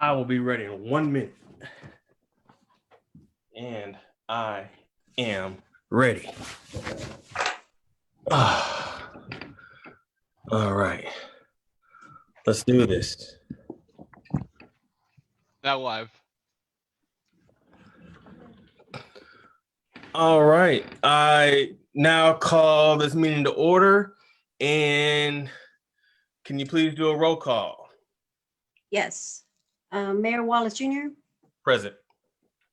I will be ready in 1 minute. And I am ready. All right. Let's do this. Now live. All right. I now call this meeting to order. And can you please do a roll call? Yes. Mayor Wallace Jr., Present.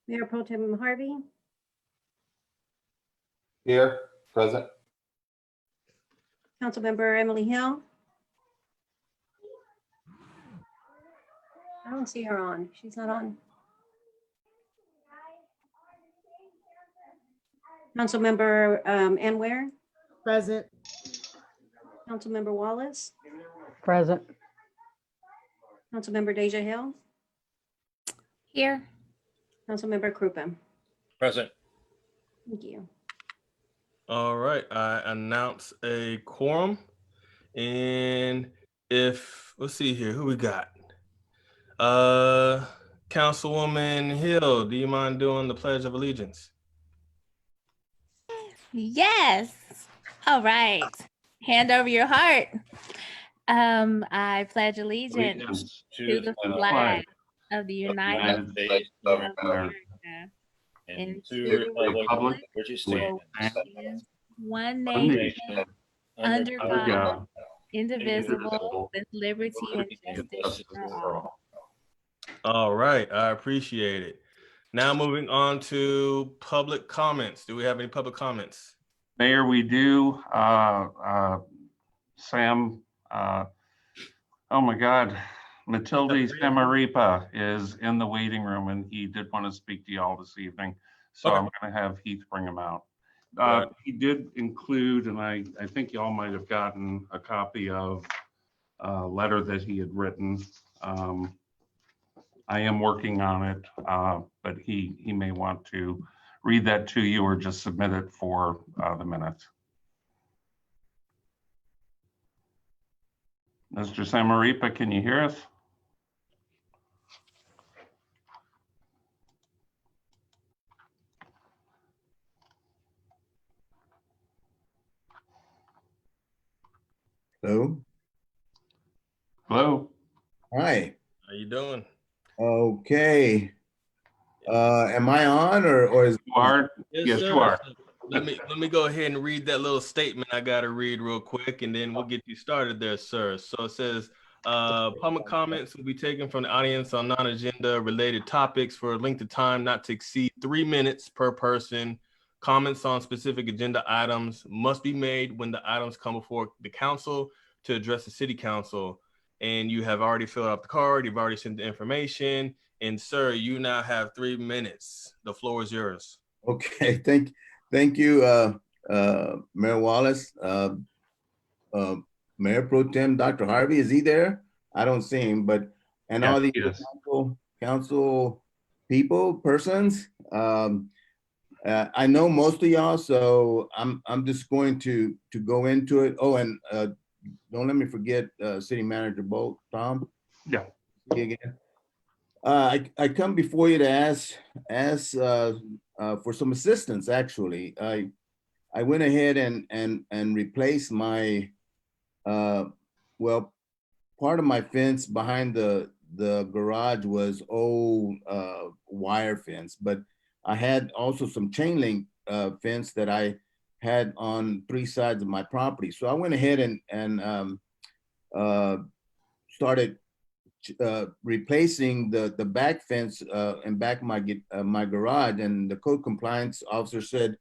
Mayor Pro Tem Harvey, Here, present. Councilmember Emily Hill. I don't see her on. She's not on. Councilmember Ann Ware, Present. Councilmember Wallace, Present. Councilmember Deja Hill, Here. Councilmember Krupa. Present. Thank you. All right. I announce a quorum. And let's see here, who we got? Councilwoman Hill, do you mind doing the Pledge of Allegiance? Yes. All right. Hand over your heart. I pledge allegiance to the flag of the United States of America and to the republic which stands one nation under God, indivisible, with liberty and justice for all. All right, I appreciate it. Now moving on to public comments. Do we have any public comments? Mayor, we do. Sam, oh my God, Matilde Samaripa is in the waiting room and he did want to speak to y'all this evening. So Okay. I'm going to have Heath bring him out. Right. He did include, and I think y'all might have gotten a copy of a letter that he had written. I am working on it, but he may want to read that to you or just submit it for the minutes. Mr. Samaripa, can you hear us? Hello. Hello. Hi. How you doing? Okay. Am I on or is You are? Yes, sir. you are. Let me go ahead and read that little statement I got to read real quick, and then we'll get you started there, sir. So it says, public comments will be taken from the audience on non-agenda related topics for a length of time not to exceed 3 minutes per person. Comments on specific agenda items must be made when the items come before the council to address the city council. And you have already filled out the card, you've already sent the information, and sir, you now have 3 minutes. The floor is yours. okay? Thank you, Mayor Wallace. Mayor Pro Tem Dr. Harvey, is he there? I don't see him, but and Yes, all the he is. council persons. I know most of y'all, so I'm just going to go into it. Oh, and don't let me forget City Manager Bolt, Tom. Yeah. Again. I come before you to ask for some assistance. Actually, I went ahead and replaced my well, part of my fence behind the garage was old wire fence, but I had also some chain link fence that I had on 3 sides of my property. So I went ahead and started replacing the back fence in back of my garage, and the code compliance officer said,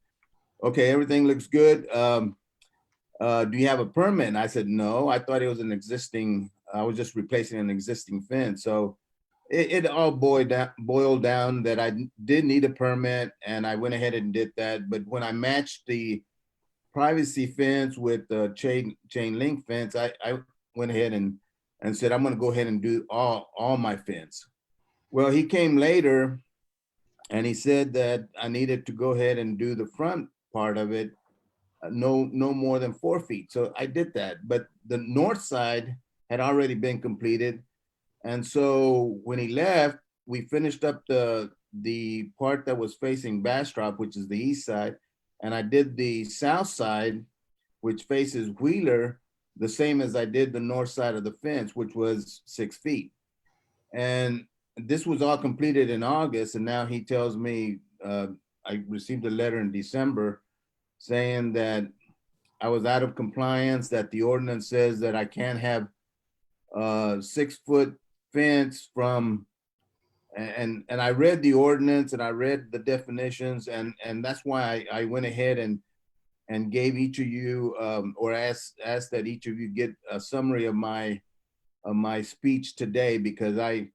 okay, everything looks good. Do you have a permit? And I said, no, I thought it was an existing, I was just replacing an existing fence. So it all boiled down that I did need a permit, and I went ahead and did that. But when I matched the privacy fence with the chain link fence, I went ahead and said, I'm going to go ahead and do all my fence. Well, he came later and he said that I needed to go ahead and do the front part of it, no more than 4 feet. So I did that, but the north side had already been completed. And so when he left, we finished up the part that was facing Bastrop, which is the east side. And I did the south side, which faces Wheeler, the same as I did the north side of the fence, which was 6 feet. And this was all completed in August. And now he tells me, I received a letter in December saying that I was out of compliance, that the ordinance says that I can't have a 6 foot fence from, and I read the ordinance and I read the definitions, and that's why I went ahead and gave each of you, or asked that each of you get a summary of my speech today, because I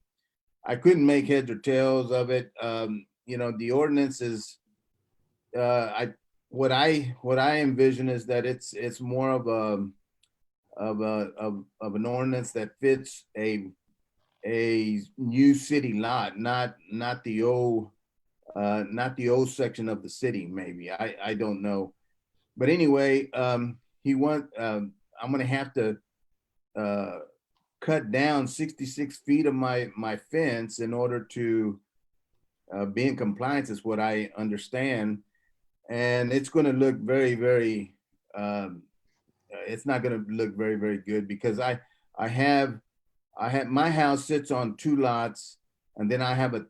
couldn't make heads or tails of it. You know, the ordinance is, what I envision is that it's more of an ordinance that fits a new city lot, not the old section of the city. Maybe I don't know, but anyway, I'm gonna have to cut down 66 feet of my fence in order to be in compliance, is what I understand. And it's going to look very, very, it's not going to look very, very good, because I have my house sits on 2 lots, and then I have a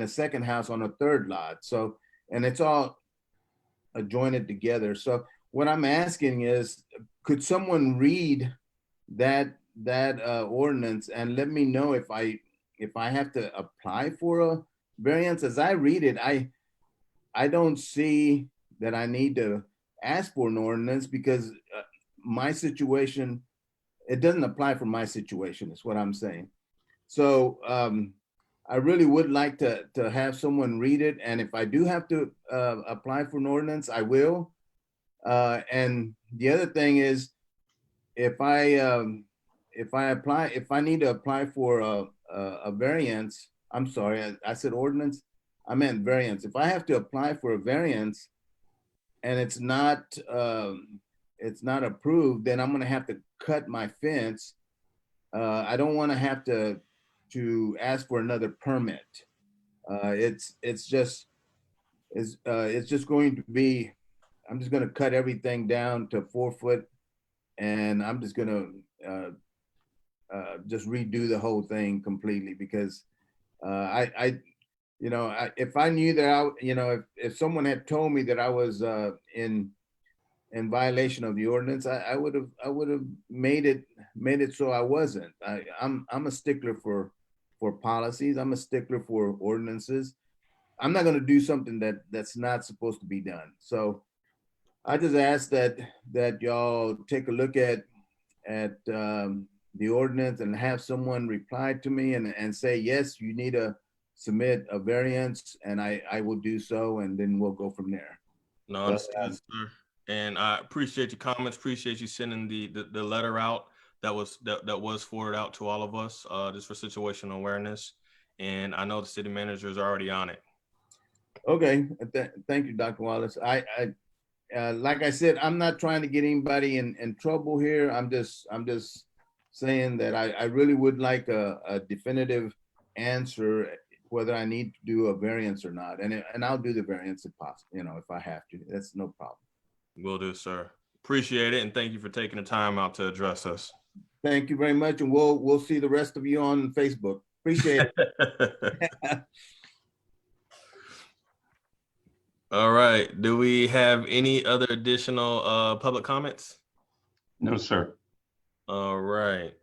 second house on a 3rd lot. So, and it's all jointed together. So what I'm asking is, could someone read that ordinance and let me know if I have to apply for a variance? As I read it, I don't see that I need to ask for an ordinance, because my situation, it doesn't apply for my situation, is what I'm saying. So I really would like to have someone read it. And if I do have to apply for an ordinance, I will. And the other thing is, if I need to apply for a variance, I'm sorry, I said ordinance, I meant variance. If I have to apply for a variance and it's not approved, then I'm going to have to cut my fence. I don't want to have to ask for another permit. It's just going to be, I'm just going to cut everything down to 4 foot, and I'm just going to just redo the whole thing completely, because if I knew that if someone had told me that I was in violation of the ordinance, I would have made it so I wasn't. I'm a stickler for policies. I'm a stickler for ordinances. I'm not going to do something that's not supposed to be done. So I just ask that y'all take a look at the ordinance and have someone reply to me and say, yes, you need to submit a variance, and I will do so, and then we'll go from there. No, understood, sir. And I appreciate your comments. Appreciate you sending the letter out that was forwarded out to all of us, just for situational awareness. And I know the city manager is already on it. Okay, thank you, Dr. Wallace. I like I said, I'm not trying to get anybody in trouble here. I'm just saying that I really would like a definitive answer whether I need to do a variance or not, and I'll do the variance if possible. If I have to, that's no problem. Will do, sir. Appreciate it, and thank you for taking the time out to address us. Thank you very much, and we'll see the rest of you on Facebook. Appreciate it. All right. Do we have any other additional public comments? No, sir. All right.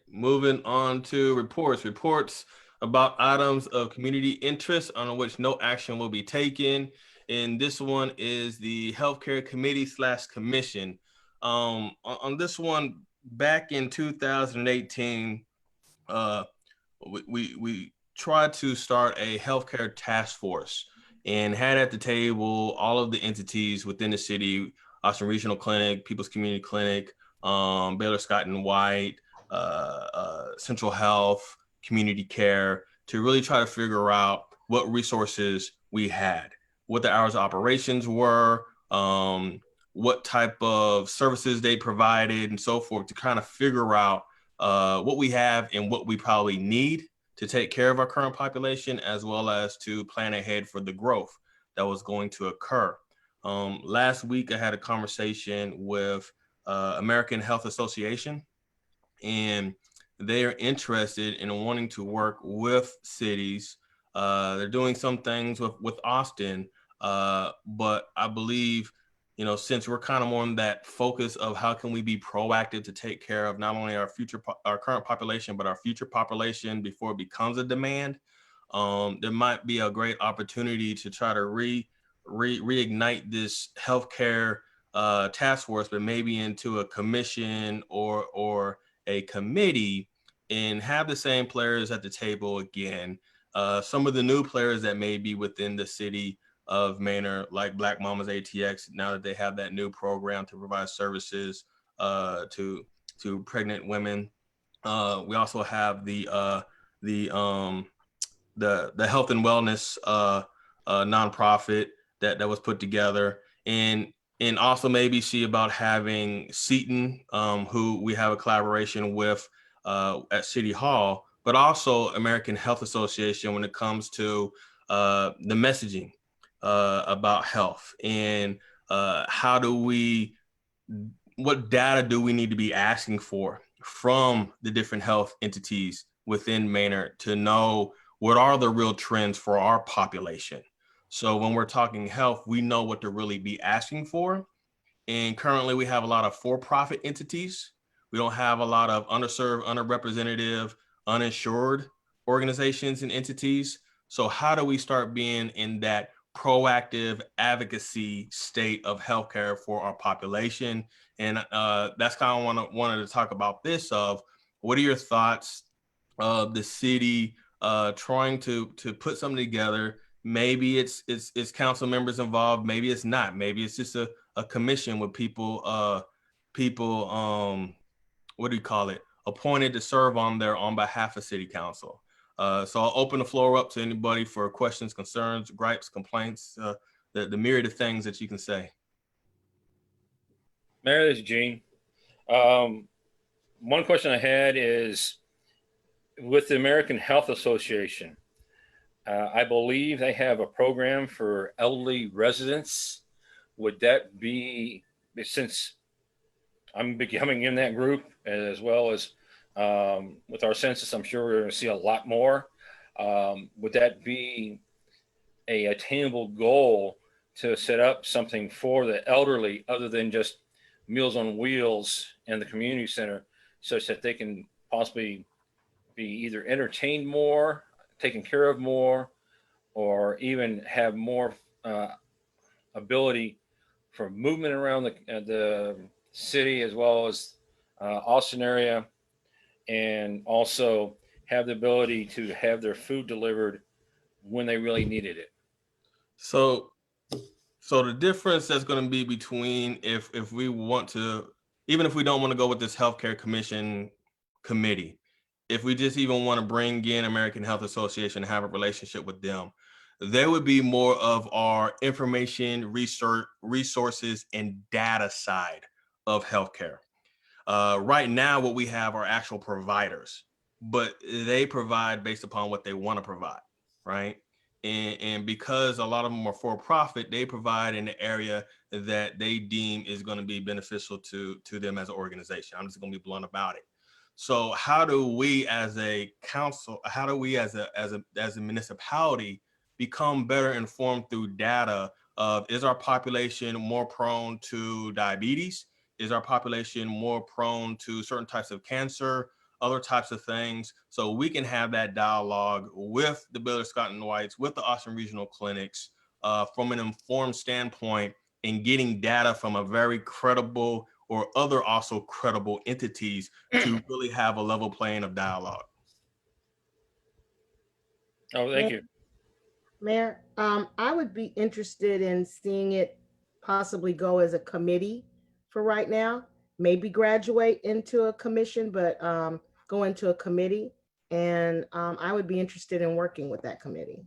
Moving on to reports. Reports about items of community interest on which no action will be taken. And this one is the Healthcare Committee / Commission. On this one, back in 2018, we tried to start a healthcare task force and had at the table all of the entities within the city: Austin Regional Clinic, People's Community Clinic, Baylor Scott and White, Central Health, Community Care, to really try to figure out what resources we had, what the hours of operations were, what type of services they provided, and so forth, to kind of figure out what we have and what we probably need to take care of our current population, as well as to plan ahead for the growth that was going to occur. Last week, I had a conversation with American Health Association, and they are interested in wanting to work with cities. They're doing some things with Austin, but I believe, since we're kind of more on that focus of how can we be proactive to take care of not only our current population, but our future population before it becomes a demand, there might be a great opportunity to try to reignite this healthcare task force, but maybe into a commission or a committee, and have the same players at the table again. Some of the new players that may be within the city of Manor, like Black Mamas ATX, now that they have that new program to provide services to pregnant women. We also have the health and wellness nonprofit that was put together, and also maybe see about having Seton, who we have a collaboration with at City Hall, but also American Health Association when it comes to the messaging about health, and what data do we need to be asking for from the different health entities within Manor to know what are the real trends for our population. So when we're talking health, we know what to really be asking for. And currently we have a lot of for-profit entities. We don't have a lot of underserved, underrepresented, uninsured organizations and entities. So how do we start being in that proactive advocacy state of healthcare for our population? And that's kind of wanted to talk about this of what are your thoughts of the city trying to put something together? Maybe it's council members involved, maybe it's not, maybe it's just a commission with people what do you call it, appointed to serve on behalf of city council. So I'll open the floor up to anybody for questions, concerns, gripes, complaints, the myriad of things that you can say. Mayor, this is Gene. One question I had is with the American Health Association, I believe they have a program for elderly residents. Would that be, since I'm becoming in that group, as well as with our census, I'm sure we're going to see a lot more. Would that be a attainable goal to set up something for the elderly other than just Meals on Wheels and the community center, such that they can possibly be either entertained more, taken care of more, or even have more ability for movement around the city as well as Austin area, and also have the ability to have their food delivered when they really needed it? So the difference that's going to be between if we want to, even if we don't want to go with this healthcare commission committee, if we just even want to bring in American Health Association and have a relationship with them, they would be more of our information, research, resources, and data side of healthcare. Right now, what we have are actual providers, but they provide based upon what they want to provide, right? And because a lot of them are for profit, they provide in the area that they deem is going to be beneficial to them as an organization. I'm just going to be blunt about it. So how do we as a council, how do we as a municipality become better informed through data of, is our population more prone to diabetes? Is our population more prone to certain types of cancer, other types of things? So we can have that dialogue with the Baylor Scott and Whites, with the Austin Regional Clinics, from an informed standpoint, and getting data from a very credible or other also credible entities to really have a level playing of dialogue. Oh, thank you. Mayor, I would be interested in seeing it possibly go as a committee for right now, maybe graduate into a commission, but go into a committee. And I would be interested in working with that committee.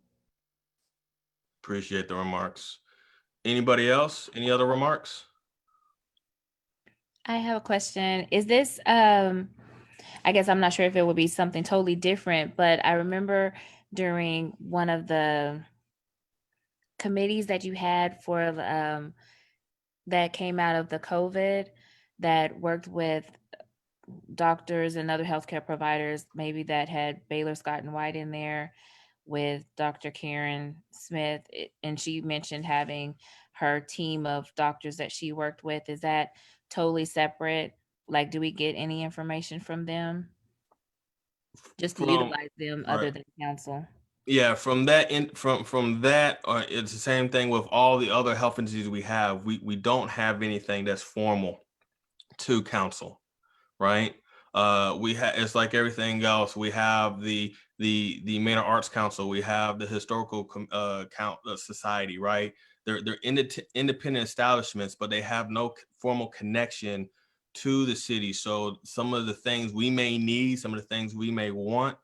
Appreciate the remarks. Anybody else? Any other remarks? I have a question. Is this I guess I'm not sure if it would be something totally different, but I remember during one of the committees that you had for that came out of the COVID that worked with doctors and other healthcare providers, maybe that had Baylor Scott and White in there with Dr. Karen Smith, and she mentioned having her team of doctors that she worked with. Is that totally separate? Like, do we get any information from them just to From utilize them other right. than council? Yeah, from that from that, it's the same thing with all the other health entities we have. We don't have anything that's formal to council, right? We have, it's like everything else. We have the Manor Arts Council. We have the Historical Society, right? They're independent establishments, but they have no formal connection to the city. So some of the things we may need, some of the things we may want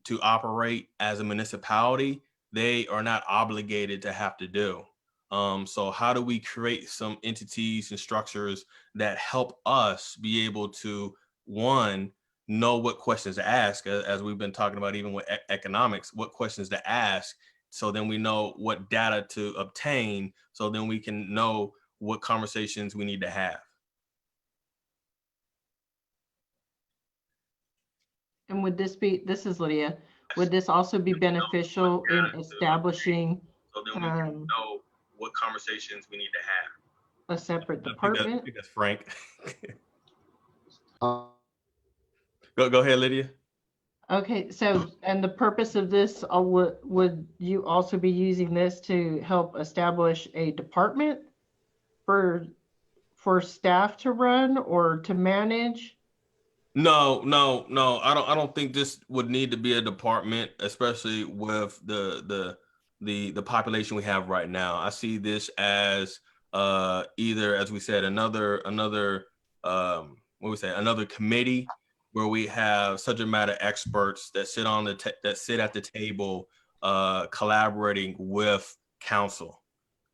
to operate as a municipality, they are not obligated to have to do. So how do we create some entities and structures that help us be able to, one, know what questions to ask, as we've been talking about, even with economics, what questions to ask, so then we know what data to obtain, so then we can know what conversations we need to have. And would this be, this is Lydia, would this also be beneficial in establishing So then we can know what conversations we need to have. a separate department? I think that's Frank. Go ahead, Lydia. Okay, so, and the purpose of this, would you also be using this to help establish a department for staff to run or to manage? No. I don't think this would need to be a department, especially with the population we have right now. I see this as either, as we said, another committee where we have subject matter experts that sit on that sit at the table, collaborating with council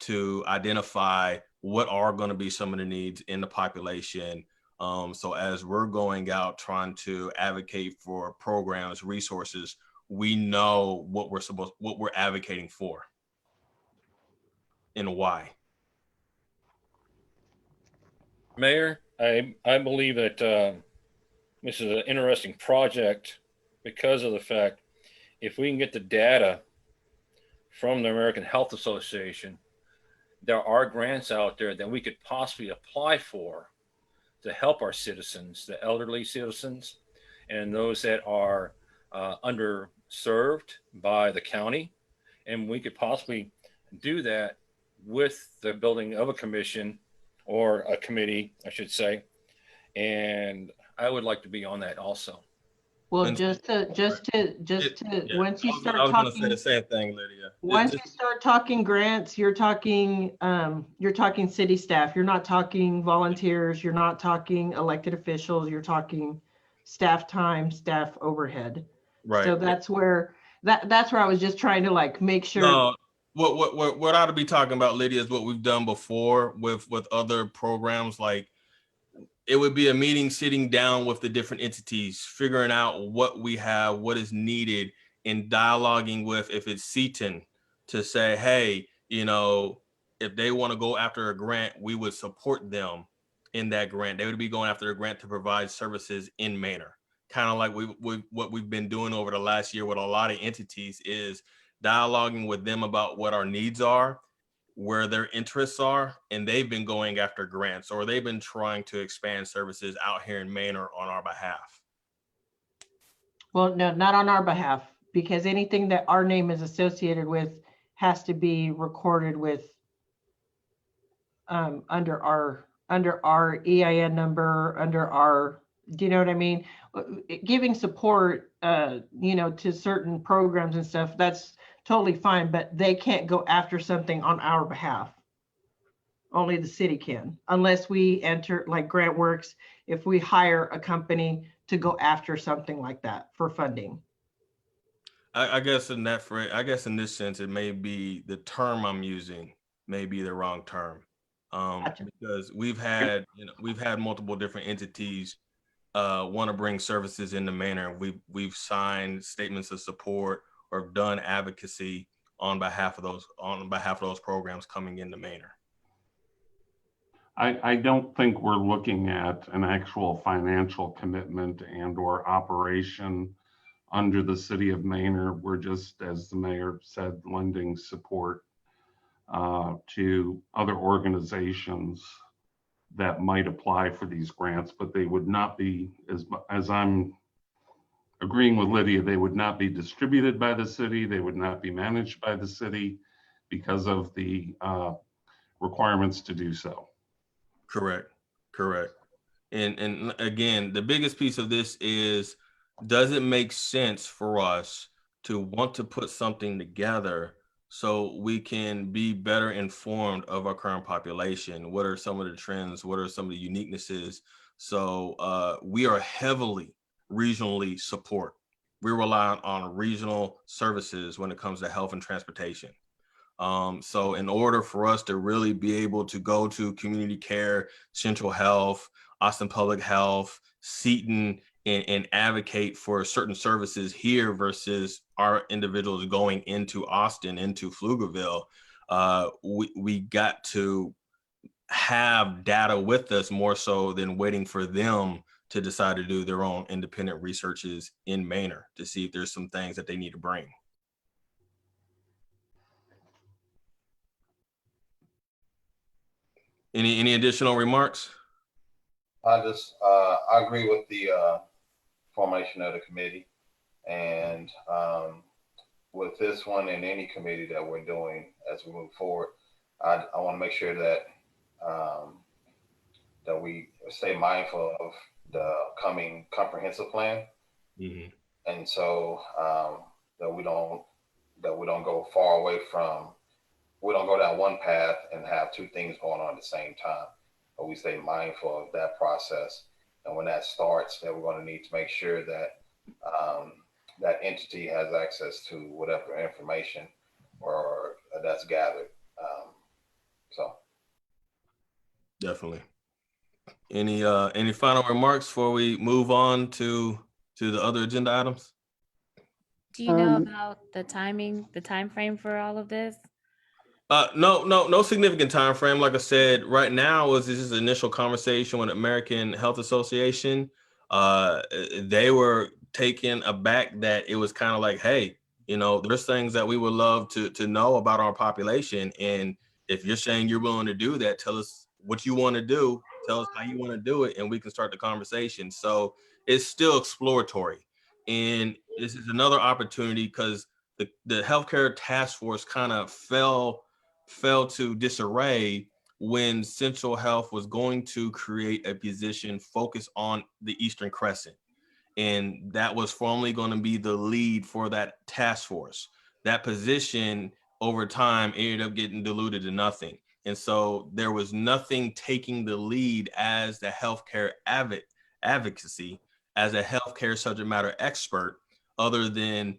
to identify what are going to be some of the needs in the population. So as we're going out trying to advocate for programs, resources, we know what we're advocating for and why. Mayor, I believe that this is an interesting project because of the fact if we can get the data from the American Health Association, there are grants out there that we could possibly apply for to help our citizens, the elderly citizens, and those that are underserved by the county. And we could possibly do that with the building of a commission or a committee, I should say. And I would like to be on that also. Well, And- just to, Yeah. once you I start was gonna say talking, the same thing, Lydia. once you start talking grants, you're talking city staff. You're not talking volunteers. You're not talking elected officials. You're talking staff time, staff overhead. Right. So that's where I was just trying to like make sure. No, what I ought to be talking about, Lydia, is what we've done before with other programs. Like, it would be a meeting, sitting down with the different entities, figuring out what we have, what is needed, and dialoguing with, if it's Seton, to say, hey, if they want to go after a grant, we would support them in that grant. They would be going after a grant to provide services in Manor. Kind of like what we've been doing over the last year with a lot of entities, is dialoguing with them about what our needs are, where their interests are, and they've been going after grants, or they've been trying to expand services out here in Manor on our behalf. Well, no, not on our behalf, because anything that our name is associated with has to be recorded with under our EIN number, under our, do you know what I mean? Giving support, to certain programs and stuff, that's totally fine, but they can't go after something on our behalf. Only the city can, unless we enter, like GrantWorks, if we hire a company to go after something like that for funding. I guess in this sense, it may be the term I'm using may be the wrong term. Gotcha. Because we've had multiple different entities want to bring services into Manor. We've signed statements of support or done advocacy on behalf of those programs coming into Manor. I don't think we're looking at an actual financial commitment and or operation under the city of Manor. We're just, as the mayor said, lending support to other organizations that might apply for these grants, but they would not be, as I'm agreeing with Lydia, they would not be distributed by the city. They would not be managed by the city because of the requirements to do so. Correct. And again, the biggest piece of this is, does it make sense for us to want to put something together so we can be better informed of our current population? What are some of the trends? What are some of the uniquenesses? So we are heavily regionally support. We rely on regional services when it comes to health and transportation. So in order for us to really be able to go to community care, Central Health, Austin Public Health, Seton, and advocate for certain services here versus our individuals going into Austin, into Pflugerville, we got to have data with us more so than waiting for them to decide to do their own independent researches in Manor to see if there's some things that they need to bring. Any additional remarks? I agree with the formation of the committee, and with this one and any committee that we're doing as we move forward, I want to make sure that that we stay mindful of the coming comprehensive plan, and so that we don't go far away from. We don't go down one path and have two things going on at the same time, but we stay mindful of that process. And when that starts, then we're going to need to make sure that that entity has access to whatever information or that's gathered. So, definitely. Any final remarks before we move on to the other agenda items? Do you know about the timing, the time frame for all of this? No significant time frame. Like I said, right now this is initial conversation with American Health Association. They were taken aback that it was kind of like, hey, there's things that we would love to know about our population. And if you're saying you're willing to do that, tell us what you want to do, tell us how you want to do it, and we can start the conversation. So it's still exploratory. And this is another opportunity because the healthcare task force kind of fell to disarray when Central Health was going to create a position focused on the Eastern Crescent. And that was formerly going to be the lead for that task force. That position over time ended up getting diluted to nothing. And so there was nothing taking the lead as the healthcare advocacy, as a healthcare subject matter expert, other than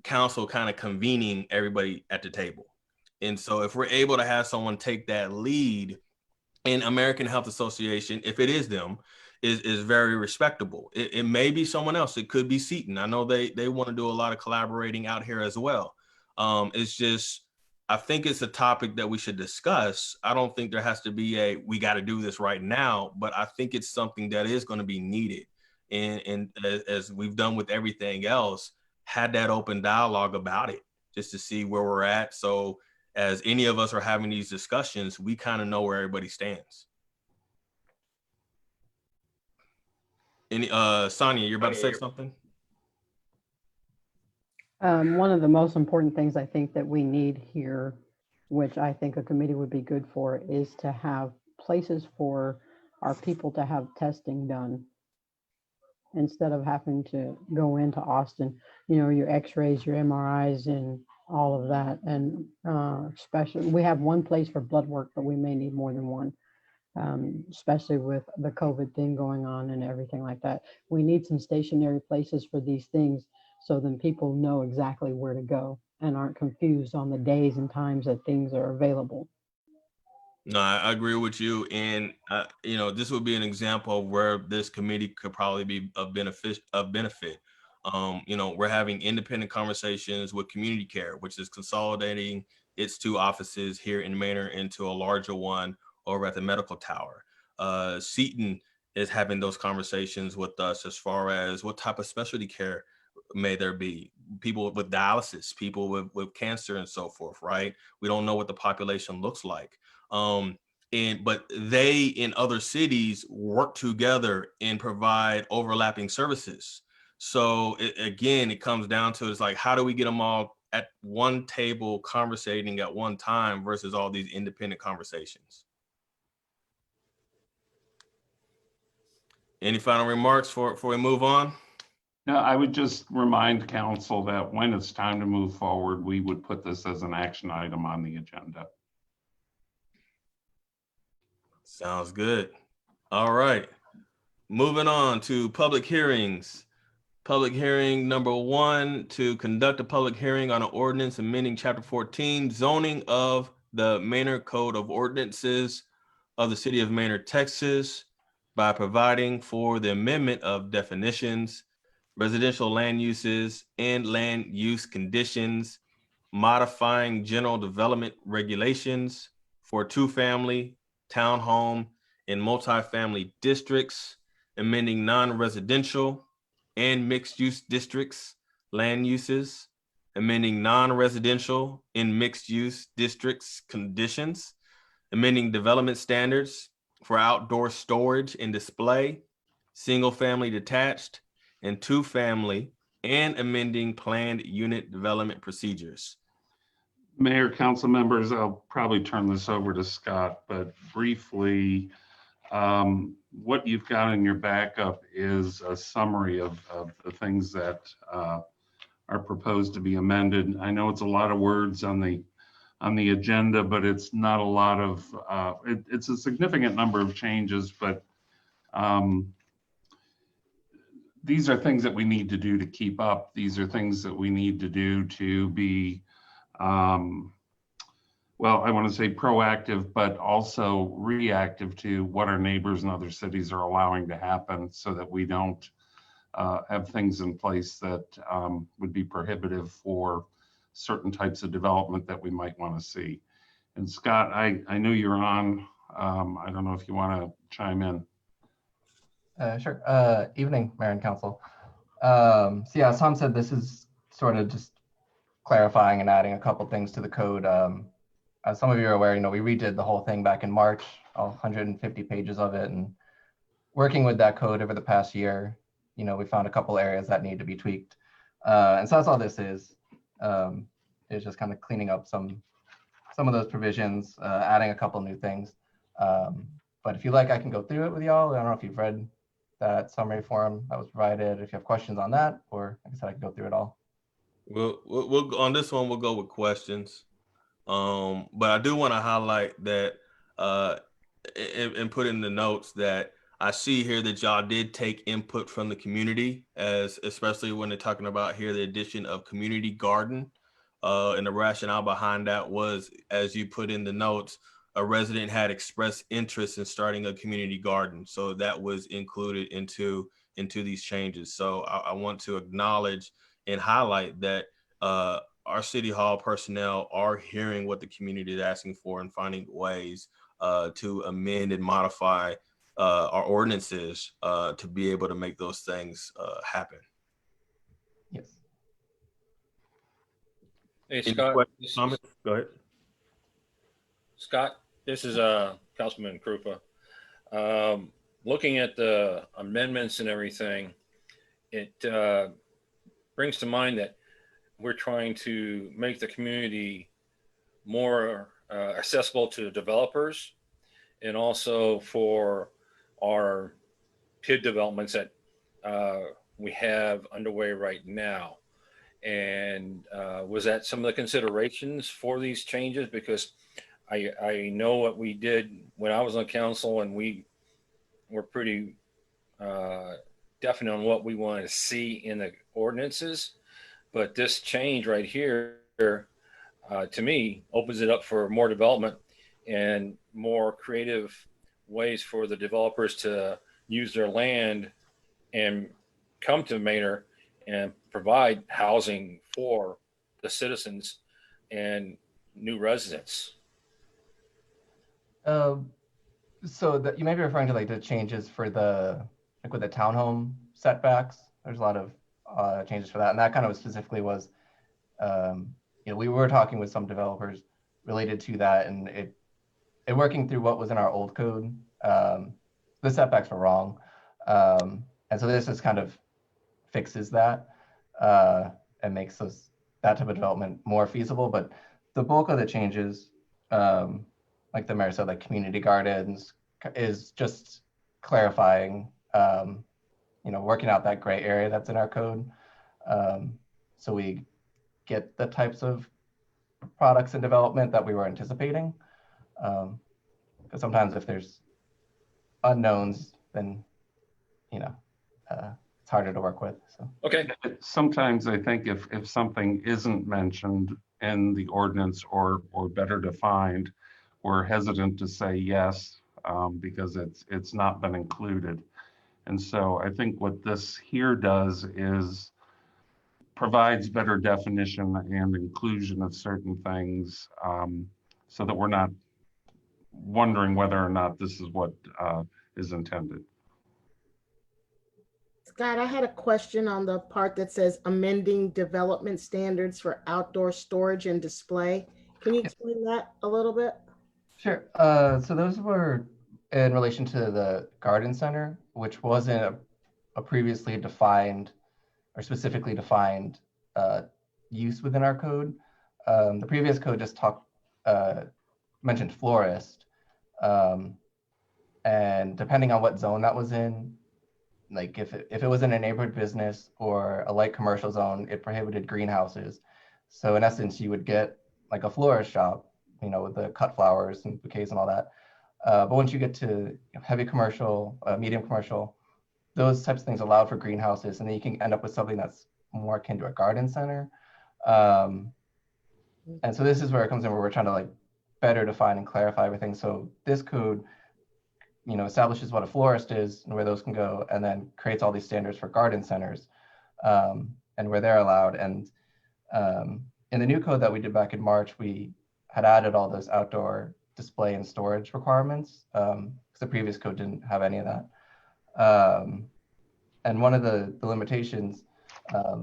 council kind of convening everybody at the table. And so if we're able to have someone take that lead, in American Health Association, if it is them, is very respectable. It may be someone else. It could be Seton. I know they want to do a lot of collaborating out here as well. It's just, I think it's a topic that we should discuss. I don't think there has to be we got to do this right now, but I think it's something that is going to be needed. And as we've done with everything else, had that open dialogue about it just to see where we're at. So as any of us are having these discussions, we kind of know where everybody stands. Sonia, you're about to say something? One of the most important things I think that we need here, which I think a committee would be good for, is to have places for our people to have testing done instead of having to go into Austin, your x-rays, your MRIs, and all of that. And especially, we have one place for blood work, but we may need more than one, especially with the COVID thing going on and everything like that. We need some stationary places for these things so then people know exactly where to go and aren't confused on the days and times that things are available. No, I agree with you. And, you know, this would be an example of where this committee could probably be of benefit. You know, we're having independent conversations with Community Care, which is consolidating its 2 offices here in Manor into a larger one over at the medical tower. Seton is having those conversations with us as far as what type of specialty care may there be. People with dialysis, people with cancer and so forth, right? We don't know what the population looks like. But they in other cities work together and provide overlapping services. So again, it comes down to, it's like, how do we get them all at one table conversating at one time versus all these independent conversations? Any final remarks before we move on? Yeah, I would just remind council that when it's time to move forward, we would put this as an action item on the agenda. Sounds good. All right. Moving on to public hearings. Public hearing number 1, to conduct a public hearing on an ordinance amending chapter 14, zoning of the Manor Code of Ordinances of the City of Manor, Texas, by providing for the amendment of definitions, residential land uses, and land use conditions, modifying general development regulations for 2-family, townhome, and multifamily districts, amending non-residential and mixed-use districts, land uses, amending non-residential and mixed-use districts conditions, amending development standards for outdoor storage and display, single-family detached, and 2-family, and amending planned unit development procedures. Mayor, council members, I'll probably turn this over to Scott, but briefly, what you've got in your backup is a summary of the things that are proposed to be amended. I know it's a lot of words on the agenda, but it's not a lot of, it's a significant number of changes, but these are things that we need to do to keep up. These are things that we need to do to be, well, I want to say proactive, but also reactive to what our neighbors in other cities are allowing to happen, so that we don't have things in place that would be prohibitive for certain types of development that we might want to see. And Scott, I know you're on. I don't know if you want to chime in. Sure. Evening, Mayor and Council. So yeah, as Tom said, this is sort of just clarifying and adding a couple things to the code. As some of you are aware, we redid the whole thing back in March, all 150 pages of it, and working with that code over the past year, we found a couple areas that need to be tweaked. And so that's all this is. It's just kind of cleaning up some of those provisions, adding a couple new things. But if you like, I can go through it with y'all. I don't know if you've read that summary form that was provided. If you have questions on that, or like I said, I can go through it all. We'll on this one, we'll go with questions. But I do want to highlight that and put in the notes that I see here that y'all did take input from the community, especially when they're talking about here the addition of community garden. And the rationale behind that was, as you put in the notes, a resident had expressed interest in starting a community garden. So that was included into these changes. So I want to acknowledge and highlight that our City Hall personnel are hearing what the community is asking for and finding ways to amend and modify our ordinances to be able to make those things happen. Yes. Hey, Scott. Go ahead. Scott, this is Councilman Krupa. Looking at the amendments and everything, it brings to mind that we're trying to make the community more accessible to developers, and also for our PID developments that we have underway right now. And was that some of the considerations for these changes? Because I know what we did when I was on council, and we were pretty definite on what we wanted to see in the ordinances. But this change right here, to me, opens it up for more development. and more creative ways for the developers to use their land and come to Manor and provide housing for the citizens and new residents. So that you may be referring to like the changes for the, like with the townhome setbacks. There's a lot of changes for that. And that kind of specifically was, we were talking with some developers related to that, and it working through what was in our old code. The setbacks were wrong. And so this just kind of fixes that and makes that type of development more feasible. But the bulk of the changes, like the mayor said, like community gardens, is just clarifying, working out that gray area that's in our code. So we get the types of products and development that we were anticipating. Because sometimes if there's unknowns, then, it's harder to work with. So. Okay. Sometimes I think if something isn't mentioned in the ordinance or better defined, we're hesitant to say yes because it's not been included. And so I think what this here does is provides better definition and inclusion of certain things so that we're not wondering whether or not this is what is intended. Scott, I had a question on the part that says amending development standards for outdoor storage and display. Can you explain that a little bit? Sure. So those were in relation to the garden center, which wasn't a previously defined or specifically defined use within our code. The previous code just mentioned florist. And depending on what zone that was in, like if it was in a neighborhood business or a light commercial zone, it prohibited greenhouses. So in essence, you would get like a florist shop, with the cut flowers and bouquets and all that. But once you get to heavy commercial, medium commercial, those types of things allowed for greenhouses, and then you can end up with something that's more akin to a garden center. And so this is where it comes in, where we're trying to like better define and clarify everything. So this code, establishes what a florist is and where those can go, and then creates all these standards for garden centers and where they're allowed. And in the new code that we did back in March, we had added all those outdoor display and storage requirements because the previous code didn't have any of that. And one of the limitations, a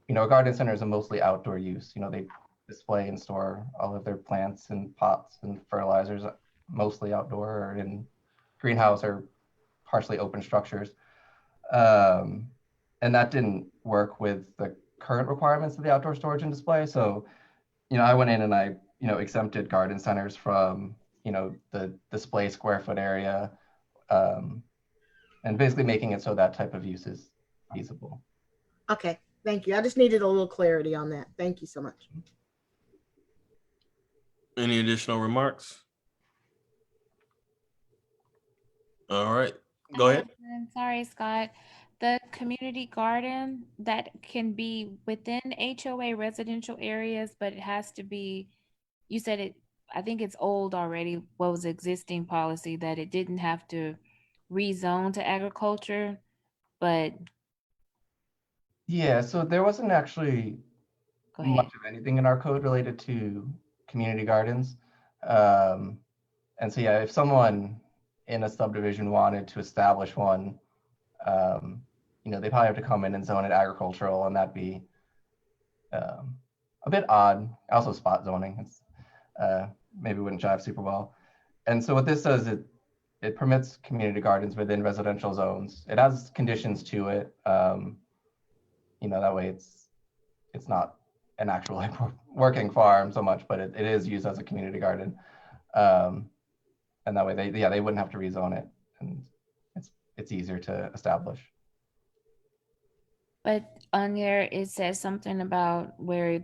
garden center is a mostly outdoor use. They display and store all of their plants and pots and fertilizers, mostly outdoor or in greenhouse or partially open structures. And that didn't work with the current requirements of the outdoor storage and display. So, I went in and I, exempted garden centers from, the display square foot area, and basically making it so that type of use is feasible. Okay, thank you. I just needed a little clarity on that. Thank you so much. Any additional remarks? All right, go ahead. I'm sorry, Scott. The community garden, that can be within HOA residential areas, but it has to be, you said it, I think it's old already, what was existing policy, that it didn't have to rezone to agriculture, but. Yeah, so there wasn't actually much of anything in our code related to community gardens. And so, yeah, if someone in a subdivision wanted to establish one, they probably have to come in and zone it agricultural, and that'd be a bit odd. Also spot zoning, it's maybe wouldn't jive super well. And so what this does, it permits community gardens within residential zones. It has conditions to it. That way it's not an actual like working farm so much, but it is used as a community garden. And that way they wouldn't have to rezone it, and it's easier to establish. But on there, it says something about where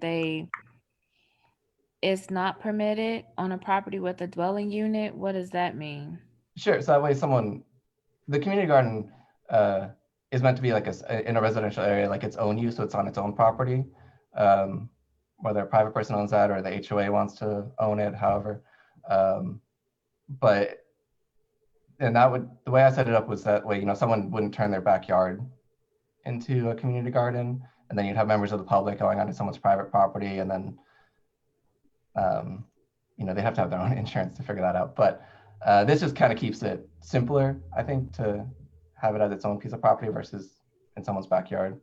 it's not permitted on a property with a dwelling unit. What does that mean? Sure. So that way the community garden is meant to be like in a residential area, like its own use, so it's on its own property. Whether a private person owns that or the HOA wants to own it, however. But and that would, the way I set it up was that way, you know, someone wouldn't turn their backyard into a community garden, and then you'd have members of the public going onto someone's private property, and then you know, they have to have their own insurance to figure that out. But this just kind of keeps it simpler, I think, to have it as its own piece of property versus in someone's backyard.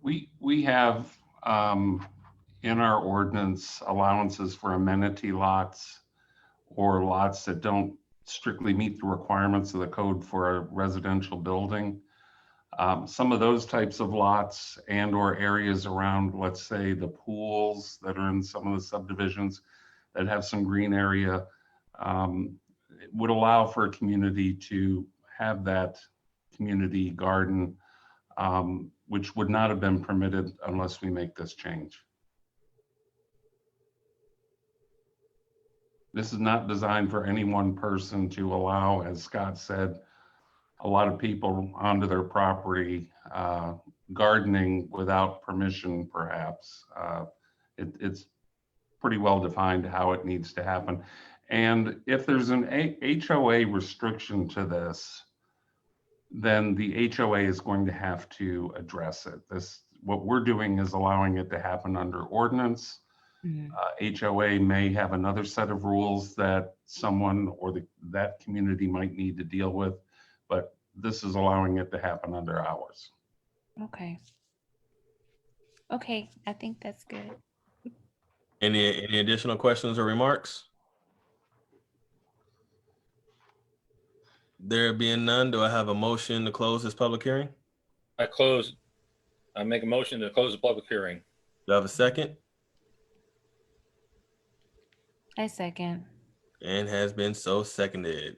We have in our ordinance allowances for amenity lots or lots that don't strictly meet the requirements of the code for a residential building. Some of those types of lots and or areas around, let's say, the pools that are in some of the subdivisions that have some green area, would allow for a community to have that community garden, which would not have been permitted unless we make this change. This is not designed for any one person to allow, as Scott said, a lot of people onto their property gardening without permission, perhaps. It's pretty well defined how it needs to happen. And if there's an HOA restriction to this, then the HOA is going to have to address it. What we're doing is allowing it to happen under ordinance. HOA may have another set of rules that someone or that community might need to deal with, but this is allowing it to happen under ours. Okay. Okay, I think that's good. Any additional questions or remarks? There being none, do I have a motion to close this public hearing? I make a motion to close the public hearing. Do I have a second? I second. And has been so seconded.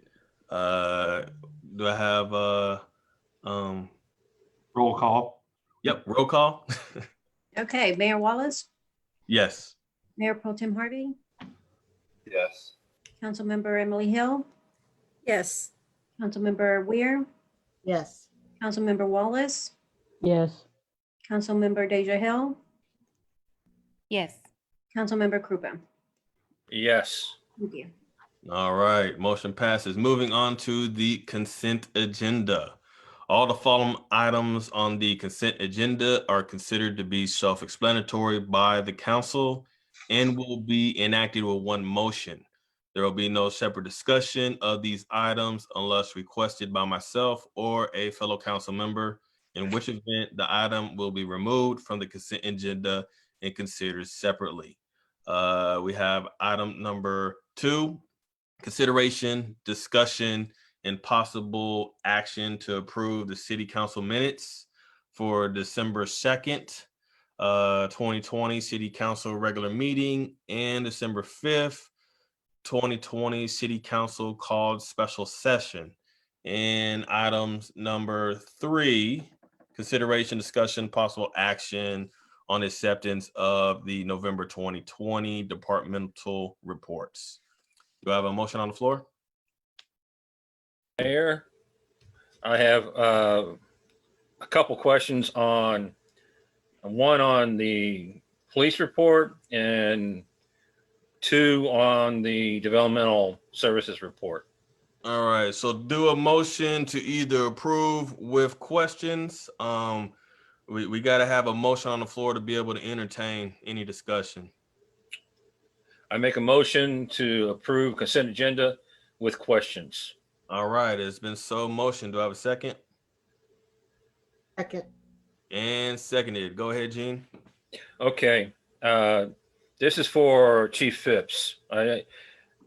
Do I have roll call? Yep, roll call. Okay, Mayor Wallace, Yes. Mayor Pro Tem Harvey, Yes. Councilmember Emily Hill, Yes. Councilmember Weir, Yes. Councilmember Wallace, Yes. Councilmember Deja Hill, Yes. Councilmember Krupa. Yes. Thank you. All right, motion passes. Moving on to the consent agenda. All the following items on the consent agenda are considered to be self-explanatory by the council and will be enacted with one motion. There will be no separate discussion of these items unless requested by myself or a fellow council member, in which event the item will be removed from the consent agenda and considered separately. We have item number 2, consideration, discussion, and possible action to approve the city council minutes for December 2nd, 2020 city council regular meeting and December 5th, 2020 city council called special session. And items number 3, consideration, discussion, possible action on acceptance of the November 2020 departmental reports. Do I have a motion on the floor? Mayor, I have a couple questions on the police report and 2 on the developmental services report. All right, so do a motion to either approve with questions. We got to have a motion on the floor to be able to entertain any discussion. I make a motion to approve consent agenda with questions. All right, it's been so motion. Do I have a second? Second. And seconded. Go ahead, Gene. Okay. This is for Chief Phipps.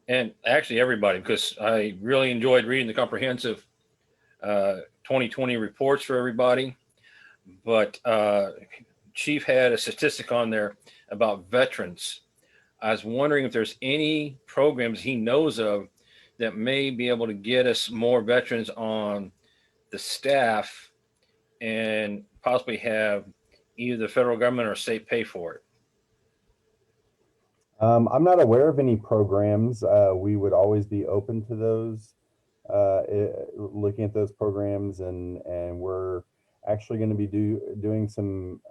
And actually everybody, because I really enjoyed reading the comprehensive 2020 reports for everybody. But Chief had a statistic on there about veterans. I was wondering if there's any programs he knows of that may be able to get us more veterans on the staff and possibly have either the federal government or state pay for it. I'm not aware of any programs. We would always be open to those, looking at those programs, and we're actually going to be doing some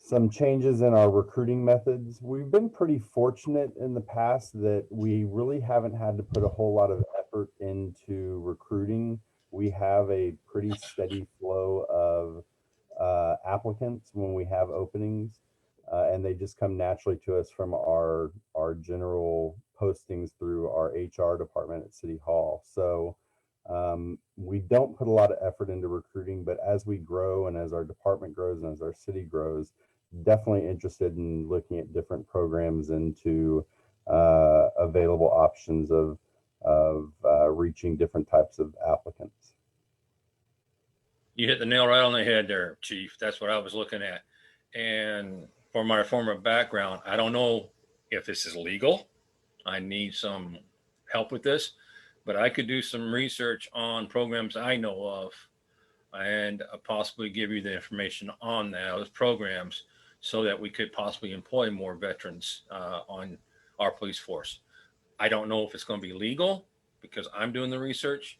some changes in our recruiting methods. We've been pretty fortunate in the past that we really haven't had to put a whole lot of effort into recruiting. We have a pretty steady flow of applicants when we have openings, and they just come naturally to us from our general postings through our HR department at City Hall. So we don't put a lot of effort into recruiting, but as we grow and as our department grows and as our city grows, definitely interested in looking at different programs into available options of reaching different types of applicants. You hit the nail right on the head there, Chief. That's what I was looking at. And for my former background, I don't know if this is legal. I need some help with this, but I could do some research on programs I know of and possibly give you the information on those programs so that we could possibly employ more veterans on our police force. I don't know if it's going to be legal because I'm doing the research.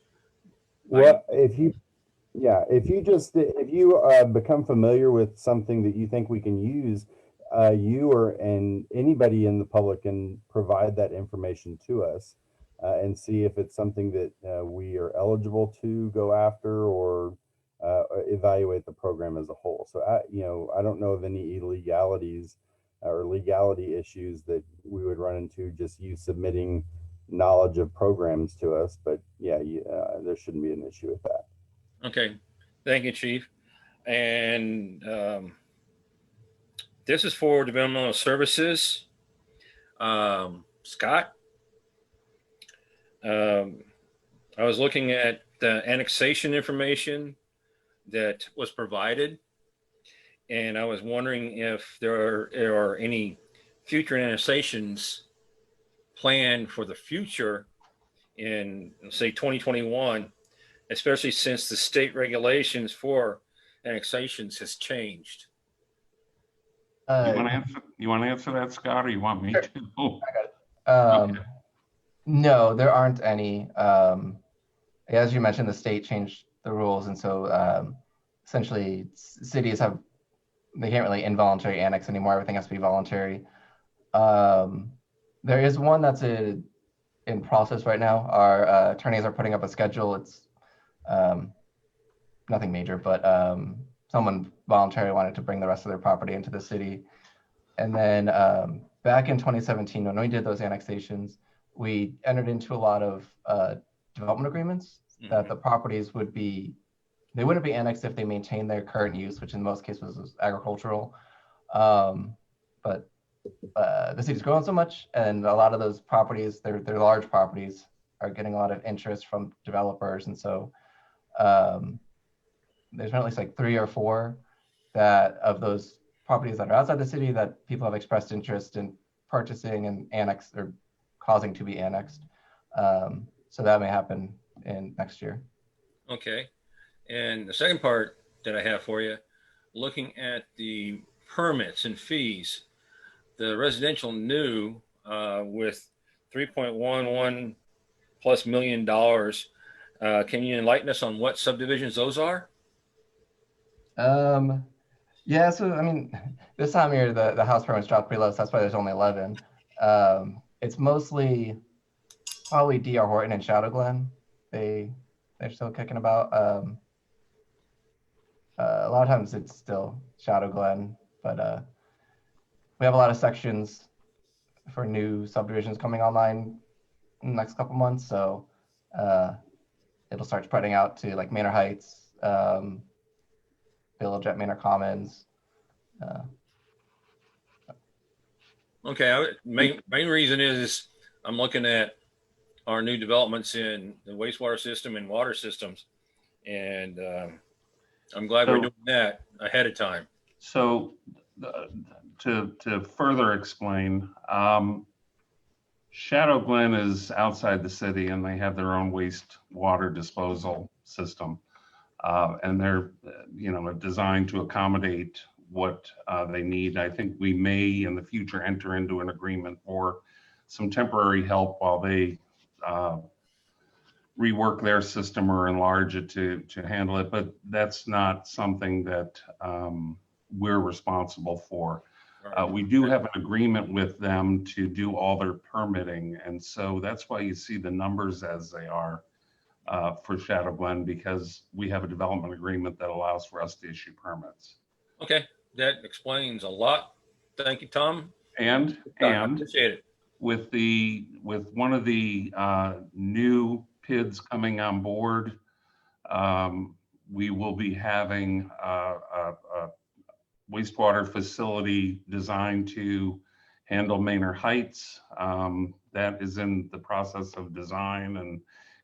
Well, if you become familiar with something that you think we can use, and anybody in the public can provide that information to us and see if it's something that we are eligible to go after or evaluate the program as a whole. So I don't know of any illegalities or legality issues that we would run into just you submitting knowledge of programs to us, but there shouldn't be an issue with that. Okay, thank you, Chief. And this is for developmental services. Scott, I was looking at the annexation information that was provided, and I was wondering if there are any future annexations planned for the future in, say, 2021, especially since the state regulations for annexations has changed. You want to answer that, Scott, or you want me Sure. to? I got it. No, there aren't any. As you mentioned, the state changed the rules, and so essentially cities they can't really involuntary annex anymore. Everything has to be voluntary. There is one that's in process right now. Our attorneys are putting up a schedule. It's nothing major, but someone voluntarily wanted to bring the rest of their property into the city. And then back in 2017, when we did those annexations, we entered into a lot of development agreements that the properties wouldn't be annexed if they maintain their current use, which in most cases was agricultural. But the city's growing so much, and a lot of those properties, they're large properties, are getting a lot of interest from developers. And so there's been at least like 3 or 4 of those properties that are outside the city that people have expressed interest in purchasing and annexed or causing to be annexed. So that may happen in next year. Okay. And the second part that I have for you, looking at the permits and fees, the residential new with $3.11+ million. Can you enlighten us on what subdivisions those are? Yeah, so I mean, this time of year, the house permits dropped pretty low, so that's why there's only 11. It's mostly probably D.R. Horton and Shadow Glen. They're still kicking about. A lot of times it's still Shadow Glen, but we have a lot of sections for new subdivisions coming online in the next couple months, so it'll start spreading out to like Manor Heights, Village at Manor Commons. Okay, main reason is I'm looking at our new developments in the wastewater system and water systems, and I'm glad we're doing that ahead of time. So to further explain, Shadow Glen is outside the city and they have their own wastewater disposal system. And they're designed to accommodate what they need. I think we may in the future enter into an agreement for some temporary help while they rework their system or enlarge it to handle it. But that's not something that we're responsible for. We do have an agreement with them to do all their permitting. And so that's why you see the numbers as they are for Shadow Glen, because we have a development agreement that allows for us to issue permits. Okay, that explains a lot. Thank you, Tom. And appreciate it. With one of the new PIDs coming on board, we will be having a wastewater facility designed to handle Manor Heights. That is in the process of design and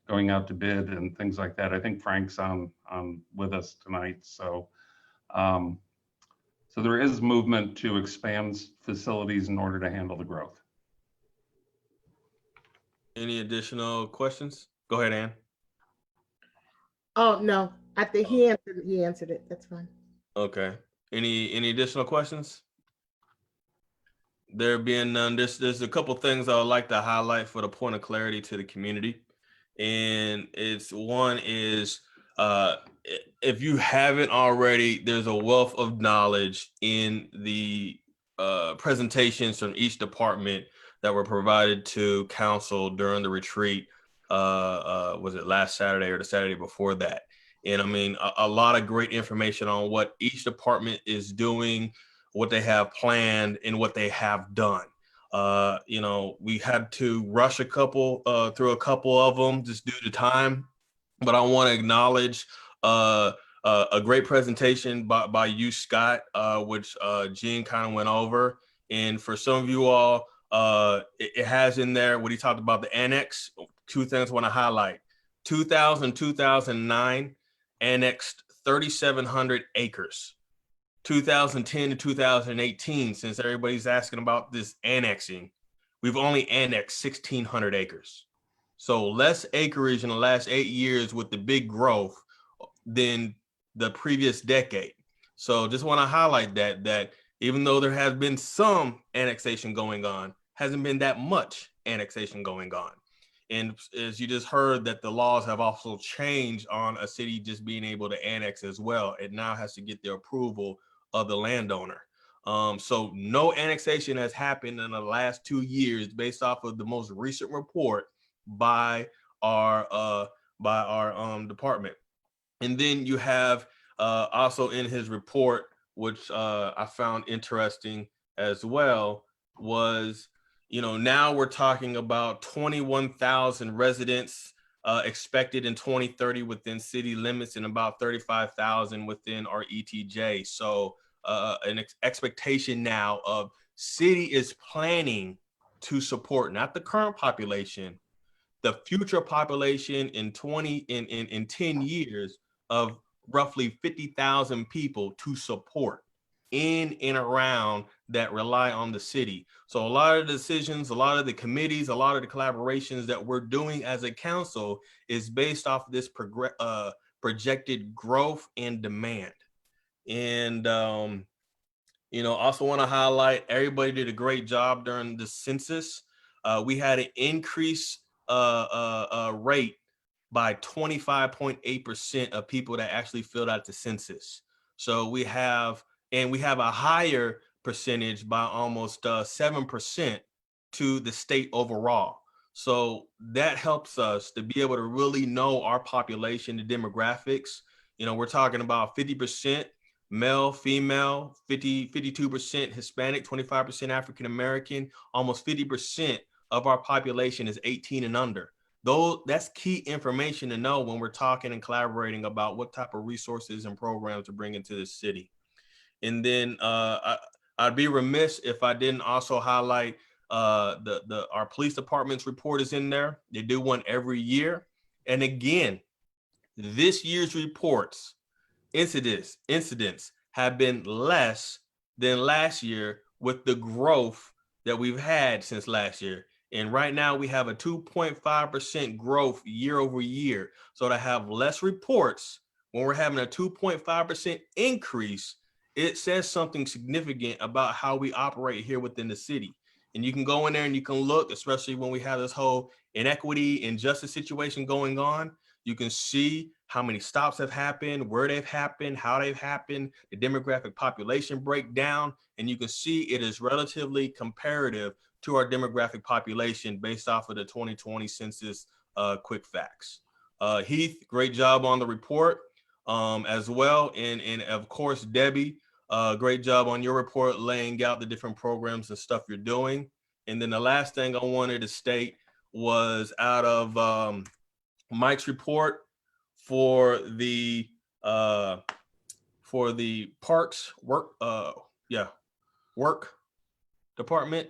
going out to bid and things like that. I think Frank's on with us tonight. So, so there is movement to expand facilities in order to handle the growth. Any additional questions? Go ahead, Ann. Oh, no, I think he answered it. That's fine. Okay. Any additional questions? There being none, there's a couple things I would like to highlight for the point of clarity to the community. And one is, if you haven't already, there's a wealth of knowledge in the presentations from each department that were provided to council during the retreat. Was it last Saturday or the Saturday before that? And I mean, a lot of great information on what each department is doing, what they have planned, and what they have done. You know, we had to rush through a couple of them just due to time, but I want to acknowledge a great presentation by you, Scott, which Gene kind of went over. And for some of you all, it has in there what he talked about, the annex. Two things I want to highlight. 2009 annexed 3,700 acres. 2010 to 2018, since everybody's asking about this annexing, we've only annexed 1,600 acres. So less acreage in the last 8 years with the big growth than the previous decade. So just want to highlight that even though there has been some annexation going on, hasn't been that much annexation going on. And as you just heard, that the laws have also changed on a city just being able to annex as well. It now has to get the approval of the landowner. So no annexation has happened in the last 2 years based off of the most recent report by our department. And then you have also in his report, which I found interesting as well, was, you know, now we're talking about 21,000 residents expected in 2030 within city limits and about 35,000 within our ETJ. So an expectation now of city is planning to support not the current population, the future population in 10 years of roughly 50,000 people to support in and around that rely on the city. So a lot of the decisions, a lot of the committees, a lot of the collaborations that we're doing as a council is based off of this projected growth and demand. And, you know, also want to highlight, everybody did a great job during the census. We had an increase rate by 25.8% of people that actually filled out the census. So we have a higher percentage by almost 7% to the state overall. So that helps us to be able to really know our population, the demographics. You know, we're talking about 50% male, female, 52% Hispanic, 25% African American, almost 50% of our population is 18 and under. That's key information to know when we're talking and collaborating about what type of resources and programs to bring into the city. And then I'd be remiss if I didn't also highlight our police department's report is in there. They do one every year. And again, this year's reports, incidents have been less than last year with the growth that we've had since last year. And right now we have a 2.5% growth year over year. So to have less reports when we're having a 2.5% increase, it says something significant about how we operate here within the city. And you can go in there and you can look, especially when we have this whole inequity and justice situation going on, you can see how many stops have happened, where they've happened, how they've happened, the demographic population breakdown, and you can see it is relatively comparative to our demographic population based off of the 2020 census quick facts. Heath, great job on the report as well. And of course, Debbie, great job on your report, laying out the different programs and stuff you're doing. And then the last thing I wanted to state was out of Mike's report for the parks work department,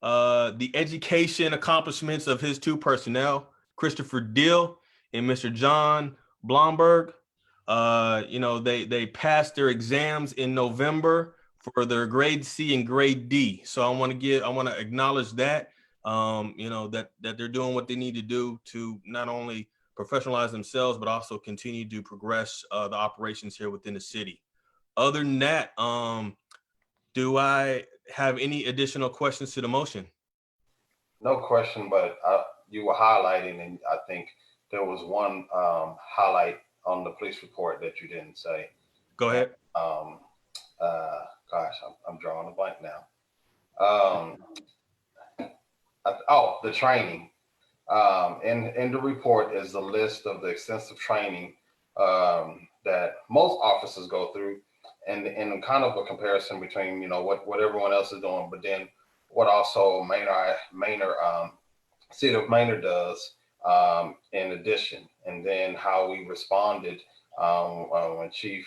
the education accomplishments of his two personnel, Christopher Deal and Mr. John Blomberg. They passed their exams in November for their grade C and grade D. So I want to acknowledge that, that they're doing what they need to do to not only professionalize themselves, but also continue to progress the operations here within the city. Other than that, do I have any additional questions to the motion? No question, but you were highlighting, and I think there was one highlight on the police report that you didn't say. Go ahead. Gosh, I'm drawing a blank now. The training. In the report is the list of the extensive training that most officers go through, and kind of a comparison between what everyone else is doing, but then what also City of Maynard does in addition, and then how we responded when Chief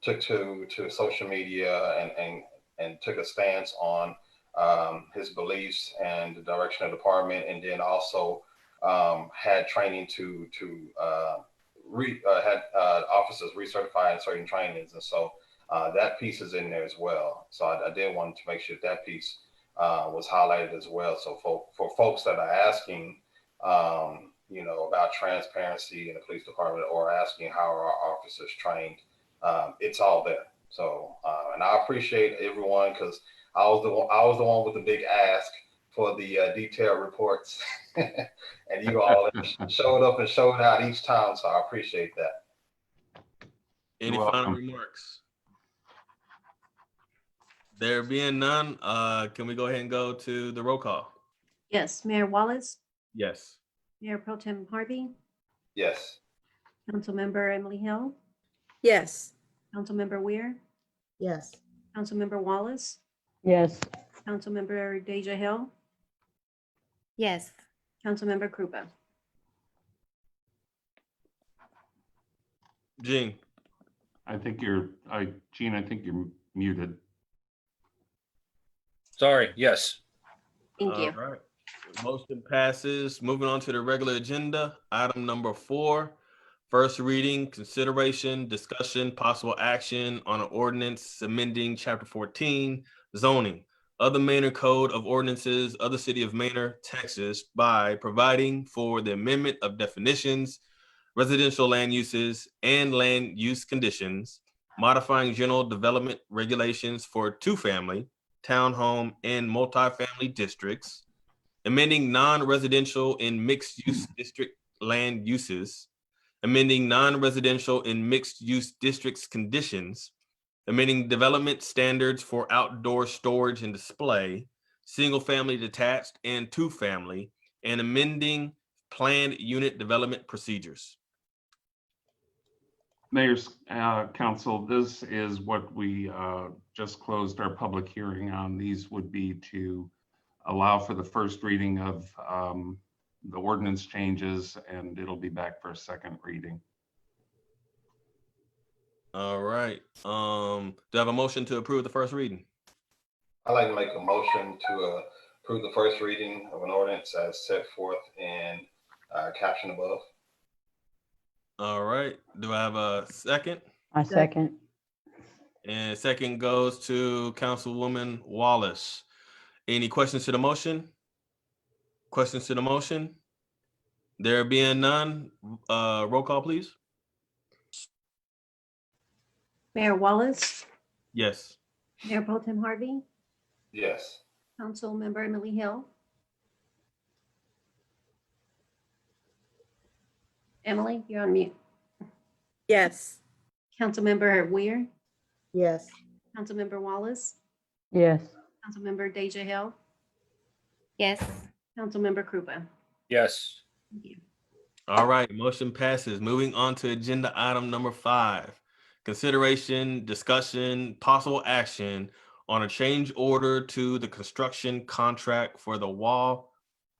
took to social media and took a stance on his beliefs and the direction of the department, and then also had training had officers recertified in certain trainings, and so that piece is in there as well. So I did want to make sure that piece was highlighted as well. So for folks that are asking, about transparency in the police department, or asking how are our officers trained, it's all there. So and I appreciate everyone, because I was the one with the big ask for the detailed reports, and you all showed up and showed out each time. So I appreciate that. Any final remarks? There being none, can we go ahead and go to the roll call? Yes. Mayor Wallace, Yes. Mayor Pro Tem Harvey, Yes. Councilmember Emily Hill, Yes. Councilmember Weir, Yes. Councilmember Wallace, Yes. Councilmember Deja Hill, Yes. Councilmember Krupa. Gene. Gene, I think you're muted. Sorry, yes. Thank you. All right. Motion passes. Moving on to the regular agenda. Item number 4, first reading, consideration, discussion, possible action on an ordinance amending Chapter 14, zoning of the Maynard Code of Ordinances of the City of Maynard, Texas, by providing for the amendment of definitions, residential land uses, and land use conditions, modifying general development regulations for two-family, townhome, and multifamily districts, amending non-residential and mixed-use district land uses, amending non-residential and mixed-use districts conditions, amending development standards for outdoor storage and display, single-family detached and two-family, and amending planned unit development procedures. Mayor's Council, this is what we just closed our public hearing on. These would be to allow for the first reading of the ordinance changes, and it'll be back for a second reading. All right. Do I have a motion to approve the first reading? I'd like to make a motion to approve the first reading of an ordinance as set forth in caption above. All right. Do I have a second? I second. And second goes to Councilwoman Wallace. Any questions to the motion? Questions to the motion? There being none, roll call, please. Mayor Wallace, Yes. Mayor Pro Tem Harvey, Yes. Councilmember Emily Hill, Emily, you're on mute. Yes. Councilmember Weir, Yes. Councilmember Wallace, Yes. Councilmember Deja Hill, Yes. Councilmember Krupa. Yes. Thank you. All right, motion passes. Moving on to agenda item number 5. Consideration, discussion, possible action on a change order to the construction contract for the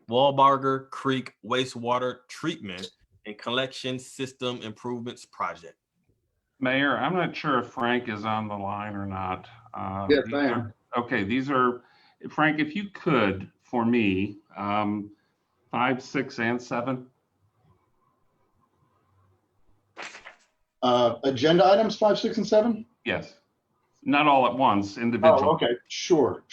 Walbarger Creek wastewater treatment and collection system improvements project. Mayor, I'm not sure if Frank is on the line or not. Yes, I am. Okay, these are, Frank, if you could, for me, 5, 6, and 7. Agenda items 5, 6, and 7? Yes. Not all at once, individually. Oh, okay. Sure.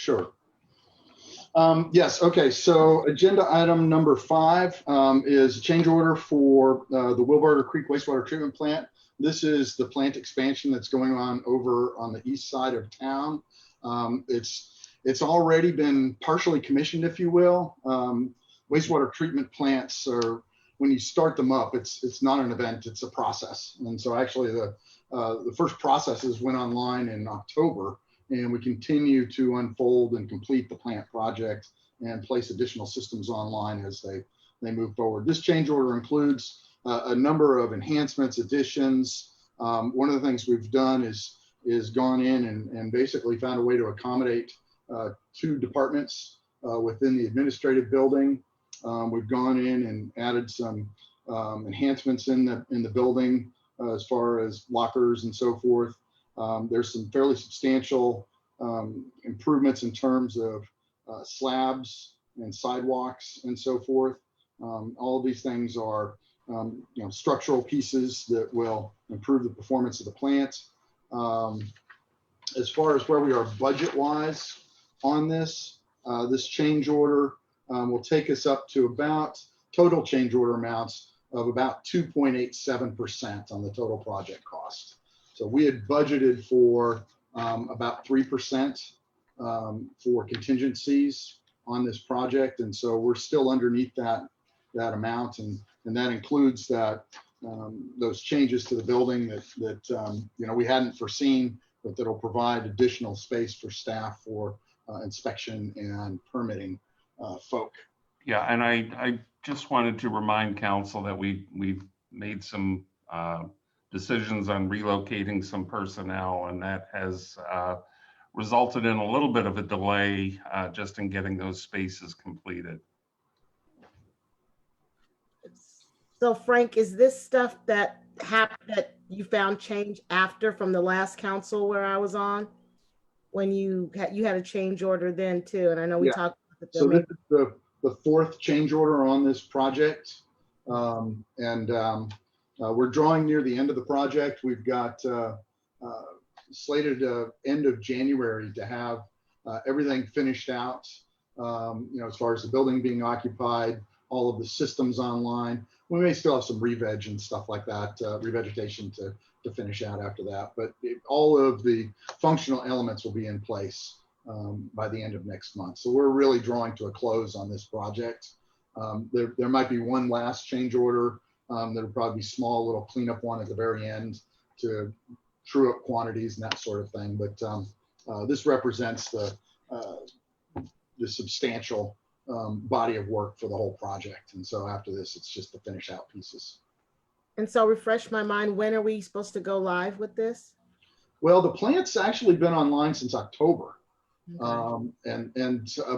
Yes. Okay. So agenda item number 5 is a change order for the Wilbarger Creek wastewater treatment plant. This is the plant expansion that's going on over on the east side of town. It's already been partially commissioned, if you will. Wastewater treatment plants are, when you start them up, it's not an event, it's a process. And so actually the first processes went online in October, and we continue to unfold and complete the plant project and place additional systems online as they move forward. This change order includes a number of enhancements, additions. One of the things we've done is gone in and basically found a way to accommodate 2 departments within the administrative building. We've gone in and added some enhancements in the building as far as lockers and so forth. There's some fairly substantial improvements in terms of slabs and sidewalks and so forth. All of these things are structural pieces that will improve the performance of the plant. As far as where we are budget-wise on this, this change order will take us up to about total change order amounts of about 2.87% on the total project cost. So we had budgeted for about 3% for contingencies on this project. And so we're still underneath that amount. And that includes those changes to the building that we hadn't foreseen, but that'll provide additional space for staff for inspection and permitting folk. Yeah, and I just wanted to remind council that we've made some decisions on relocating some personnel, and that has resulted in a little bit of a delay just in getting those spaces completed. So Frank, is this stuff that happened that you found change after from the last council where I was on? When you had a change order then too, and I know we talked about the so this is the 4th change order on this project. We're drawing near the end of the project. We've got slated end of January to have everything finished out, as far as the building being occupied, all of the systems online. We may still have some re-veg and stuff like that, revegetation to finish out after that. But all of the functional elements will be in place by the end of next month. So we're really drawing to a close on this project. There might be one last change order. There'll probably be small little cleanup one at the very end to true up quantities and that sort of thing. But this represents the substantial body of work for the whole project. And so after this, it's just the finish out pieces. And so refresh my mind, when are we supposed to go live with this? Well, the plant's actually been online since October. Okay.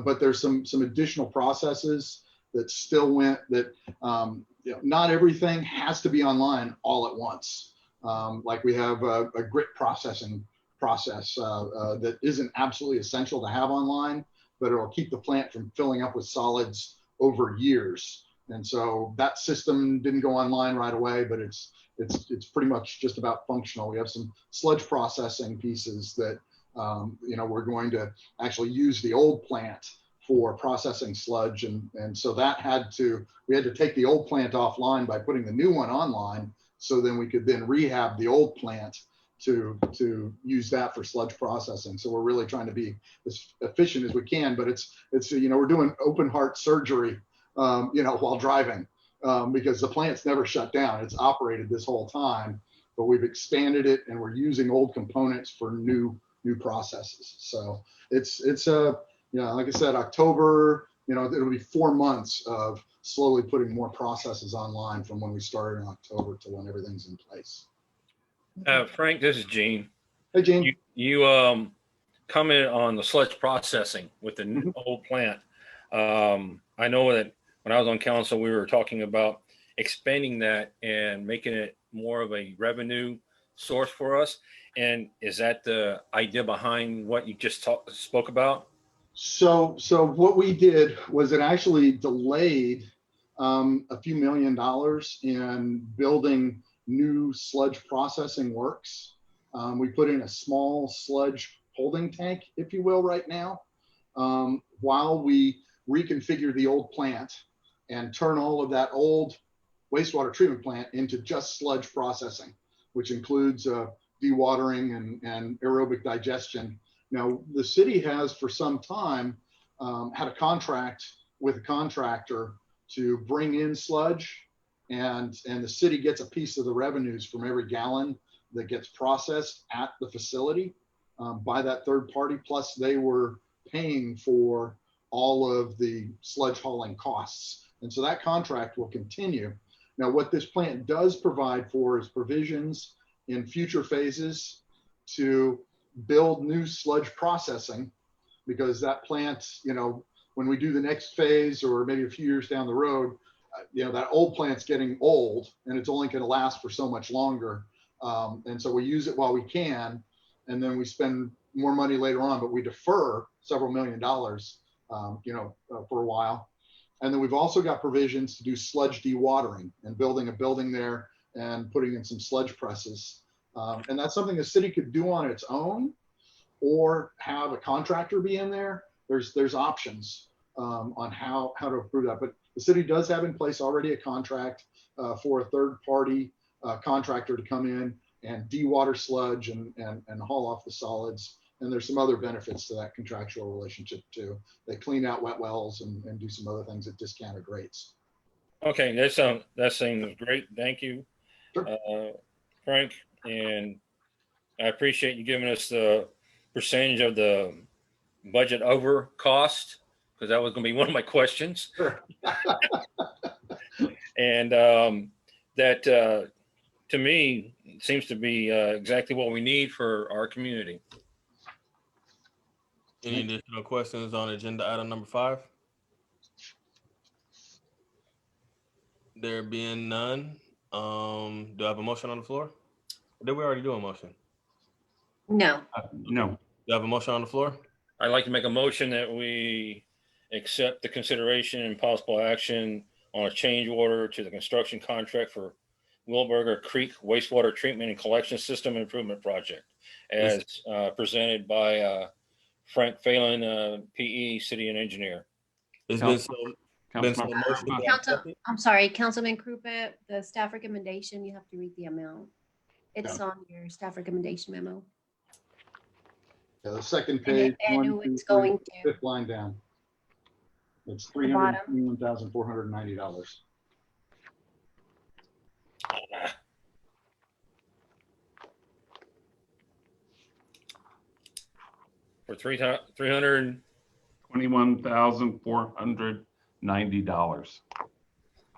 But there's some additional processes that still went that, not everything has to be online all at once. Like we have a grit processing process that isn't absolutely essential to have online, but it'll keep the plant from filling up with solids over years. And so that system didn't go online right away, but it's pretty much just about functional. We have some sludge processing pieces that we're going to actually use the old plant for processing sludge, and so we had to take the old plant offline by putting the new one online, so then we could then rehab the old plant to use that for sludge processing. So we're really trying to be as efficient as we can, but it's we're doing open heart surgery while driving. because the plant's never shut down. It's operated this whole time, but we've expanded it and we're using old components for new processes. So it's like I said, October, it'll be 4 months of slowly putting more processes online from when we started in October to when everything's in place. Frank, this is Gene. Hey, Gene. You commented on the sludge processing with the old plant. I know that when I was on council, we were talking about expanding that and making it more of a revenue source for us. And is that the idea behind what you just spoke about? So what we did was it actually delayed a few $1 million in building new sludge processing works. We put in a small sludge holding tank, if you will, right now, while we reconfigure the old plant and turn all of that old wastewater treatment plant into just sludge processing, which includes dewatering and aerobic digestion. Now, the city has for some time had a contract with a contractor to bring in sludge, and the city gets a piece of the revenues from every gallon that gets processed at the facility by that third party. Plus, they were paying for all of the sludge hauling costs. And so that contract will continue. Now, what this plant does provide for is provisions in future phases to build new sludge processing, because that plant, when we do the next phase or maybe a few years down the road, that old plant's getting old and it's only going to last for so much longer. And so we use it while we can, and then we spend more money later on, but we defer several $1 million, for a while. And then we've also got provisions to do sludge dewatering and building a building there and putting in some sludge presses. And that's something the city could do on its own or have a contractor be in there. There's options on how to approve that. But the city does have in place already a contract for a third party contractor to come in and dewater sludge and haul off the solids. And there's some other benefits to that contractual relationship too. They clean out wet wells and do some other things at discounted rates. Okay, that seems great. Thank you, Frank. And I appreciate you giving us the percentage of the budget over cost, because that was going to be one of my questions. Sure. And that to me seems to be exactly what we need for our community. Any additional questions on agenda item number 5? There being none, do I have a motion on the floor? Did we already do a motion? No. No. Do I have a motion on the floor? I'd like to make a motion that we accept the consideration and possible action on a change order to the construction contract for Wilburger Creek Wastewater Treatment and Collection System Improvement Project, as presented by Frank Phelan, PE, City and Engineer. It's been so motion. I'm sorry, Councilman Krupa, the staff recommendation, you have to read the amount. It's on your staff recommendation memo. Yeah, the second page, fifth line down. It's $321,490. For $321,490.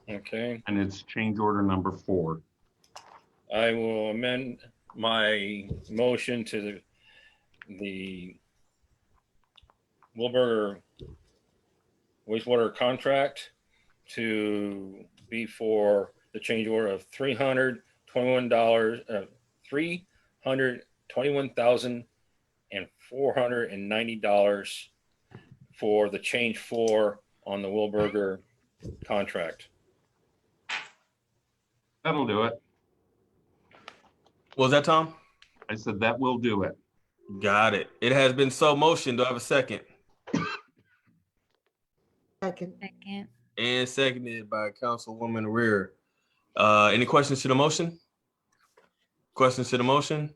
Okay. And it's change order number 4. I will amend my motion to the Wilburger wastewater contract to be for the change order of $321,490 for the change 4 on the Wilburger contract. That'll do it. What was that, Tom? I said that will do it. Got it. It has been so motioned. Do I have a second? Second. And seconded by Councilwoman Rear. Any questions to the motion? Questions to the motion?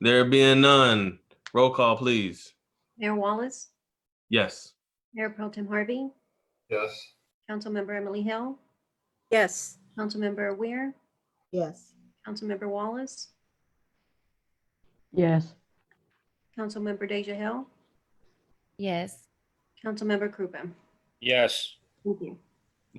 There being none, roll call, please. Mayor Wallace, Yes. Mayor Pro Tem Harvey, Yes. Councilmember Emily Hill, Yes. Councilmember Weir, Yes. Councilmember Wallace, Yes. Councilmember Deja Hill, Yes. Councilmember Cruppen. Yes. Thank you.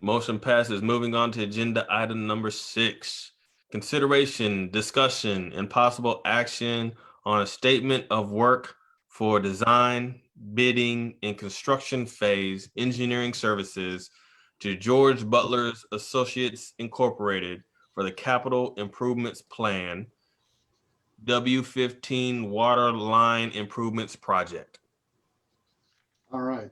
Motion passes. Moving on to agenda item number 6. Consideration, discussion, and possible action on a statement of work for design, bidding, and construction phase engineering services to George Butler's Associates Incorporated for the Capital Improvements Plan, W15 Water Line Improvements Project. All right.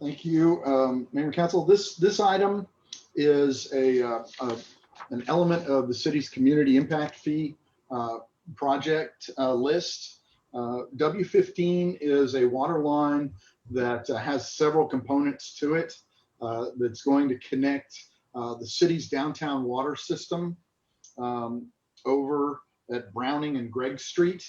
Thank you, Mayor and Council. This item is an element of the city's community impact fee project list. W15 is a water line that has several components to it that's going to connect the city's downtown water system over at Browning and Gregg Street.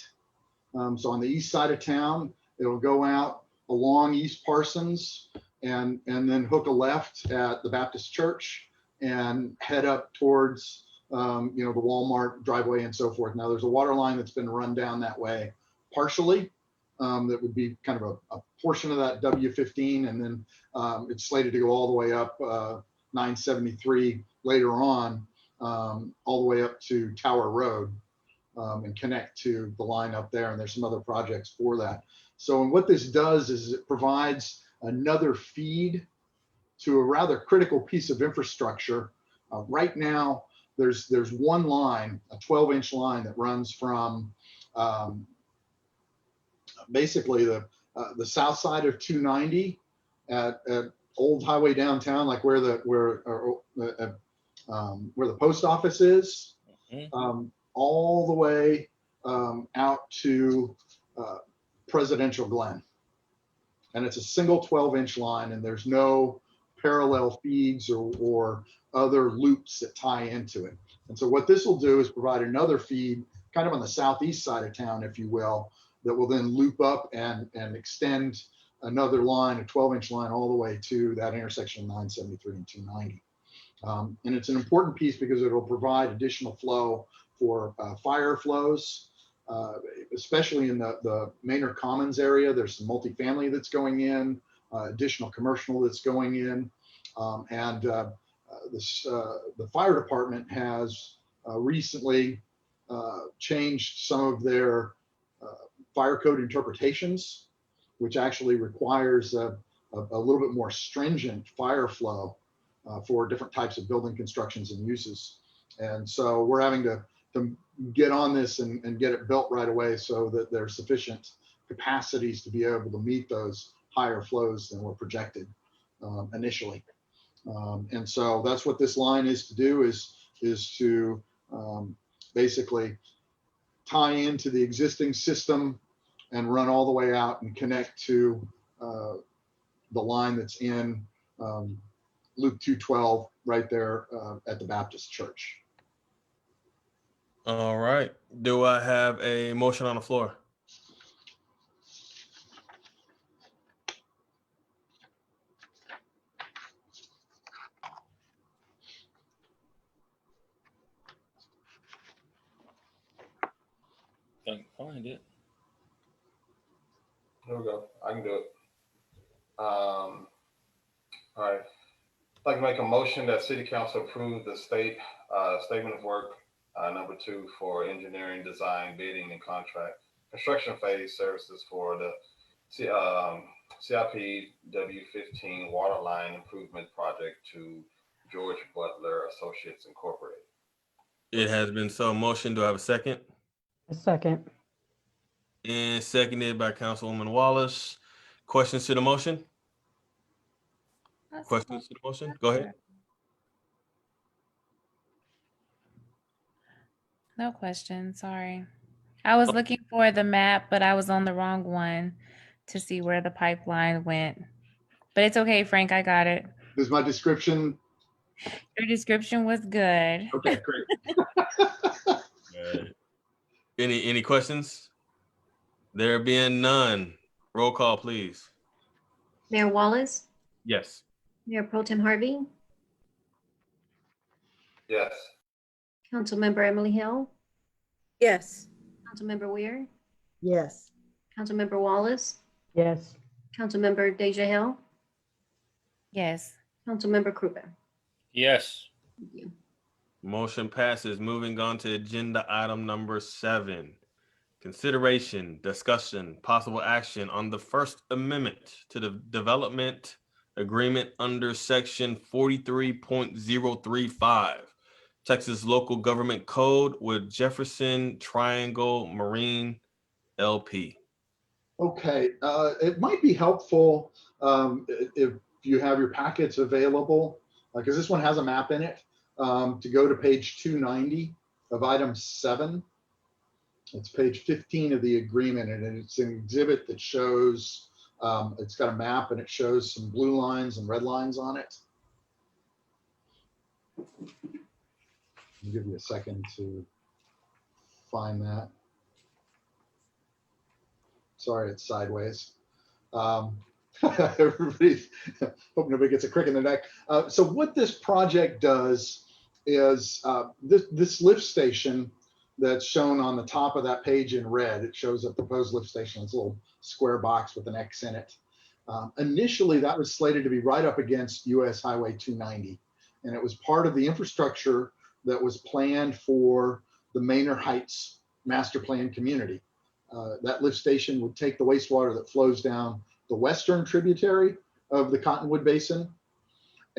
So on the east side of town, it'll go out along East Parsons and then hook a left at the Baptist Church and head up towards the Walmart driveway and so forth. Now there's a water line that's been run down that way partially. That would be kind of a portion of that W15, and then it's slated to go all the way up 973 later on, all the way up to Tower Road and connect to the line up there. And there's some other projects for that. So what this does is it provides another feed to a rather critical piece of infrastructure. Right now, there's one line, a 12-inch line that runs from basically the south side of 290 at Old Highway downtown, like where the post office is, all the way out to Presidential Glen. And it's a single 12-inch line, and there's no parallel feeds or other loops that tie into it. And so what this will do is provide another feed kind of on the southeast side of town, if you will, that will then loop up and extend another line, a 12-inch line, all the way to that intersection of 973 and 290. And it's an important piece because it'll provide additional flow for fire flows, especially in the Maynard Commons area. There's some multifamily that's going in, additional commercial that's going in. The fire department has recently changed some of their fire code interpretations, which actually requires a little bit more stringent fire flow for different types of building constructions and uses. And so we're having to get on this and get it built right away so that there's sufficient capacities to be able to meet those higher flows than were projected initially. And so that's what this line is to do, is to basically tie into the existing system and run all the way out and connect to the line that's in Loop 212 right there at the Baptist Church. All right. Do I have a motion on the floor? Can't find it. There we go. I can do it. All right. I'd like to make a motion that City Council approve the statement of work number 2 for engineering, design, bidding, and contract construction phase services for the CIP W15 Water Line Improvement Project to George Butler Associates Incorporated. It has been so motion. Do I have a second? A second. And seconded by Councilwoman Wallace. Questions to the motion? Questions to the motion? Go ahead. No question. Sorry. I was looking for the map, but I was on the wrong one to see where the pipeline went. But it's okay, Frank. I got it. Is my description? Your description was good. Okay, great. Any questions? There being none, roll call, please. Mayor Wallace, Yes. Mayor Pro Tem Harvey, Yes. Councilmember Emily Hill, Yes. Councilmember Weir, Yes. Councilmember Wallace, Yes. Councilmember Deja Hill, Yes. Councilmember Krupa. Yes. Thank you. Motion passes. Moving on to agenda item number 7. Consideration, discussion, possible action on the First Amendment to the Development Agreement under Section 43.035, Texas Local Government Code with Jefferson Triangle Marine LP. Okay, it might be helpful if you have your packets available, because this one has a map in it, to go to page 290 of item 7. It's page 15 of the agreement, and it's an exhibit that shows, it's got a map and it shows some blue lines and red lines on it. I'll give you a second to find that. Sorry, it's sideways. Everybody's hoping nobody gets a crick in the neck. So what this project does is this lift station that's shown on the top of that page in red, it shows a proposed lift station. It's a little square box with an X in it. Initially, that was slated to be right up against US Highway 290. And it was part of the infrastructure that was planned for the Manor Heights master plan community. That lift station would take the wastewater that flows down the western tributary of the Cottonwood Basin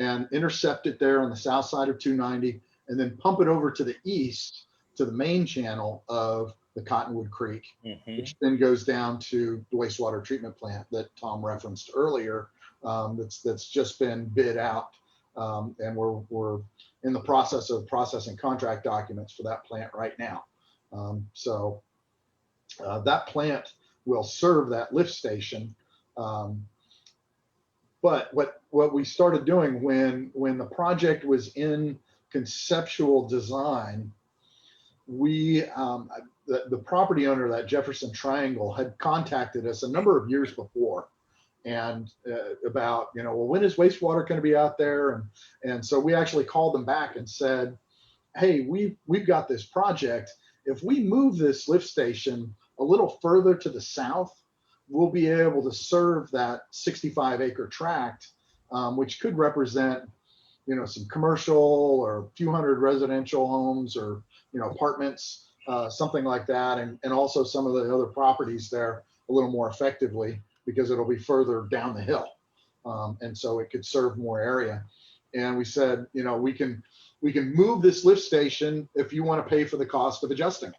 and intercept it there on the south side of 290, and then pump it over to the east to the main channel of the Cottonwood Creek, which then goes down to the wastewater treatment plant that Tom referenced earlier. That's just been bid out, and we're in the process of processing contract documents for that plant right now. That plant will serve that lift station. But what we started doing when the project was in conceptual design, the property owner of that Jefferson Triangle had contacted us a number of years before, and about, well, when is wastewater going to be out there? And so we actually called them back and said, hey, we've got this project. If we move this lift station a little further to the south, we'll be able to serve that 65-acre tract, which could represent, some commercial or a few hundred residential homes or, apartments, something like that. And also some of the other properties there a little more effectively, because it'll be further down the hill. And so it could serve more area. And we said, we can move this lift station if you want to pay for the cost of adjusting it.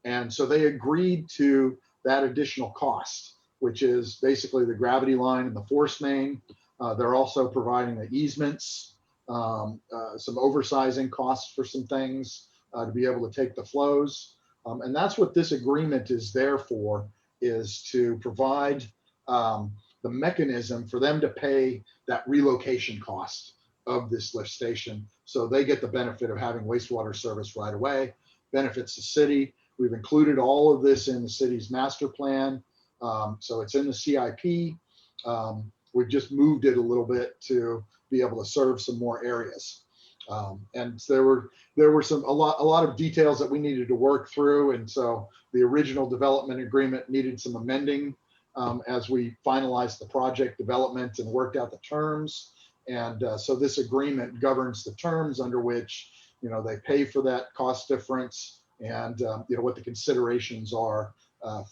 And so they agreed to that additional cost, which is basically the gravity line and the force main. They're also providing the easements, some oversizing costs for some things to be able to take the flows. And that's what this agreement is there for, is to provide the mechanism for them to pay that relocation cost of this lift station. So they get the benefit of having wastewater service right away, benefits the city. We've included all of this in the city's master plan. So it's in the CIP. We've just moved it a little bit to be able to serve some more areas. And there were a lot of details that we needed to work through. And so the original development agreement needed some amending as we finalized the project development and worked out the terms. And so this agreement governs the terms under which, they pay for that cost difference, and what the considerations are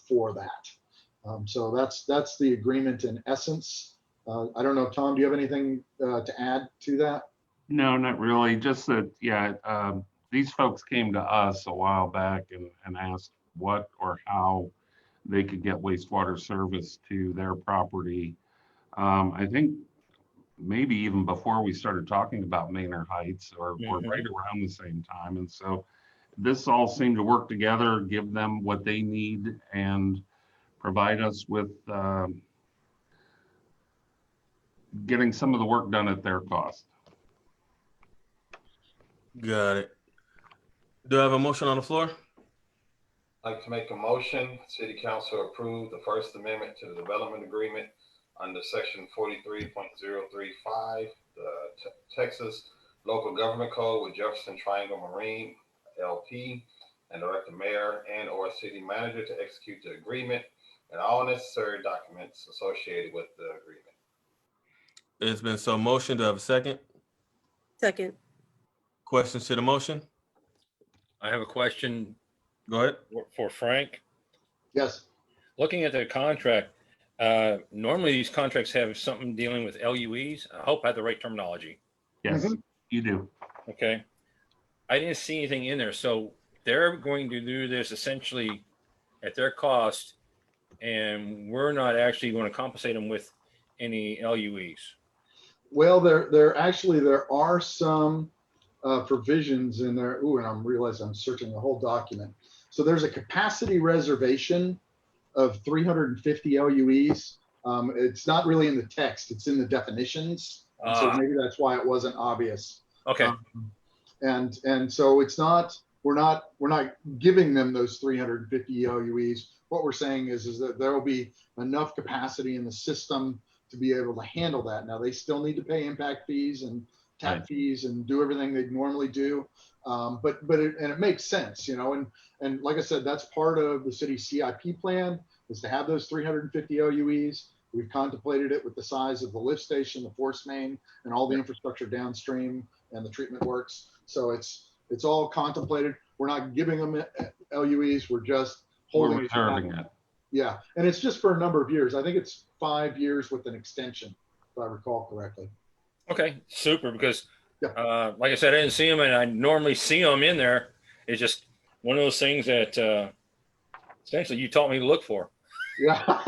for that. So that's the agreement in essence. I don't know, Tom, do you have anything to add to that? No, not really. Just that, these folks came to us a while back and asked what or how they could get wastewater service to their property. I think maybe even before we started talking about Manor Heights, or right around the same time. And so this all seemed to work together, give them what they need, and provide us with getting some of the work done at their cost. Got it. Do I have a motion on the floor? I'd like to make a motion, City Council approve the First Amendment to the Development Agreement under Section 43.035, the Texas local government code with Jefferson Triangle Marine LP and direct the mayor and or city manager to execute the agreement and all necessary documents associated with the agreement. It's been so motioned. Do I have a second? Second. Questions to the motion? I have a question. Go ahead. For Frank. Yes. Looking at the contract, normally these contracts have something dealing with LUEs. I hope I have the right terminology. Yes, you do. Okay. I didn't see anything in there. So they're going to do this essentially at their cost, and we're not actually going to compensate them with any LUEs. Well, there are some provisions in there. Ooh, and I'm realizing I'm searching the whole document. So there's a capacity reservation of 350 LUEs. It's not really in the text, it's in the definitions. So maybe that's why it wasn't obvious. Okay. And so it's not, we're not giving them those 350 LUEs. What we're saying is that there will be enough capacity in the system to be able to handle that. Now they still need to pay impact fees and tap fees and do everything they normally do. But it makes sense, and like I said, that's part of the city's CIP plan is to have those 350 LUEs. We've contemplated it with the size of the lift station, the force main, and all the infrastructure downstream and the treatment works. So it's all contemplated. We're not giving them LUEs. We're just holding reserving it. Yeah, and it's just for a number of years. I think it's 5 years with an extension, if I recall correctly. Okay, super. Because like I said, I didn't see them, and I normally see them in there. It's just one of those things that essentially you taught me to look for. Yeah.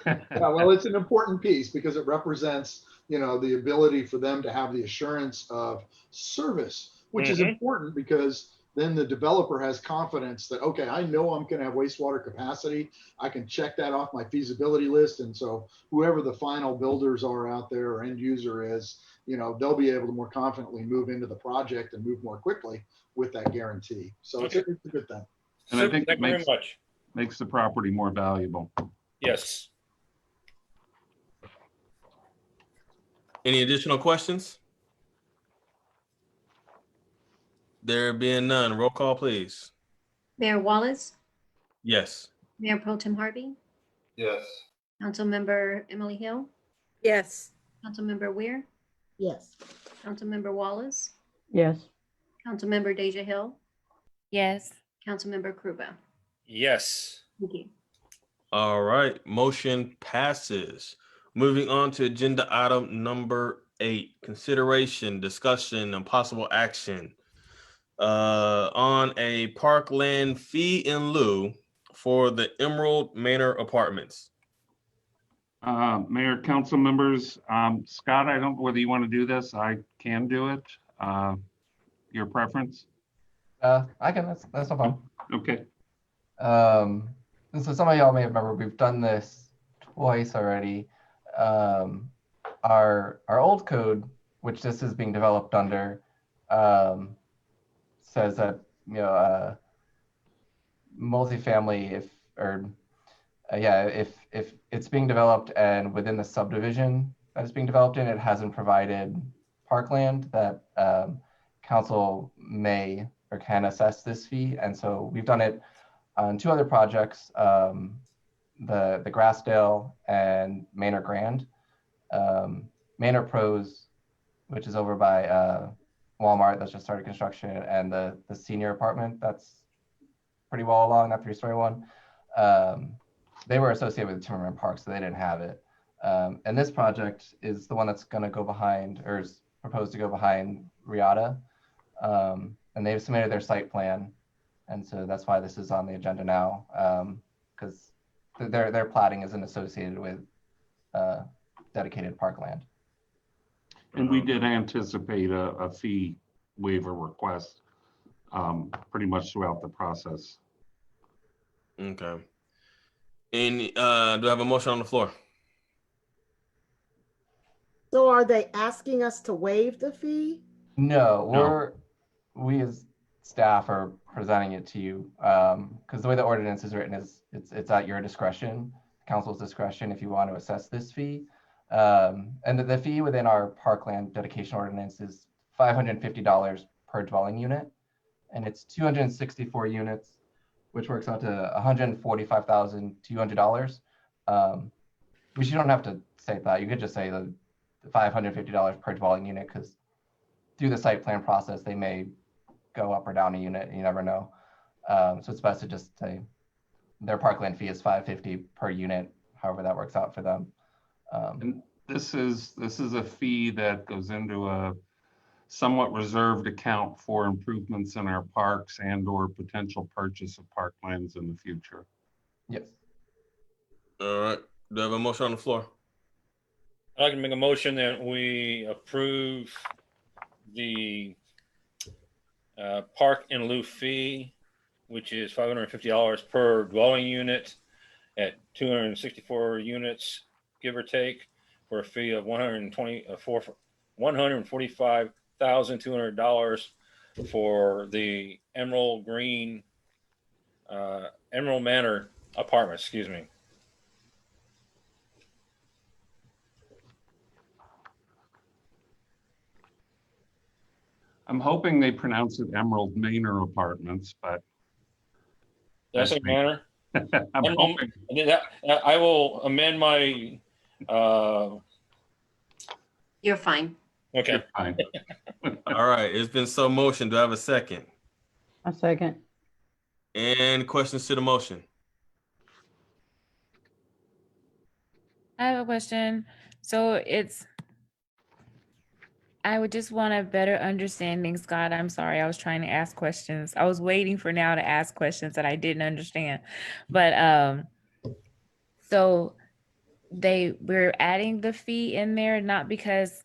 Yeah, well, it's an important piece because it represents, the ability for them to have the assurance of service, which is important because then the developer has confidence that, okay, I know I'm going to have wastewater capacity. I can check that off my feasibility list. And so whoever the final builders are out there or end user is, they'll be able to more confidently move into the project and move more quickly with that guarantee. So it's a good thing. And I think Thank it you very much. makes the property more valuable. Yes. Any additional questions? There being none, roll call, please. Mayor Wallace, Yes. Mayor Pro Tem Harvey, Yes. Councilmember Emily Hill, Yes. Councilmember Weir, Yes. Councilmember Wallace, Yes. Councilmember Deja Hill, Yes. Councilmember Krupa. Yes. Thank you. All right, motion passes. Moving on to agenda item number 8, consideration, discussion, and possible action on a parkland fee in lieu for the Emerald Manor Apartments. Mayor, council members, Scott, I don't know whether you want to do this. I can do it. Your preference? I can, that's no problem. Okay. So some of y'all may remember we've done this twice already. Our old code, which this is being developed under, says that multifamily, if it's being developed and within the subdivision that it's being developed in, it hasn't provided parkland, that council may or can assess this fee. And so we've done it on 2 other projects, the Grassdale and Manor Grand. Manor Pros, which is over by Walmart, that's just started construction, and the senior apartment that's pretty well along, that 3-story one. They were associated with Timmerman Park, so they didn't have it. And this project is the one that's going to go behind, or is proposed to go behind Riata. And they've submitted their site plan. And so that's why this is on the agenda now, because their platting isn't associated with dedicated parkland. And we did anticipate a fee waiver request pretty much throughout the process. Okay. And do I have a motion on the floor? So are they asking us to waive the fee? No, we as staff are presenting it to you because the way the ordinance is written is it's at your discretion, council's discretion, if you want to assess this fee. And the fee within our parkland dedication ordinance is $550 per dwelling unit, and it's 264 units, which works out to $145,200. Which you don't have to say that. You could just say the $550 per dwelling unit, because through the site plan process, they may go up or down a unit. You never know. So it's best to just say their parkland fee is $550 per unit, however that works out for them. And this is a fee that goes into a somewhat reserved account for improvements in our parks and/or potential purchase of parklands in the future. Yes. All right. Do I have a motion on the floor? I'd like to make a motion that we approve the park in lieu fee, which is $550 per dwelling unit at 264 units, give or take, for a fee of $145,200 for the Emerald Manor apartment. Excuse me. I'm hoping they pronounce it Emerald Manor Apartments, but That's a manor. I'm hoping. I will amend my. You're fine. Okay. Fine. All right. It's been so motion. Do I have a second? A second. And questions to the motion? I have a question. So I would just want a better understanding, Scott. I'm sorry, I was trying to ask questions. I was waiting for now to ask questions that I didn't understand. But so we're adding the fee in there, not because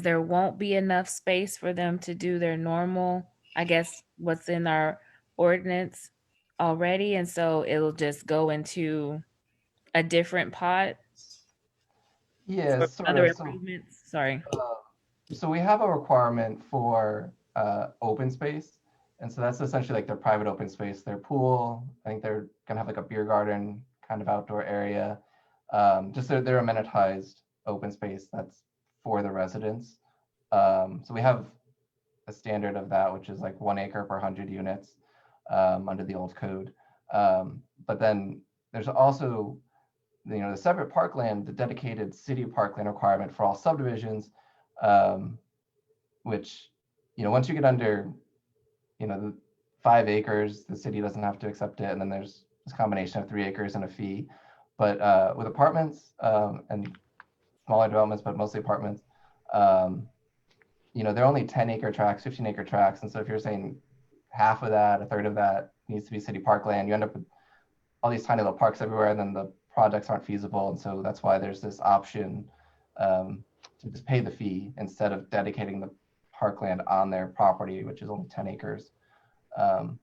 there won't be enough space for them to do their normal, I guess, what's in our ordinance already. And so it'll just go into a different pot. Yeah, For other improvements. Sorry. So we have a requirement for open space. And so that's essentially like their private open space, their pool. I think they're gonna have like a beer garden kind of outdoor area. Just their amenitized open space that's for the residents. So we have a standard of that, which is like 1 acre per 100 units under the old code. But then there's also, the separate parkland, the dedicated city parkland requirement for all subdivisions, which, once you get under, the 5 acres, the city doesn't have to accept it. And then there's this combination of 3 acres and a fee. But with apartments and smaller developments, but mostly apartments, they're only 10-acre tracts, 15-acre tracts. And so if you're saying half of that, a third of that needs to be city parkland, you end up with all these tiny little parks everywhere, and then the projects aren't feasible. And so that's why there's this option to just pay the fee instead of dedicating the parkland on their property, which is only 10 acres. And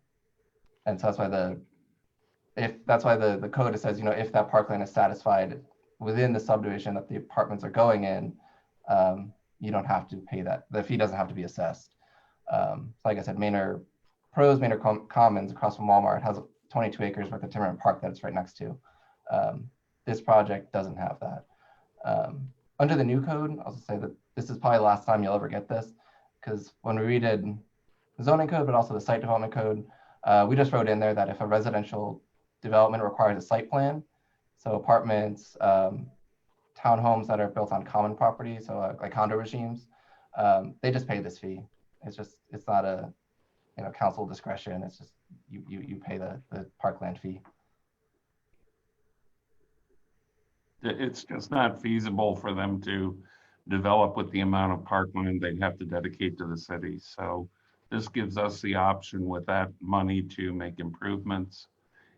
so that's why the code says, if that parkland is satisfied within the subdivision that the apartments are going in, you don't have to pay that. The fee doesn't have to be assessed. So like I said, Manor Commons across from Walmart has 22 acres worth of timber and park that it's right next to. This project doesn't have that. Under the new code, I'll just say that this is probably the last time you'll ever get this, because when we redid the zoning code, but also the site development code, we just wrote in there that if a residential development requires a site plan, so apartments, townhomes that are built on common property, so like condo regimes, they just pay this fee. It's not a council discretion. It's just you pay the parkland fee. It's just not feasible for them to develop with the amount of parkland they'd have to dedicate to the city. So this gives us the option with that money to make improvements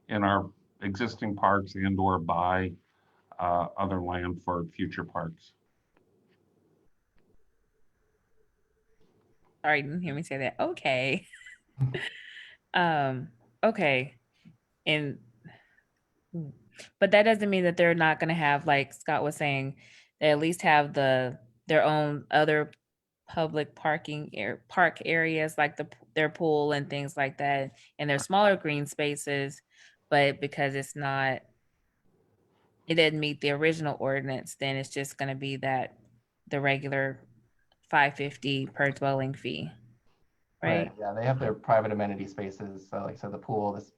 in our existing parks and/or buy other land for future parks. Sorry, you didn't hear me say that. Okay. Okay. But that doesn't mean that they're not going to have, like Scott was saying, they at least have their own other public park areas, like their pool and things like that, and their smaller green spaces. But because it didn't meet the original ordinance, then it's just going to be that the regular $550 per dwelling fee, right? Yeah, they have their private amenity spaces. So like, so the pool, this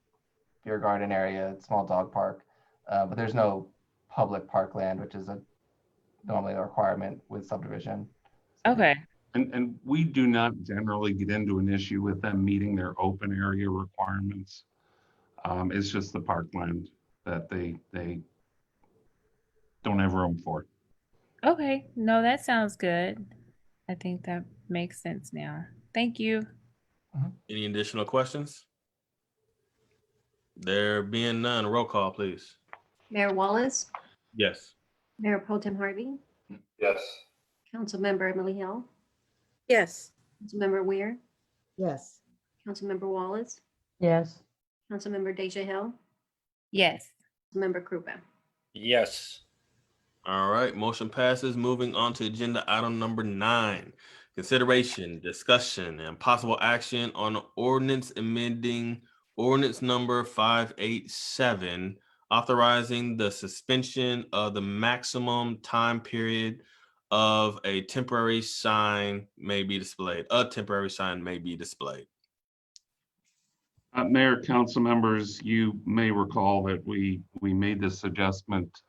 beer garden area, small dog park, but there's no public parkland, which is normally a requirement with subdivision. Okay. And we do not generally get into an issue with them meeting their open area requirements. It's just the parkland that they don't have room for. Okay. No, that sounds good. I think that makes sense now. Thank you. Any additional questions? There being none, roll call, please. Mayor Wallace, Yes. Mayor Pro Tem Harvey, Yes. Councilmember Emily Hill, Yes. Councilmember Weir, Yes. Councilmember Wallace, Yes. Councilmember Deja Hill, Yes. Member Krupa. Yes. All right, motion passes. Moving on to agenda item number 9. Consideration, discussion, and possible action on ordinance amending ordinance number 587, authorizing the suspension of the maximum time period of a temporary sign may be displayed. A temporary sign may be displayed. Mayor, council members, you may recall that we made this adjustment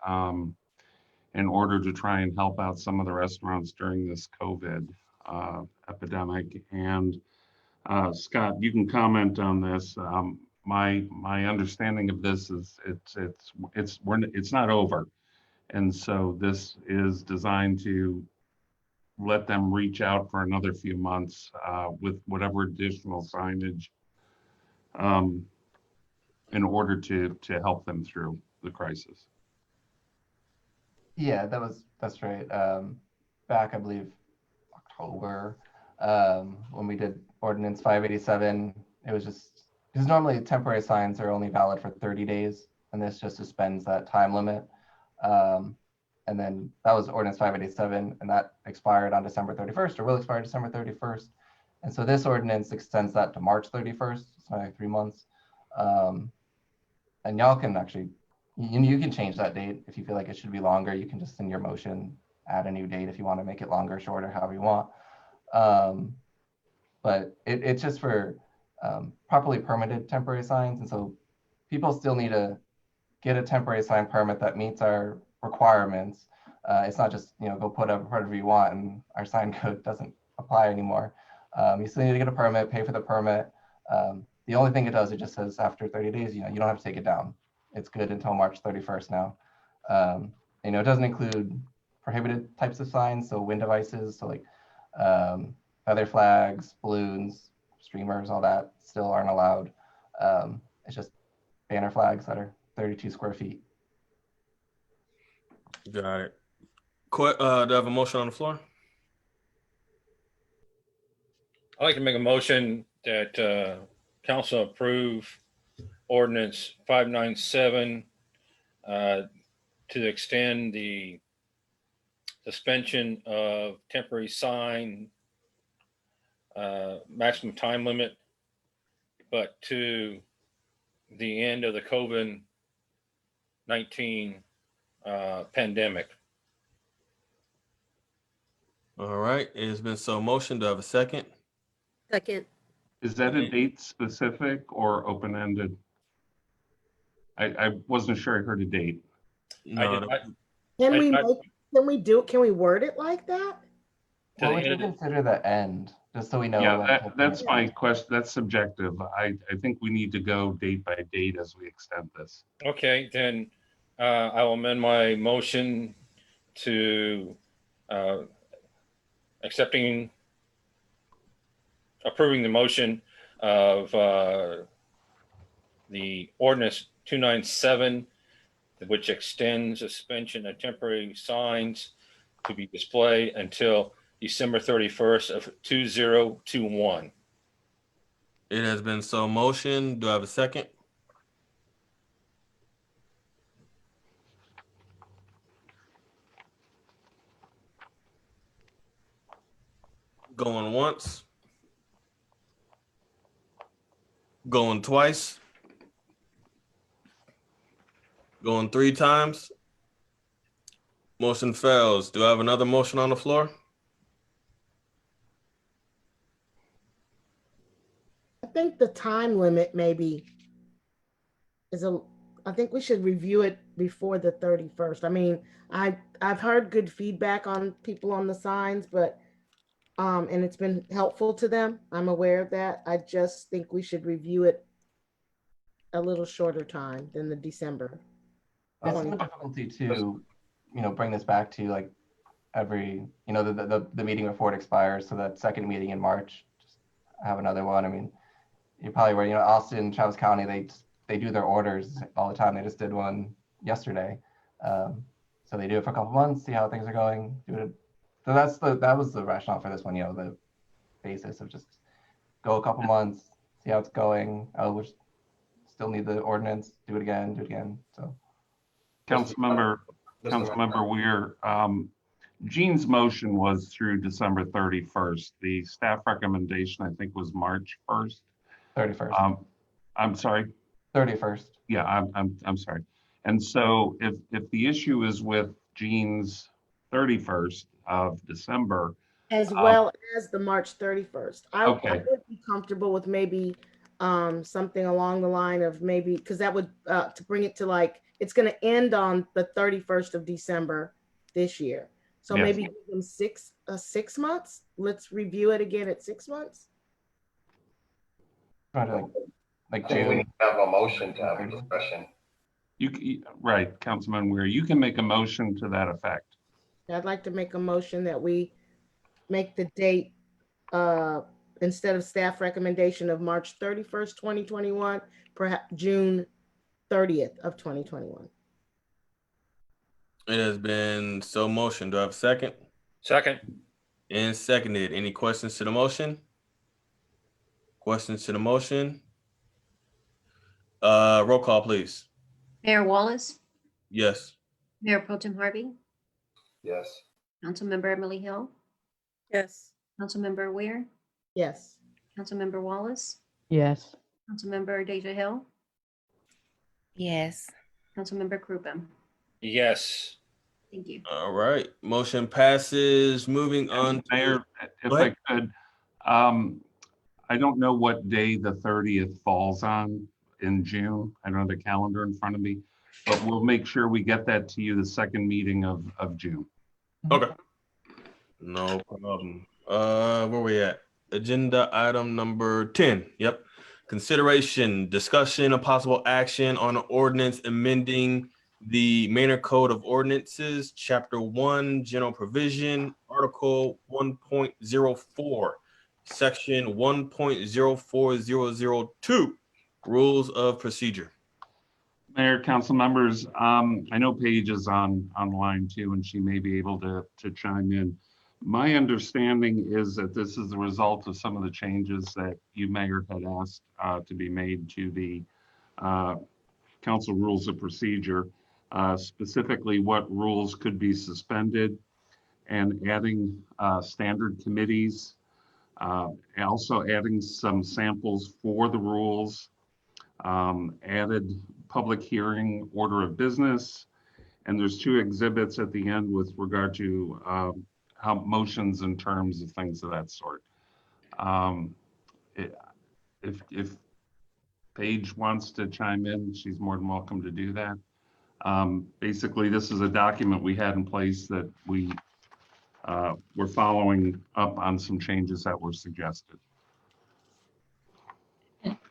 in order to try and help out some of the restaurants during this COVID epidemic. And Scott, you can comment on this. My understanding of this is it's not over, and so this is designed to let them reach out for another few months with whatever additional signage in order to help them through the crisis. Yeah, that's right. Back, I believe, October, when we did ordinance 587, it was just, because normally temporary signs are only valid for 30 days, and this just suspends that time limit. And then that was ordinance 587, and that expired on December 31st, or will expire December 31st. And so this ordinance extends that to March 31st, so like 3 months. And y'all can actually, you can change that date if you feel like it should be longer. You can just in your motion add a new date if you want to make it longer, shorter, however you want. But it's just for properly permitted temporary signs. And so people still need to get a temporary sign permit that meets our requirements. It's not just, go put up whatever you want and our sign code doesn't apply anymore. You still need to get a permit, pay for the permit. The only thing it does, it just says after 30 days, you don't have to take it down. It's good until March 31st now. It doesn't include prohibited types of signs, so wind devices, so like feather flags, balloons, streamers, all that still aren't allowed. It's just banner flags that are 32 square feet. Got it. Do I have a motion on the floor? I'd like to make a motion that council approve ordinance 597 to extend the suspension of temporary sign maximum time limit, but to the end of the COVID-19 pandemic. All right, it has been so motioned. Do I have a second? Second. Is that a date specific or open-ended? I wasn't sure I heard a date. No, Can we word it like that? Well, we should consider the end, just so we know. Yeah, that's my question. That's subjective. I think we need to go date by date as we extend this. Okay, then I will amend my motion to approving the motion of the ordinance 297, which extends suspension of temporary signs to be displayed until December 31st of 2021. It has been so motioned. Do I have a second? Going once. Going twice. Going 3 times. Motion fails. Do I have another motion on the floor? think the time limit maybe I think we should review it before the 31st. I mean, I've heard good feedback on people on the signs, but and it's been helpful to them. I'm aware of that. I just think we should review it a little shorter time than the December. It's a difficulty to, bring this back to like every, the meeting before it expires. So that second meeting in March, just have another one. I mean, you probably were, Austin, Travis County, they do their orders all the time. They just did one yesterday. So they do it for a couple months, see how things are going, do it. So that was the rationale for this one, the basis of just go a couple months, see how it's going. Oh, we still need the ordinance, do it again. So Councilmember Weir, Gene's motion was through December 31st. The staff recommendation, I think, was March 1st. 31st. I'm sorry. 31st. Yeah, I'm sorry. And so if the issue is with Gene's 31st of December, as well as the March 31st, I would be comfortable with maybe something along the line of maybe, because that would to bring it to like, it's going to end on the 31st of December this year. So maybe give them 6 months. Let's review it again at 6 months. Like June. We need to have a motion to have a discussion. Right, Councilman Weir, you can make a motion to that effect. I'd like to make a motion that we make the date instead of staff recommendation of March 31st, 2021, perhaps June 30th of 2021. It has been so motioned. Do I have a second? Second. And seconded. Any questions to the motion? Questions to the motion? Roll call, please. Mayor Wallace, Yes. Mayor Pro Tem Harvey, Yes. Councilmember Emily Hill, Yes. Councilmember Weir, Yes. Councilmember Wallace, Yes. Councilmember Deja Hill, Yes. Councilmember Krupa. Yes. Thank you. All right. Motion passes. Moving on. Mayor, if I could, I don't know what day the 30th falls on in June. I don't have the calendar in front of me, but we'll make sure we get that to you the second meeting of June. Okay. No problem. Where we at? Agenda item number 10. Yep. Consideration, discussion of possible action on an ordinance amending the Manor Code of Ordinances, Chapter 1, General Provision, Article 1.04, Section 1.04002, Rules of Procedure. Mayor, council members, I know Paige is online too, and she may be able to chime in. My understanding is that this is the result of some of the changes that you, Mayor, had asked to be made to the council rules of procedure, specifically what rules could be suspended, and adding standard committees, also adding some samples for the rules, added public hearing order of business, and there's 2 exhibits at the end with regard to how motions and terms of things of that sort. If Paige wants to chime in, she's more than welcome to do that. Basically, this is a document we had in place that we're following up on some changes that were suggested.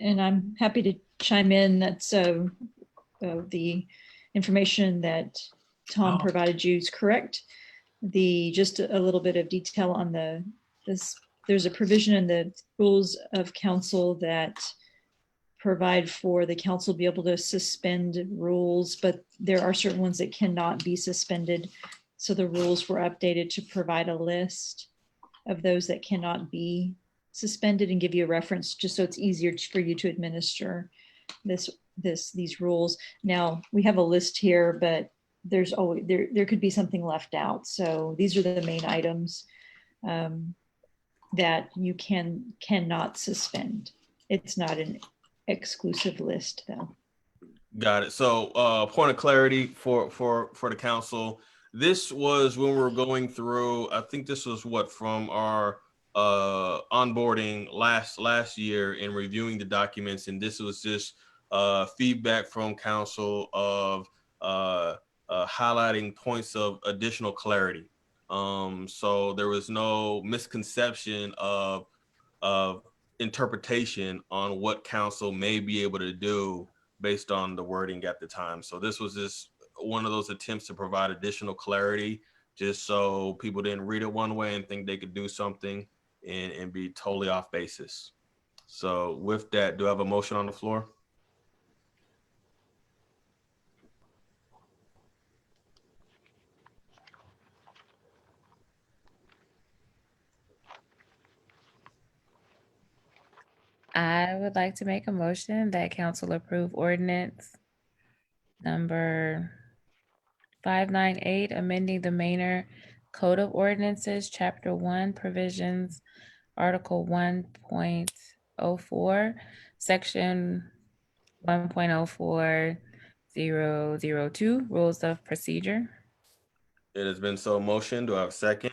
And I'm happy to chime in. That's the information that Tom provided you is correct. Just a little bit of detail on this. There's a provision in the rules of council that provide for the council to be able to suspend rules, but there are certain ones that cannot be suspended. So the rules were updated to provide a list of those that cannot be suspended and give you a reference just so it's easier for you to administer these rules. Now we have a list here, but there's always there could be something left out. So these are the main items that you cannot suspend. It's not an exclusive list though. Got it. So point of clarity for the council. This was when we were going through, I think this was what, from our onboarding last year and reviewing the documents, and this was just feedback from council of highlighting points of additional clarity. So there was no misconception of interpretation on what council may be able to do based on the wording at the time. So this was just one of those attempts to provide additional clarity, just so people didn't read it one way and think they could do something and be totally off basis. So with that, do I have a motion on the floor? I would like to make a motion that council approve ordinance number 598, amending the Manor Code of Ordinances, Chapter 1, Provisions, Article 1.04, Section 1.04002, Rules of Procedure. It has been so motioned. Do I have a second?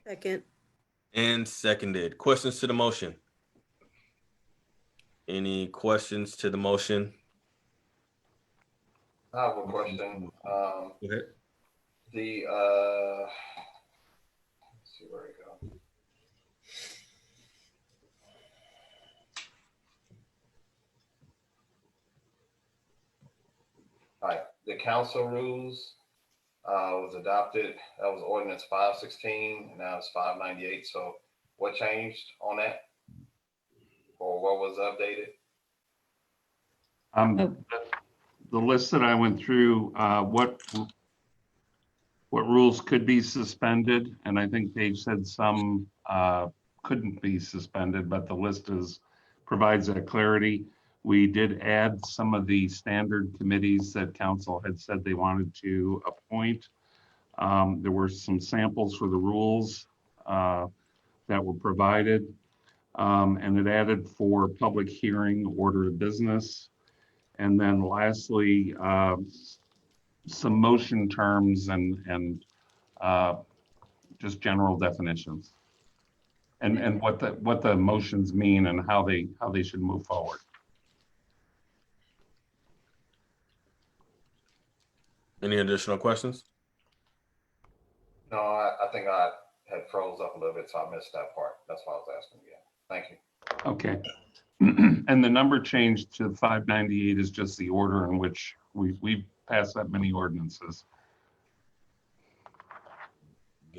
Second. And seconded. Questions to the motion? Any questions to the motion? I have a question. Go ahead. Let's see where we go. All right, the council rules was adopted. That was ordinance 516, and now it's 598. So what changed on that? Or what was updated? The list that I went through, what rules could be suspended, and I think Dave said some couldn't be suspended, but the list provides that clarity. We did add some of the standard committees that council had said they wanted to appoint. There were some samples for the rules that were provided. And it added for public hearing, order of business. And then lastly, some motion terms and just general definitions. And what the motions mean and how they should move forward. Any additional questions? No, I think I had froze up a little bit, so I missed that part. That's why I was asking again. Thank you. Okay. And the number change to 598 is just the order in which we've passed that many ordinances.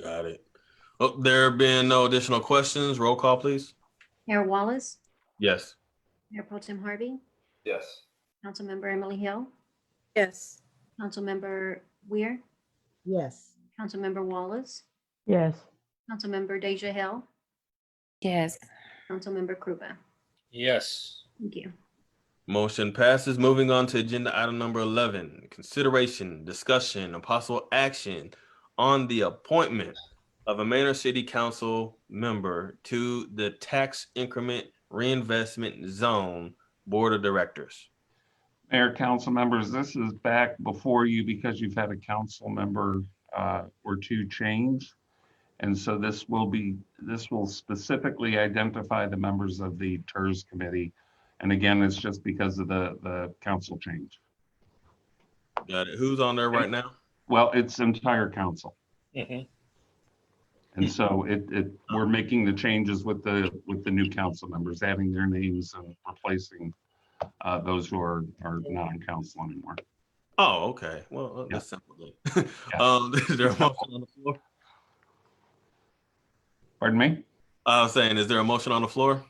Got it. Oh, there have been no additional questions. Roll call, please. Mayor Wallace, Yes. Mayor Pro Tem Harvey, Yes. Councilmember Emily Hill, Yes. Councilmember Weir, Yes. Councilmember Wallace, Yes. Councilmember Deja Hill, Yes. Councilmember Krupa. Yes. Thank you. Motion passes. Moving on to agenda item number 11, consideration, discussion, and possible action on the appointment of a Manor City Council member to the Tax Increment Reinvestment Zone Board of Directors. Mayor, council members, this is back before you because you've had a council member or two change. And so this will specifically identify the members of the TERS committee. And again, it's just because of the council change. Got it. Who's on there right now? Well, it's entire council. Mm-hmm. And so we're making the changes with the new council members, adding their names and replacing those who are not on council anymore. Oh, okay. Well, that's simple. Is there a motion on the floor? Pardon me? I was saying, is there a motion on the floor?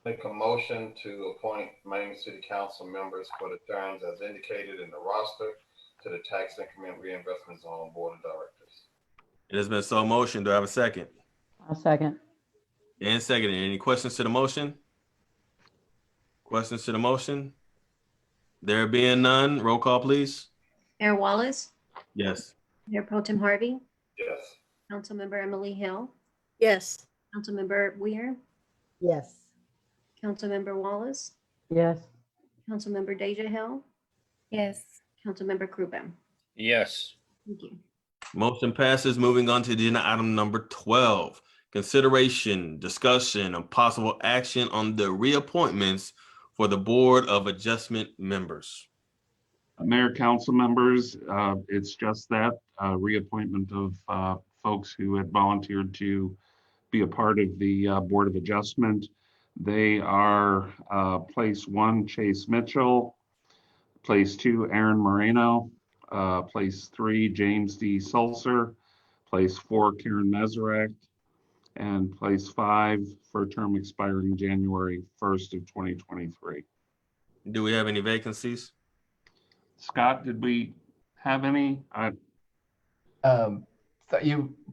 Make a motion to appoint Manor City Council members for the terms as indicated in the roster to the Tax Increment Reinvestment Zone Board of Directors. It has been so motioned. Do I have a second? I'll second. And seconded. Any questions to the motion? Questions to the motion? There being none, roll call, please. Mayor Wallace, Yes. Mayor Pro Tem Harvey, Yes. Councilmember Emily Hill, Yes. Councilmember Weir, Yes. Councilmember Wallace, Yes. Councilmember Deja Hill, Yes. Councilmember Krupa. Yes. Thank you. Motion passes. Moving on to agenda item number 12, consideration, discussion, and possible action on the reappointments for the Board of Adjustment members. Mayor, council members, it's just that reappointment of folks who had volunteered to be a part of the Board of Adjustment. They are place 1, Chase Mitchell, place 2, Aaron Moreno, place 3, James D. Sulzer, place 4, Karen Meserecht, and place 5 for a term expiring January 1st of 2023. Do we have any vacancies? Scott, did we have any? So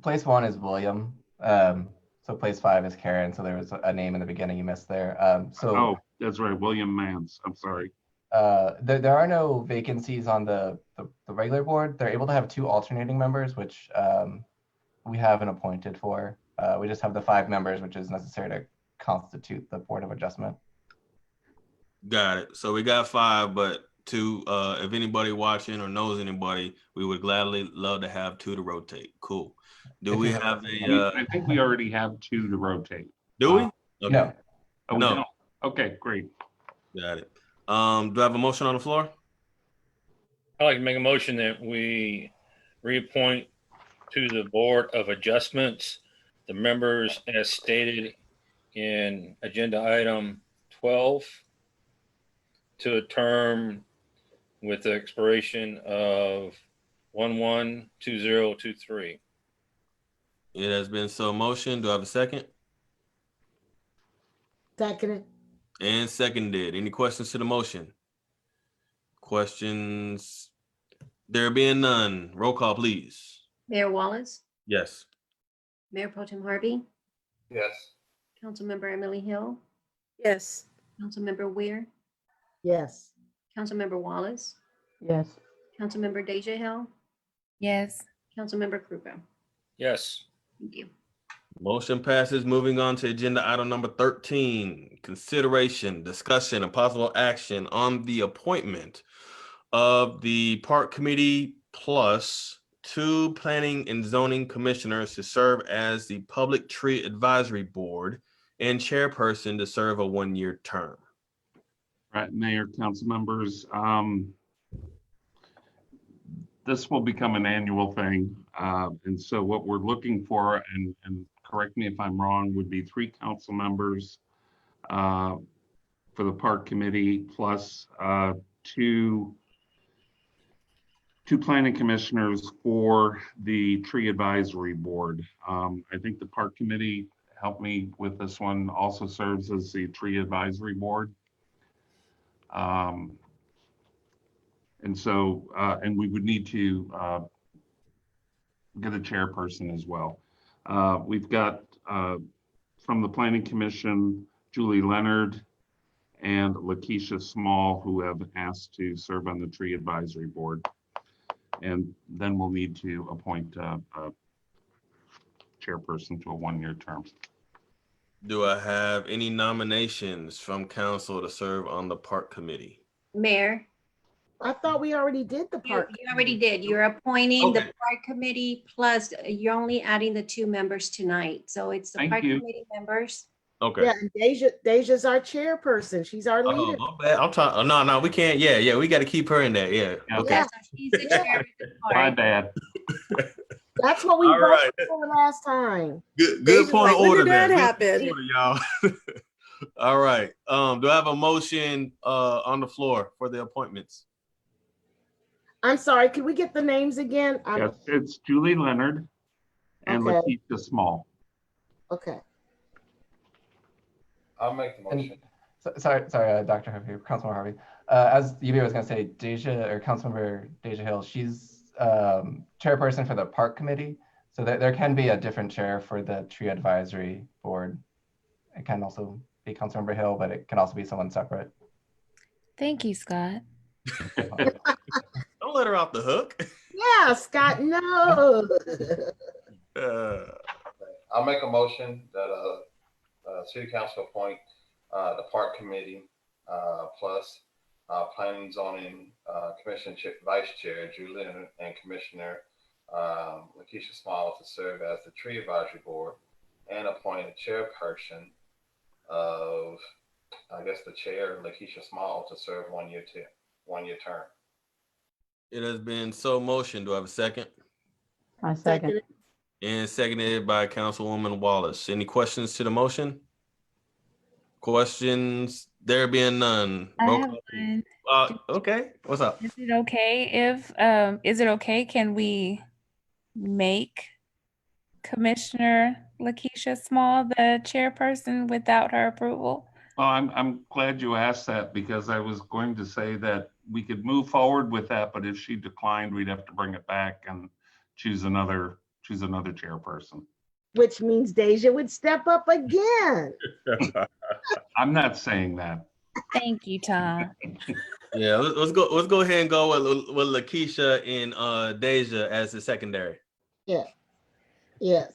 place 1 is William. So place 5 is Karen. So there was a name in the beginning you missed there. Oh, that's right, William Mance. I'm sorry. There are no vacancies on the regular board. They're able to have 2 alternating members, which we haven't appointed for. We just have the 5 members, which is necessary to constitute the Board of Adjustment. Got it. So we got 5, but 2, if anybody watching or knows anybody, we would gladly love to have 2 to rotate. Cool. Do we have a? I think we already have 2 to rotate. Do we? Okay. No. Oh, No. no. Okay, great. Got it. Do I have a motion on the floor? I'd like to make a motion that we reappoint to the Board of Adjustments the members as stated in agenda item 12 to a term with the expiration of 1/1/2023. It has been so motioned. Do I have a second? Seconded. And seconded. Any questions to the motion? Questions? There being none, roll call, please. Mayor Wallace, Yes. Mayor Pro Tem Harvey, Yes. Councilmember Emily Hill, Yes. Councilmember Weir, Yes. Councilmember Wallace, Yes. Councilmember Deja Hill, Yes. Councilmember Krupa. Yes. Thank you. Motion passes. Moving on to agenda item number 13, consideration, discussion, and possible action on the appointment of the Park Committee plus 2 planning and zoning commissioners to serve as the Public Tree Advisory Board and chairperson to serve a 1-year term. Right, Mayor, council members, this will become an annual thing. And so what we're looking for, and correct me if I'm wrong, would be 3 council members for the Park Committee plus 2 planning commissioners for the Tree Advisory Board. I think the Park Committee, help me with this one, also serves as the Tree Advisory Board. And so, and we would need to get a chairperson as well. We've got from the Planning Commission, Julie Leonard and Lakeisha Small, who have asked to serve on the Tree Advisory Board. And then we'll need to appoint a chairperson to a 1-year term. Do I have any nominations from council to serve on the Park Committee? Mayor, I thought we already did the you park. already did. You're appointing the Okay. Park Committee plus you're only adding the 2 members tonight. So it's the Thank Park you. Committee members. Okay. Yeah, and Deja's our chairperson. She's our Oh, leader. my bad. I'm trying. No, we can't. Yeah, we got to keep her in there. Yeah. Okay. Yeah, so she's the chair of the My park. bad. That's what we All right. voted for last time. Good Deja's point like, of when order did there. that Good happen? order, y'all. All right. Do I have a motion on the floor for the appointments? I'm sorry, could we get the names again? Yes, it's Julie Leonard and Okay. Lakeisha Small. Okay. I'll make the motion. Sorry, Dr. Harvey, Councilmember Harvey. As UB was going to say, Councilmember Deja Hill, she's chairperson for the Park Committee. So there can be a different chair for the Tree Advisory Board. It can also be Councilmember Hill, but it can also be someone separate. Thank you, Scott. Don't let her off the hook. Yeah, Scott, no. I'll make a motion that City Council appoint the Park Committee plus Planning and Zoning Commission Vice Chair Julie Leonard and Commissioner Lakeisha Small to serve as the Tree Advisory Board and appoint a chairperson of, I guess, the chair, Lakeisha Small, to serve 1 year term. It has been so motion. Do I have a second? I second. And seconded by Councilwoman Wallace. Any questions to the motion? Questions? There being none. I Roll have call, one. please. Okay, what's up? Is it okay if, is it okay? Can we make Commissioner Lakeisha Small the chairperson without her approval? Well, I'm glad you asked that, because I was going to say that we could move forward with that, but if she declined, we'd have to bring it back and choose another chairperson. Which means Deja would step up again. I'm not saying that. Thank you, Tom. Yeah, let's go ahead and go with Lakeisha and Deja as the secondary. Yeah. Yes.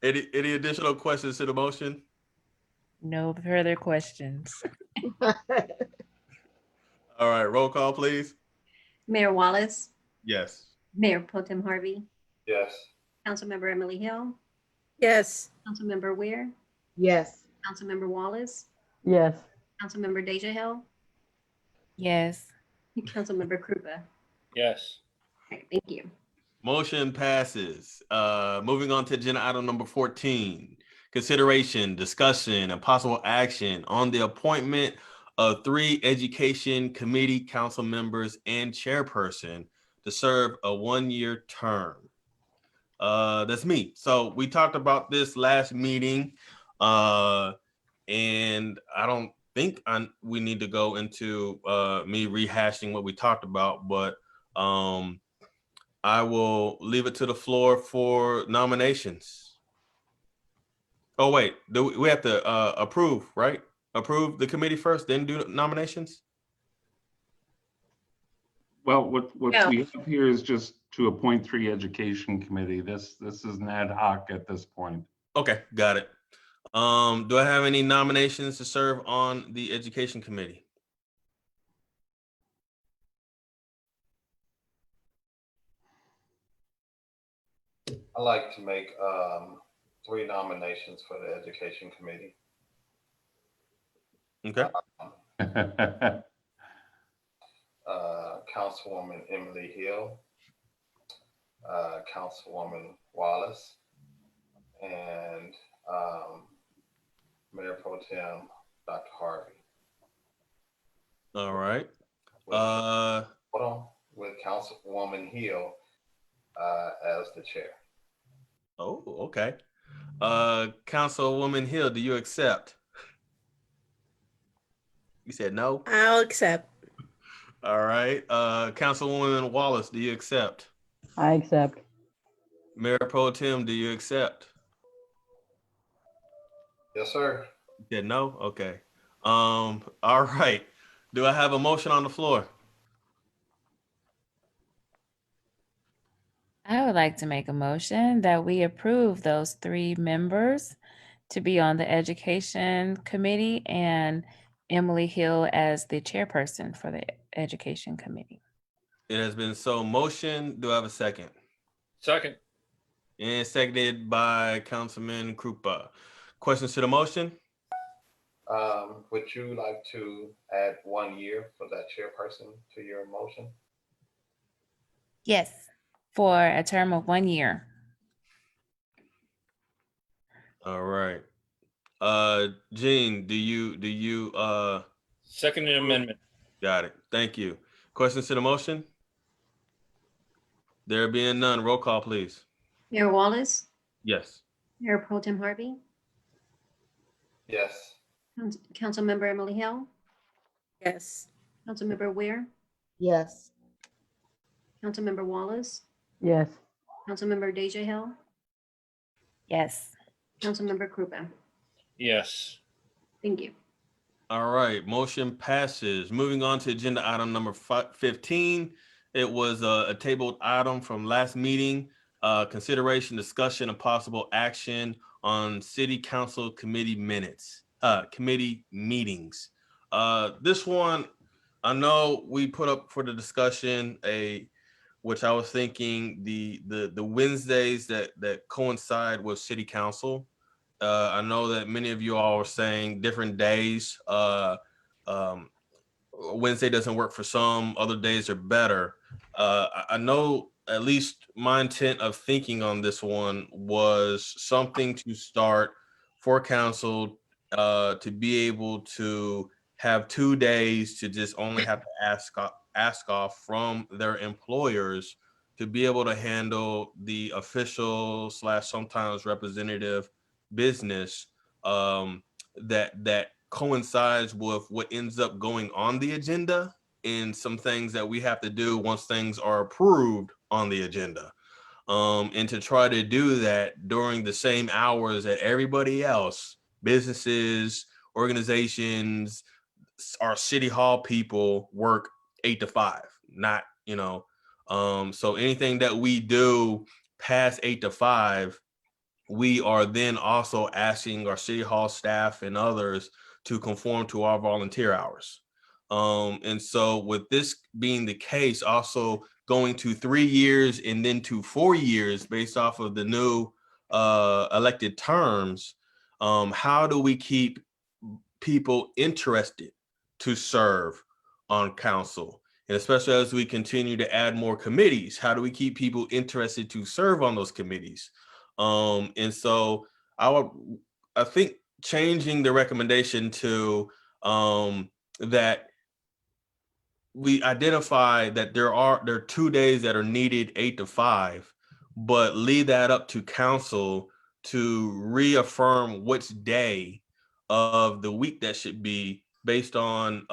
Any additional questions to the motion? No further questions. All right, roll call, please. Mayor Wallace, Yes. Mayor Pro Tem Harvey, Yes. Councilmember Emily Hill, Yes. Councilmember Weir, Yes. Councilmember Wallace, Yes. Councilmember Deja Hill, Yes. Councilmember Krupa. Yes. All right, thank you. Motion passes. Moving on to agenda item number 14. Consideration, discussion, and possible action on the appointment of 3 education committee council members and chairperson to serve a 1-year term. That's me. So we talked about this last meeting, and I don't think we need to go into me rehashing what we talked about, but I will leave it to the floor for nominations. Oh, wait, we have to approve, right? Approve the committee first, then do nominations? Well, what No. we have here is just to appoint 3 education committee. This is an ad hoc at this point. Okay, got it. Do I have any nominations to serve on the education committee? I'd like to make 3 nominations for the education committee. Okay. Councilwoman Emily Hill, Councilwoman Wallace, and Mayor Pro Tem Dr. Harvey. All right. Hold on, with Councilwoman Hill as the chair. Oh, okay. Councilwoman Hill, do you accept? You said no? I'll accept. All right. Councilwoman Wallace, do you accept? I accept. Mayor Pro Tem, do you accept? Yes, sir. You said no? Okay. All right. Do I have a motion on the floor? I would like to make a motion that we approve those 3 members to be on the education committee and Emily Hill as the chairperson for the education committee. It has been so motion. Do I have a second? Second. And seconded by Councilman Krupa. Questions to the motion? Would you like to add 1 year for that chairperson to your motion? Yes, for a term of 1 year. All right. Gene, do you Second amendment. got it. Thank you. Questions to the motion? There being none, roll call, please. Mayor Wallace, Yes. Mayor Pro Tem Harvey, Yes. Councilmember Emily Hill, Yes. Councilmember Weir, Yes. Councilmember Wallace, Yes. Councilmember Deja Hill, Yes. Councilmember Krupa. Yes. Thank you. All right, motion passes. Moving on to agenda item number 15. It was a tabled item from last meeting. Consideration, discussion, and possible action on city council committee minutes, committee meetings. This one, I know we put up for the discussion which I was thinking the Wednesdays that coincide with city council. I know that many of you all are saying different days. Wednesday doesn't work for some, other days are better. I know at least my intent of thinking on this one was something to start for council to be able to have 2 days to just only have to ask off from their employers to be able to handle the official / sometimes representative business that coincides with what ends up going on the agenda and some things that we have to do once things are approved on the agenda. And to try to do that during the same hours that everybody else, businesses, organizations, our city hall people work 8 to 5, not, so anything that we do past 8 to 5, we are then also asking our city hall staff and others to conform to our volunteer hours. And so with this being the case, also going to 3 years and then to 4 years based off of the new elected terms, how do we keep people interested to serve on council? And especially as we continue to add more committees, how do we keep people interested to serve on those committees? And so I think changing the recommendation to that we identify that there are 2 days that are needed 8 to 5, but leave that up to council to reaffirm which day of the week that should be based on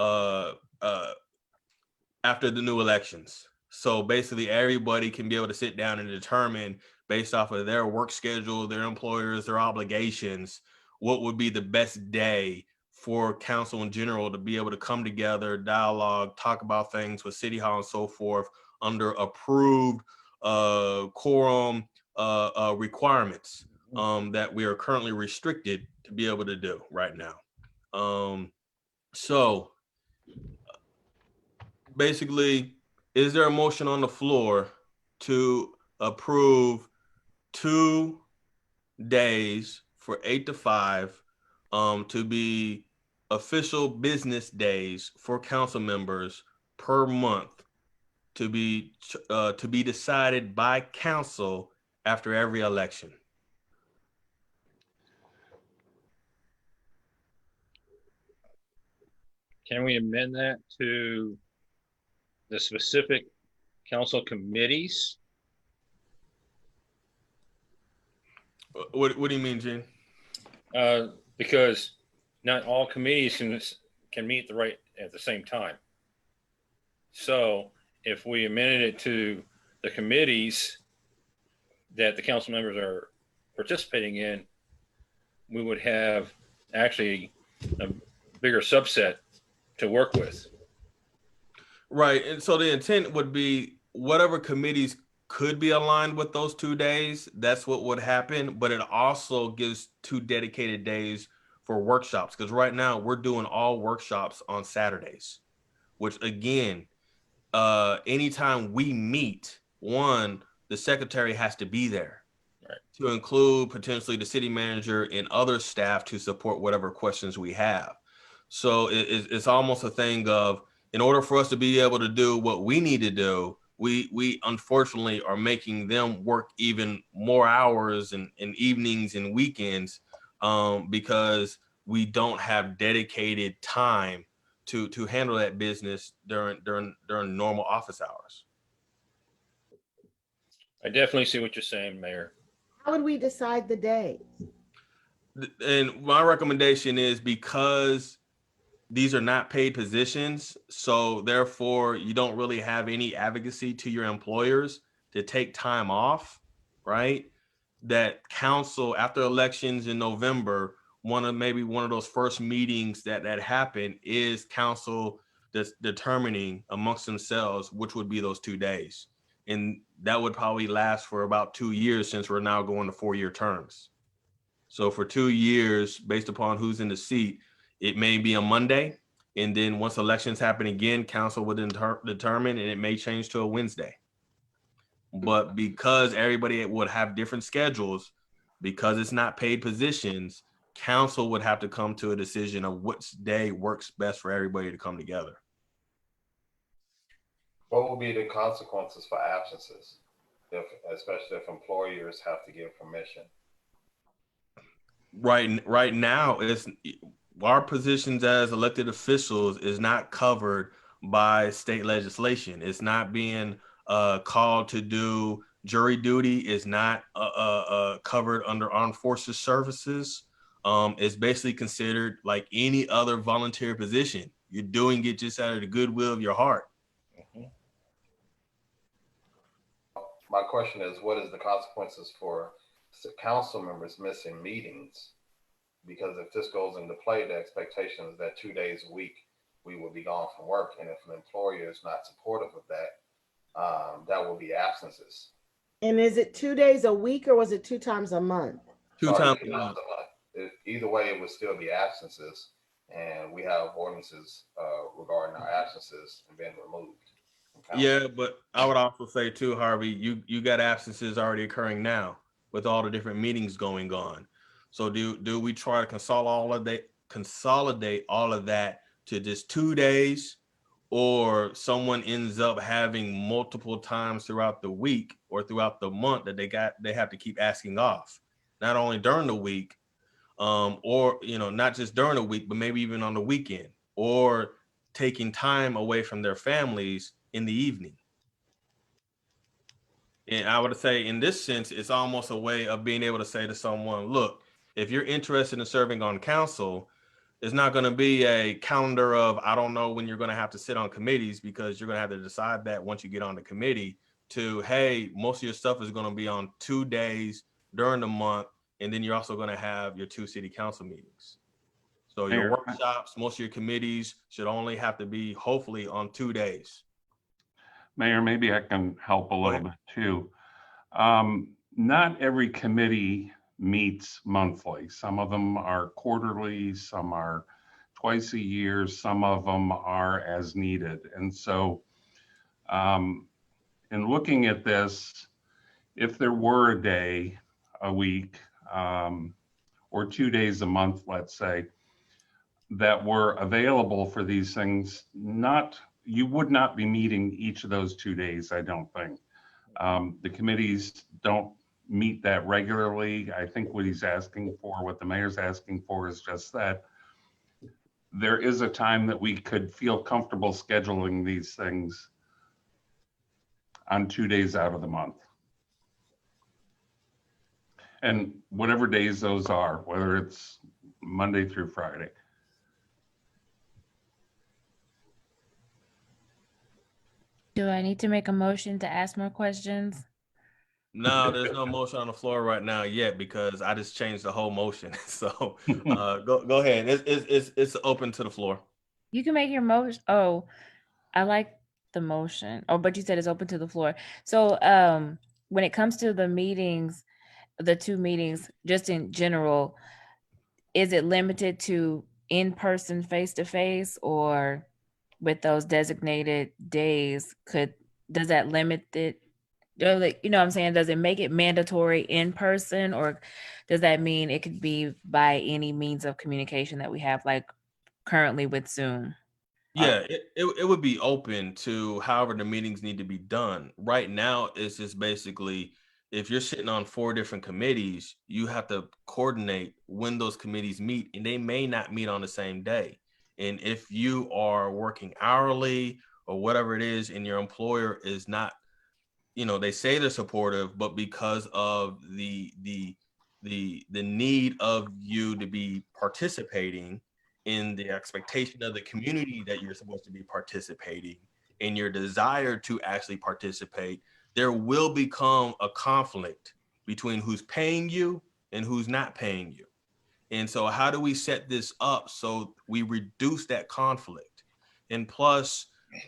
after the new elections. So basically everybody can be able to sit down and determine based off of their work schedule, their employers, their obligations, what would be the best day for council in general to be able to come together, dialogue, talk about things with City Hall and so forth under approved quorum requirements that we are currently restricted to be able to do right now. So basically, is there a motion on the floor to approve 2 days for 8 to 5 to be official business days for council members per month to be decided by council after every election? Can we amend that to the specific council committees? What do you mean, Gene? Because not all committees can meet at the same time. So if we amended it to the committees that the council members are participating in, we would have actually a bigger subset to work with. Right. And so the intent would be whatever committees could be aligned with those 2 days, that's what would happen. But it also gives 2 dedicated days for workshops. Because right now we're doing all workshops on Saturdays, which again, anytime we meet, the secretary has to be there, right, to include potentially the city manager and other staff to support whatever questions we have. So it's almost a thing of, in order for us to be able to do what we need to do, we unfortunately are making them work even more hours and evenings and weekends because we don't have dedicated time to handle that business during normal office hours. I definitely see what you're saying, Mayor. How would we decide the days? And my recommendation is, because these are not paid positions, so therefore you don't really have any advocacy to your employers to take time off, right? That council, after elections in November, one of those first meetings that happen is council that's determining amongst themselves which would be those 2 days. And that would probably last for about 2 years, since we're now going to 4-year terms. So for 2 years, based upon who's in the seat, it may be a Monday, and then once elections happen again, council would determine, and it may change to a Wednesday. but because everybody would have different schedules, because it's not paid positions, council would have to come to a decision of which day works best for everybody to come together. What will be the consequences for absences, especially if employers have to give permission? Right now, it's our positions as elected officials is not covered by state legislation. It's not being called to do jury duty. Is not covered under armed forces services. It's basically considered like any other volunteer position. You're doing it just out of the goodwill of your heart. My question is, what is the consequences for council members missing meetings? Because if this goes into play, the expectation is that 2 days a week we will be gone from work, and if an employer is not supportive of that, that will be absences. And is it 2 days a week or was it 2 times a month? Two times a month. Either way, it would still be absences, and we have ordinances regarding our absences and being removed. Yeah, but I would also say too, Harvey, you got absences already occurring now with all the different meetings going on. So do we try to consolidate all of that to just 2 days, or someone ends up having multiple times throughout the week or throughout the month that they have to keep asking off, not only during the week, or not just during the week, but maybe even on the weekend, or taking time away from their families in the evening. And I would say in this sense, it's almost a way of being able to say to someone, look, if you're interested in serving on council, it's not going to be a calendar of, I don't know when you're going to have to sit on committees, because you're going to have to decide that once you get on the committee, to, hey, most of your stuff is going to be on 2 days during the month. And then you're also going to have your 2 city council meetings. So your workshops, most of your committees should only have to be hopefully on 2 days. Mayor, maybe I can help a little bit too. Not every committee meets monthly. Some of them are quarterly, some are twice a year, some of them are as needed. And so in looking at this, if there were a day a week or 2 days a month, let's say, that were available for these things, you would not be meeting each of those 2 days, I don't think. The committees don't meet that regularly. I think what the mayor's asking for is just that there is a time that we could feel comfortable scheduling these things on 2 days out of the month. And whatever days those are, whether it's Monday through Friday. Do I need to make a motion to ask more questions? No, there's no motion on the floor right now yet, because I just changed the whole motion. So go ahead. It's open to the floor. You can make your motion. Oh, I like the motion. Oh, but you said it's open to the floor. So when it comes to the meetings, the 2 meetings, just in general, is it limited to in-person, face-to-face, or with those designated days, does that limit it? Like, what I'm saying, does it make it mandatory in person, or does that mean it could be by any means of communication that we have, like currently with Zoom? Yeah, it would be open to however the meetings need to be done. Right now, it's just basically, if you're sitting on 4 different committees, you have to coordinate when those committees meet, and they may not meet on the same day. And if you are working hourly or whatever it is, and your employer is not, they say they're supportive, but because of the need of you to be participating in the expectation of the community that you're supposed to be participating, and your desire to actually participate, there will become a conflict between who's paying you and who's not paying you. And so how do we set this up so we reduce that conflict? And plus,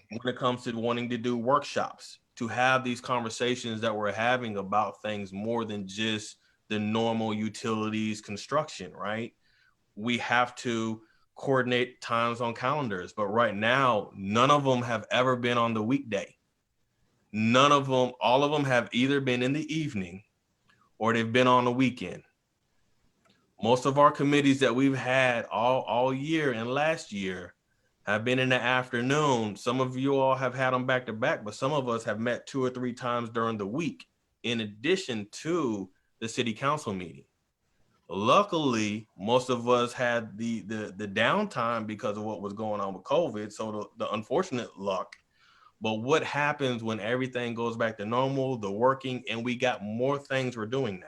when it comes to wanting to do workshops, to have these conversations that we're having about things more than just the normal utilities construction, right? We have to coordinate times on calendars, but right now, none of them have ever been on the weekday. none of them, all of them have either been in the evening or they've been on the weekend. Most of our committees that we've had all year and last year have been in the afternoon. Some of you all have had them back to back, but some of us have met 2 or 3 times during the week, in addition to the city council meeting. Luckily, most of us had the downtime because of what was going on with COVID. So the unfortunate luck. But what happens when everything goes back to normal, the working, and we got more things we're doing now?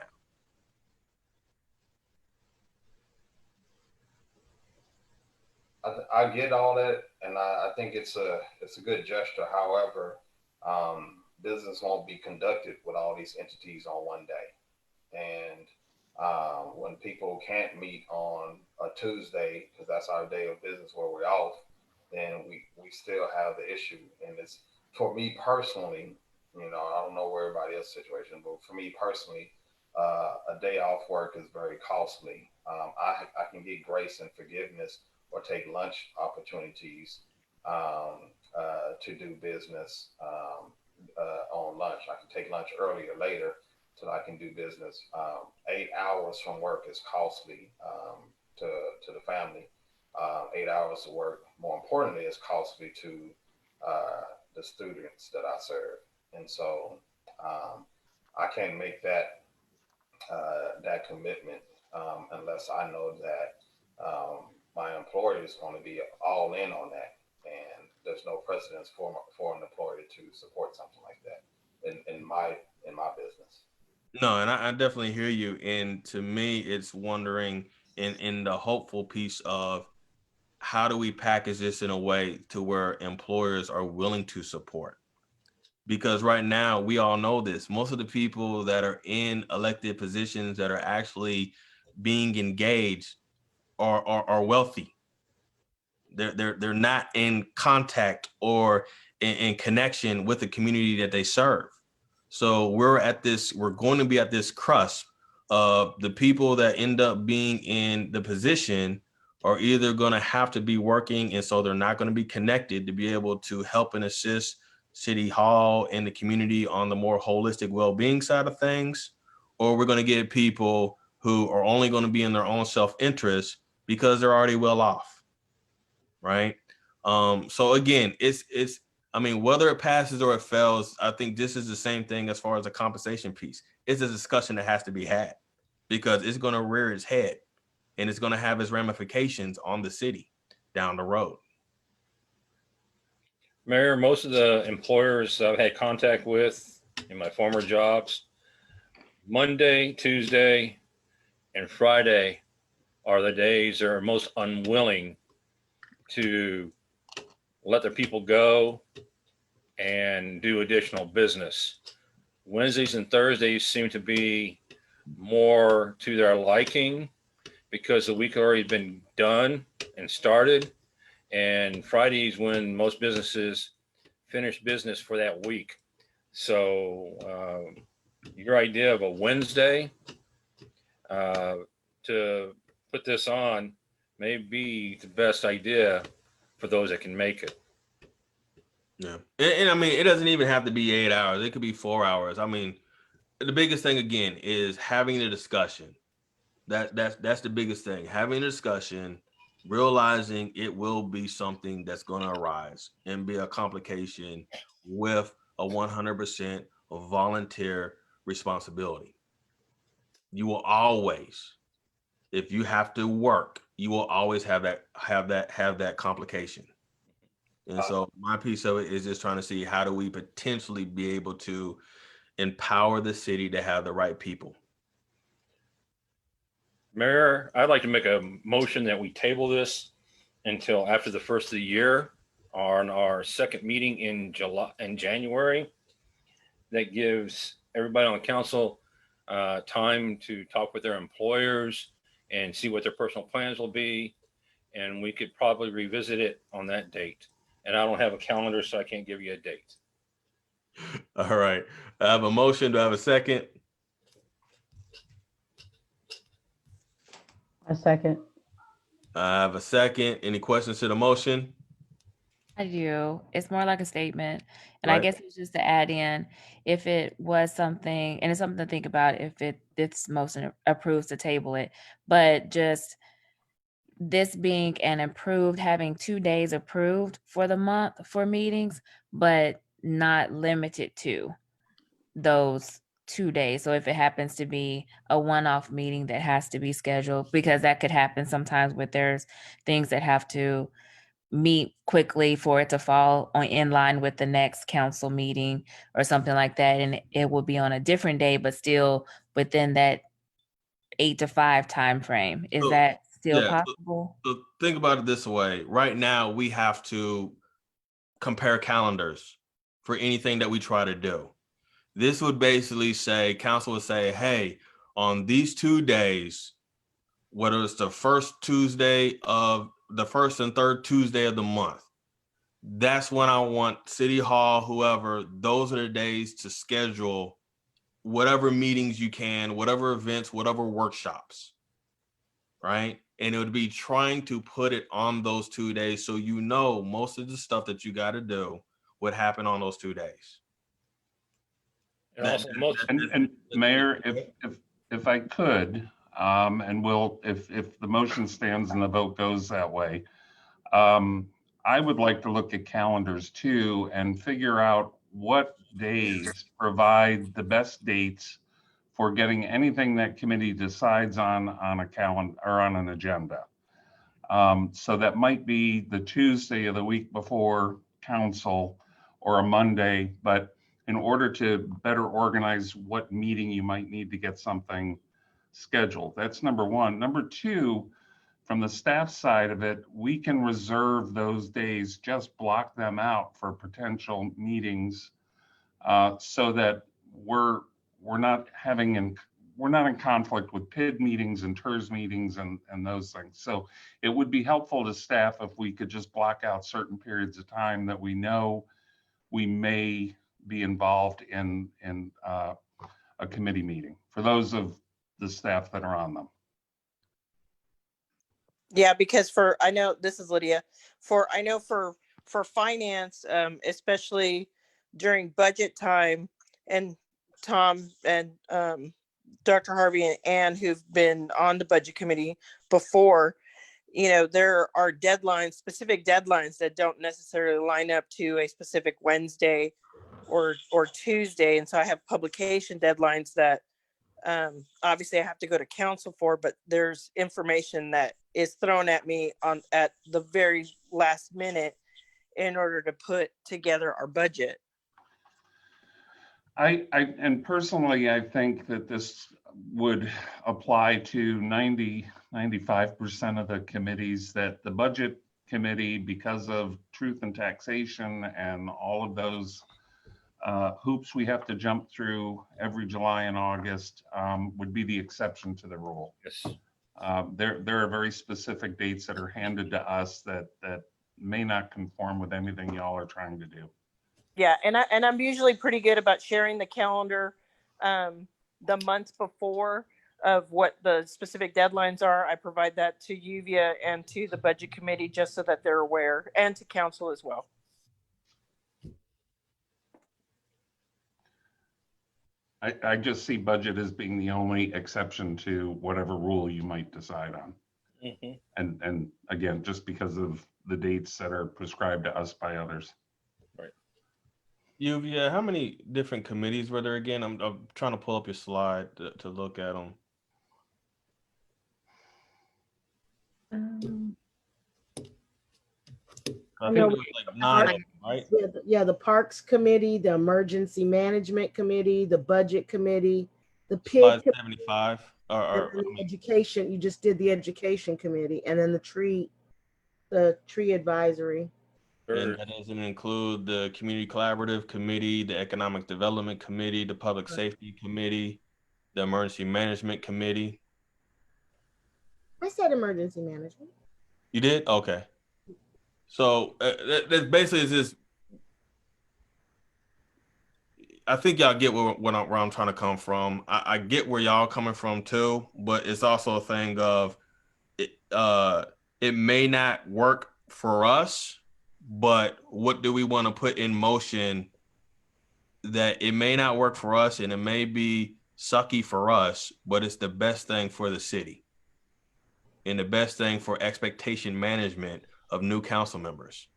I get all that, and I think it's a good gesture. However, business won't be conducted with all these entities on one day, and when people can't meet on a Tuesday because that's our day of business where we're off, then we still have the issue. And it's, for me personally, I don't know where everybody else's situation, but for me personally, a day off work is very costly. I can get grace and forgiveness or take lunch opportunities to do business on lunch. I can take lunch early or later so that I can do business. 8 hours from work is costly to the family. 8 hours of work, more importantly, is costly to the students that I serve. And so I can't make that commitment unless I know that my employer is going to be all in on that, and there's no precedence for an employer to support something like that in my business. No, and I definitely hear you. And to me, it's wondering in the hopeful piece of how do we package this in a way to where employers are willing to support? Because right now, we all know this, most of the people that are in elected positions that are actually being engaged are wealthy. They're not in contact or in connection with the community that they serve. So we're going to be at this cusp of the people that end up being in the position are either going to have to be working, and so they're not going to be connected to be able to help and assist City Hall and the community on the more holistic well-being side of things, or we're going to get people who are only going to be in their own self-interest because they're already well off, right? So again, it's whether it passes or it fails, I think this is the same thing as far as the compensation piece. It's a discussion that has to be had because it's going to rear its head and it's going to have its ramifications on the city down the road. Mayor, most of the employers I've had contact with in my former jobs, Monday, Tuesday, and Friday are the days they're most unwilling to let their people go and do additional business. Wednesdays and Thursdays seem to be more to their liking because the week already been done and started. And Fridays when most businesses finish business for that week. So your idea of a Wednesday to put this on may be the best idea for those that can make it. Yeah. And I mean, it doesn't even have to be 8 hours. It could be 4 hours. I mean, the biggest thing again is having the discussion. That's the biggest thing. Having a discussion, realizing it will be something that's going to arise and be a complication with a 100% volunteer responsibility. You will always, if you have to work, you will always have that complication. And so my piece of it is just trying to see how do we potentially be able to empower the city to have the right people. Mayor, I'd like to make a motion that we table this until after the first of the year on our second meeting in January. That gives everybody on the council time to talk with their employers and see what their personal plans will be. And we could probably revisit it on that date. And I don't have a calendar, so I can't give you a date. All right. I have a motion. Do I have a second? A second. I have a second. Any questions to the motion? I do. It's more like a statement. And I Right. guess it's just to add in if it was something, and it's something to think about if it's motion approves to table it, but just this being an approved, having 2 days approved for the month for meetings, but not limited to those 2 days. So if it happens to be a one-off meeting that has to be scheduled, because that could happen sometimes with there's things that have to meet quickly for it to fall on in line with the next council meeting or something like that, and it will be on a different day, but still within that 8 to 5 time frame. Is So, that still yeah. possible? So think about it this way. Right now, we have to compare calendars for anything that we try to do. This would basically say, council would say, hey, on these 2 days, whether it's the first and third Tuesday of the month, that's when I want City Hall, whoever, those are the days to schedule whatever meetings you can, whatever events, whatever workshops, right? And it would be trying to put it on those 2 days so you know most of the stuff that you got to do would happen on those 2 days. And also most, And Mayor, if I could, and if the motion stands and the vote goes that way, I would like to look at calendars too and figure out what days provide the best dates for getting anything that committee decides on a calendar or on an agenda. So that might be the Tuesday of the week before council or a Monday, but in order to better organize what meeting you might need to get something scheduled. That's number one. Number two, from the staff side of it, we can reserve those days, just block them out for potential meetings so that we're not in conflict with PID meetings and TERS meetings and those things. So it would be helpful to staff if we could just block out certain periods of time that we know we may be involved in a committee meeting for those of the staff that are on them. Yeah, because I know this is Lydia. For finance, especially during budget time, and Tom and Dr. Harvey and Ann, who've been on the budget committee before, there are specific deadlines that don't necessarily line up to a specific Wednesday or Tuesday. And so I have publication deadlines that obviously I have to go to council for, but there's information that is thrown at me at the very last minute in order to put together our budget. And personally, I think that this would apply to 95% of the committees, that the budget committee, because of truth and taxation and all of those hoops we have to jump through every July and August, would be the exception to the rule. yes. There are very specific dates that are handed to us that may not conform with anything y'all are trying to do. Yeah, and I'm usually pretty good about sharing the calendar the month before of what the specific deadlines are. I provide that to Yuvia and to the budget committee just so that they're aware, and to council as well. I just see budget as being the only exception to whatever rule you might decide on. Mm-hmm. And again, just because of the dates that are prescribed to us by others. Right. Yuvia, how many different committees were there again? I'm trying to pull up your slide to look at them. I think it was like 9 of them, right? The Parks Committee, the Emergency Management Committee, the Budget Committee, the Slide PID, 75. Education. You just did the Education Committee, and then the Tree Advisory. And that doesn't include the Community Collaborative Committee, the Economic Development Committee, the Public Safety Committee, the Emergency Management Committee. I said Emergency Management. You did? Okay. So that basically is just, I think y'all get where I'm trying to come from. I get where y'all coming from too, but it's also a thing of it may not work for us, but what do we want to put in motion that it may not work for us and it may be sucky for us, but it's the best thing for the city and the best thing for expectation management of new council members.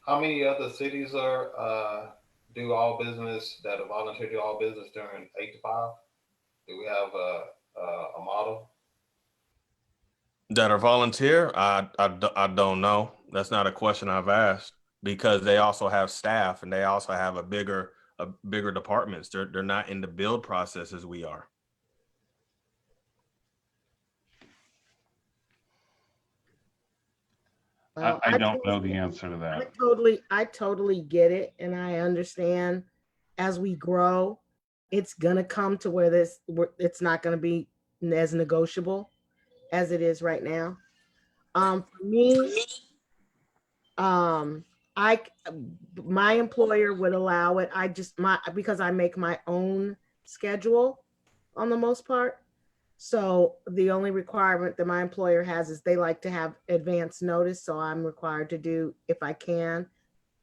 How many other cities are do all business that are volunteer do all business during 8 to 5? Do we have a model? That are volunteer? I don't know. That's not a question I've asked, because they also have staff and they also have a bigger departments. They're not in the build process as we are. Well, I don't know the answer to that. I totally get it, and I understand as we grow, it's gonna come to where it's not gonna be as negotiable as it is right now. For me, my employer would allow it. Because I make my own schedule on the most part. So the only requirement that my employer has is they like to have advance notice. So I'm required to do, if I can,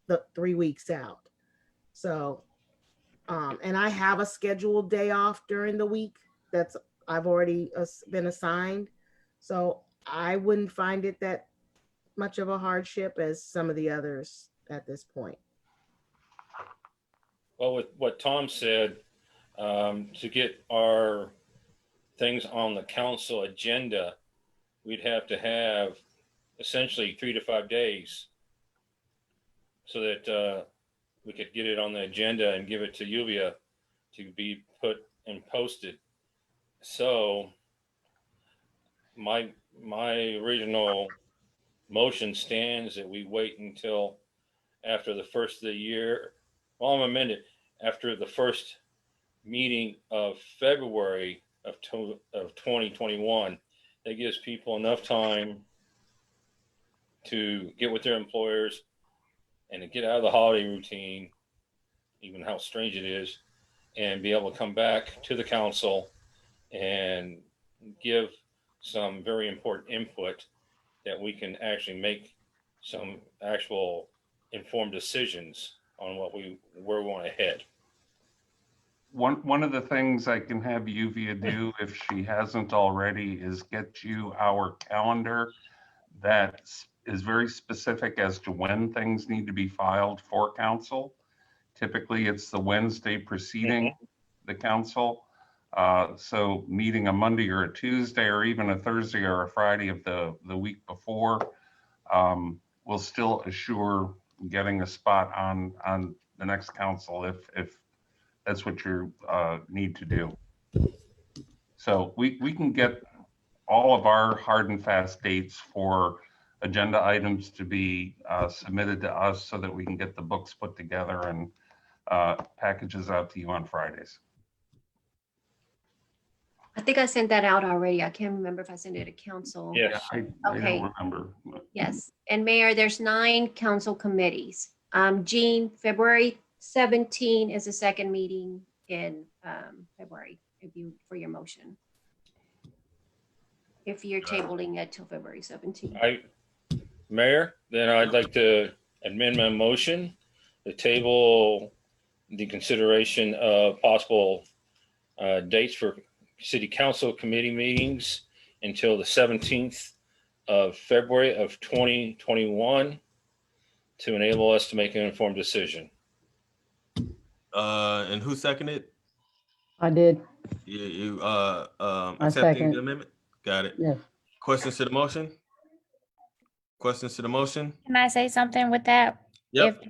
the 3 weeks out. So, and I have a scheduled day off during the week that's I've already been assigned. So I wouldn't find it that much of a hardship as some of the others at this point. Well, with what Tom said, to get our things on the council agenda, we'd have to have essentially 3 to 5 days so that we could get it on the agenda and give it to Yuvia to be put and posted. So my original motion stands that we wait until after the first of the year. Well, I'm amended after the first meeting of February of 2021. That gives people enough time to get with their employers and to get out of the holiday routine, even how strange it is, and be able to come back to the council and give some very important input that we can actually make some actual informed decisions on where we want to head. One of the things I can have Yuvia do, if she hasn't already, is get you our calendar that is very specific as to when things need to be filed for council. Typically, it's the Wednesday preceding the council. So meeting a Monday or a Tuesday or even a Thursday or a Friday of the week before will still assure getting a spot on the next council if that's what you need to do. So we can get all of our hard and fast dates for agenda items to be submitted to us so that we can get the books put together and packages out to you on Fridays. I think I sent that out already. I can't remember if I sent it to council. Yes. I Okay. don't remember. Yes. And Mayor, there's 9 council committees. Jean, February 17 is the second meeting in February, for your motion. If you're tabling it till February 17. Mayor, then I'd like to amend my motion to table the consideration of possible dates for city council committee meetings until the 17th of February of 2021 to enable us to make an informed decision. And who seconded? I did. You I accepting second. the amendment? Got it. Yes. Questions to the motion? Questions to the motion? Can I say something with that? Yep.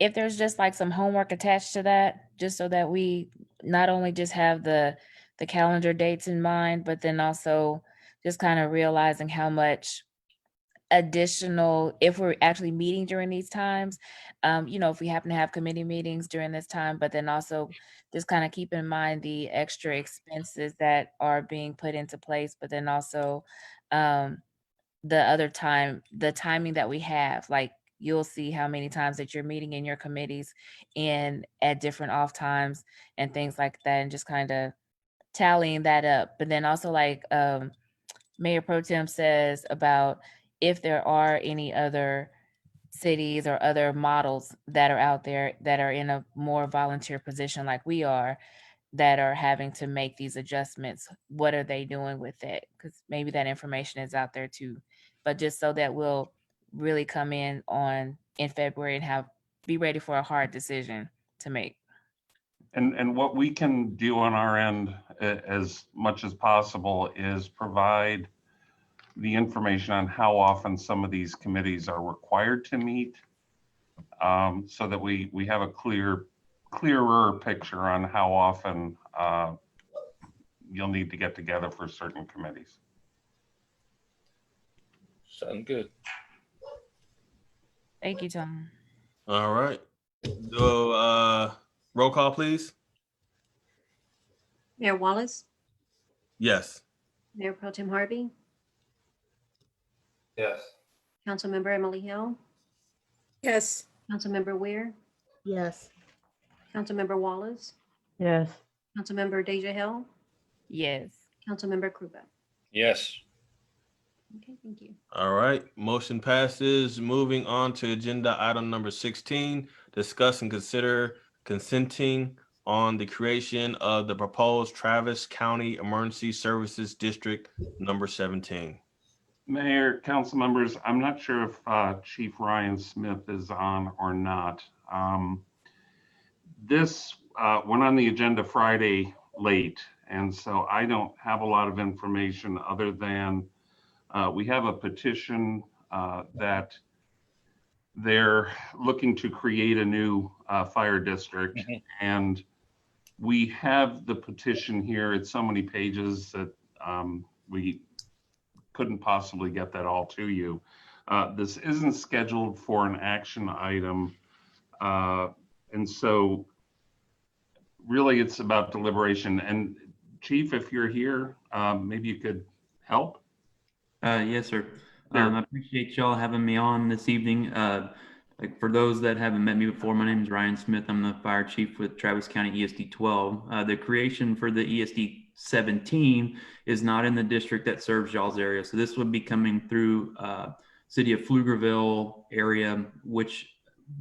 If there's just like some homework attached to that, just so that we not only just have the calendar dates in mind, but then also just kind of realizing how much additional, if we're actually meeting during these times, if we happen to have committee meetings during this time, but then also just kind of keep in mind the extra expenses that are being put into place, but then also the timing that we have, like you'll see how many times that you're meeting in your committees and at different off times and things like that, and just kind of tallying that up. But then also like Mayor Pro Tem says about if there are any other cities or other models that are out there that are in a more volunteer position like we are, that are having to make these adjustments, what are they doing with it? Because maybe that information is out there too. But just so that we'll really come in February and be ready for a hard decision to make. And what we can do on our end as much as possible is provide the information on how often some of these committees are required to meet, so that we have a clearer picture on how often you'll need to get together for certain committees. Sound good. Thank you, Tom. All right. So, roll call, please. Mayor Wallace, Yes. Mayor Pro Tem Harvey, Yes. Councilmember Emily Hill, Yes. Councilmember Weir, Yes. Councilmember Wallace, Yes. Councilmember Deja Hill, Yes. Councilmember Krupa. Yes. Okay, thank you. All right. Motion passes. Moving on to agenda item number 16, discuss and consider consenting on the creation of the proposed Travis County Emergency Services District number 17. Mayor, council members, I'm not sure if Chief Ryan Smith is on or not. This went on the agenda Friday late, and so I don't have a lot of information other than we have a petition that they're looking to create a new fire district. Mm-hmm. And we have the petition here. It's so many pages that we couldn't possibly get that all to you. This isn't scheduled for an action item. And so really it's about deliberation. And Chief, if you're here, maybe you could help. Yes, sir. I appreciate y'all having me on this evening. Like for those that haven't met me before, my name is Ryan Smith. I'm the fire chief with Travis County ESD 12. The creation for the ESD 17 is not in the district that serves y'all's area. So this would be coming through city of Pflugerville area, which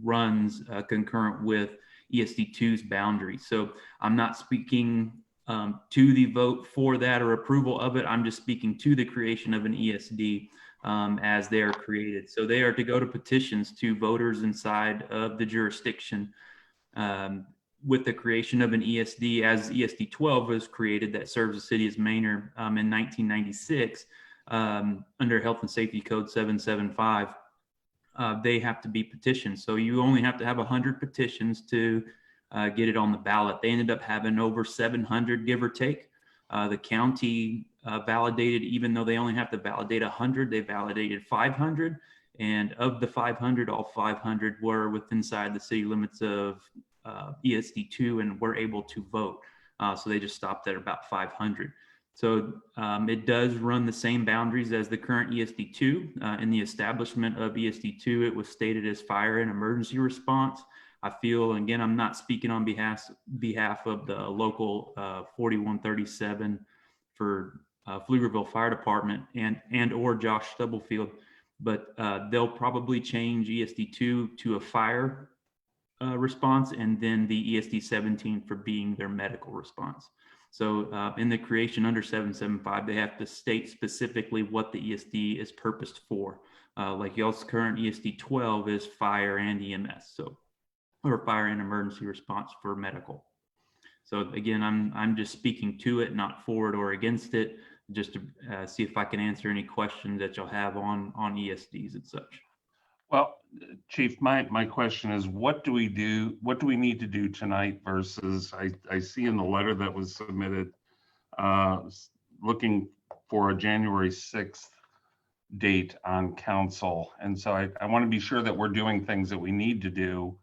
runs concurrent with ESD 2's boundary. So I'm not speaking to the vote for that or approval of it. I'm just speaking to the creation of an ESD as they are created. So they are to go to petitions to voters inside of the jurisdiction with the creation of an ESD, as ESD 12 was created, that serves the city of Manor in 1996 under Health and Safety Code 775. They have to be petitioned. So you only have to have 100 petitions to get it on the ballot. They ended up having over 700, give or take. The county validated, even though they only have to validate 100, they validated 500. And of the 500, all 500 were within inside the city limits of ESD 2 and were able to vote. So they just stopped at about 500. So it does run the same boundaries as the current ESD 2. In the establishment of ESD 2, it was stated as fire and emergency response. I feel, again, I'm not speaking on behalf of the local 4137 for Pflugerville Fire Department and or Josh Stubblefield, but they'll probably change ESD 2 to a fire response, and then the ESD 17 for being their medical response. So in the creation under 775, they have to state specifically what the ESD is purposed for. Like y'all's current ESD 12 is fire and EMS, so or fire and emergency response for medical. So again, I'm just speaking to it, not for it or against it, just to see if I can answer any questions that you'll have on ESDs and such. Well, Chief, my question is, what do we do? What do we need to do tonight versus I see in the letter that was submitted, looking for a January 6th date on council. And so I want to be sure that we're doing things that we need to do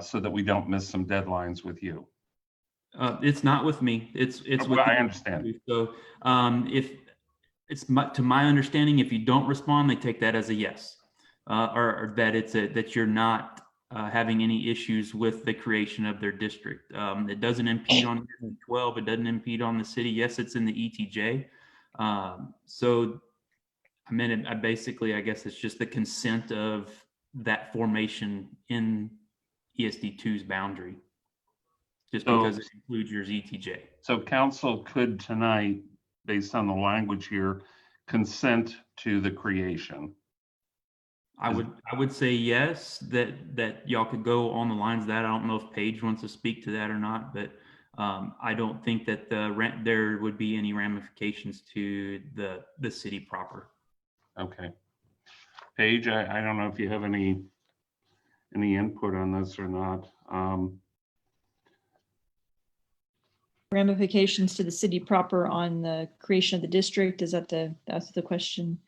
so that we don't miss some deadlines with you. It's not with me. It's with I understand. So if it's to my understanding, if you don't respond, they take that as a yes, or that it's that you're not having any issues with the creation of their district. It doesn't impede on 12. It doesn't impede on the city. Yes, it's in the ETJ. So, I mean, I basically, I guess it's just the consent of that formation in ESD2's boundary, just because it includes your ETJ. So council could tonight, based on the language here, consent to the creation. I would say yes, that y'all could go on the lines of that. I don't know if Paige wants to speak to that or not, but I don't think that there would be any ramifications to the city proper. Okay. Paige, I don't know if you have any input on this or not. Ramifications to the city proper on the creation of the district, is that that's the question?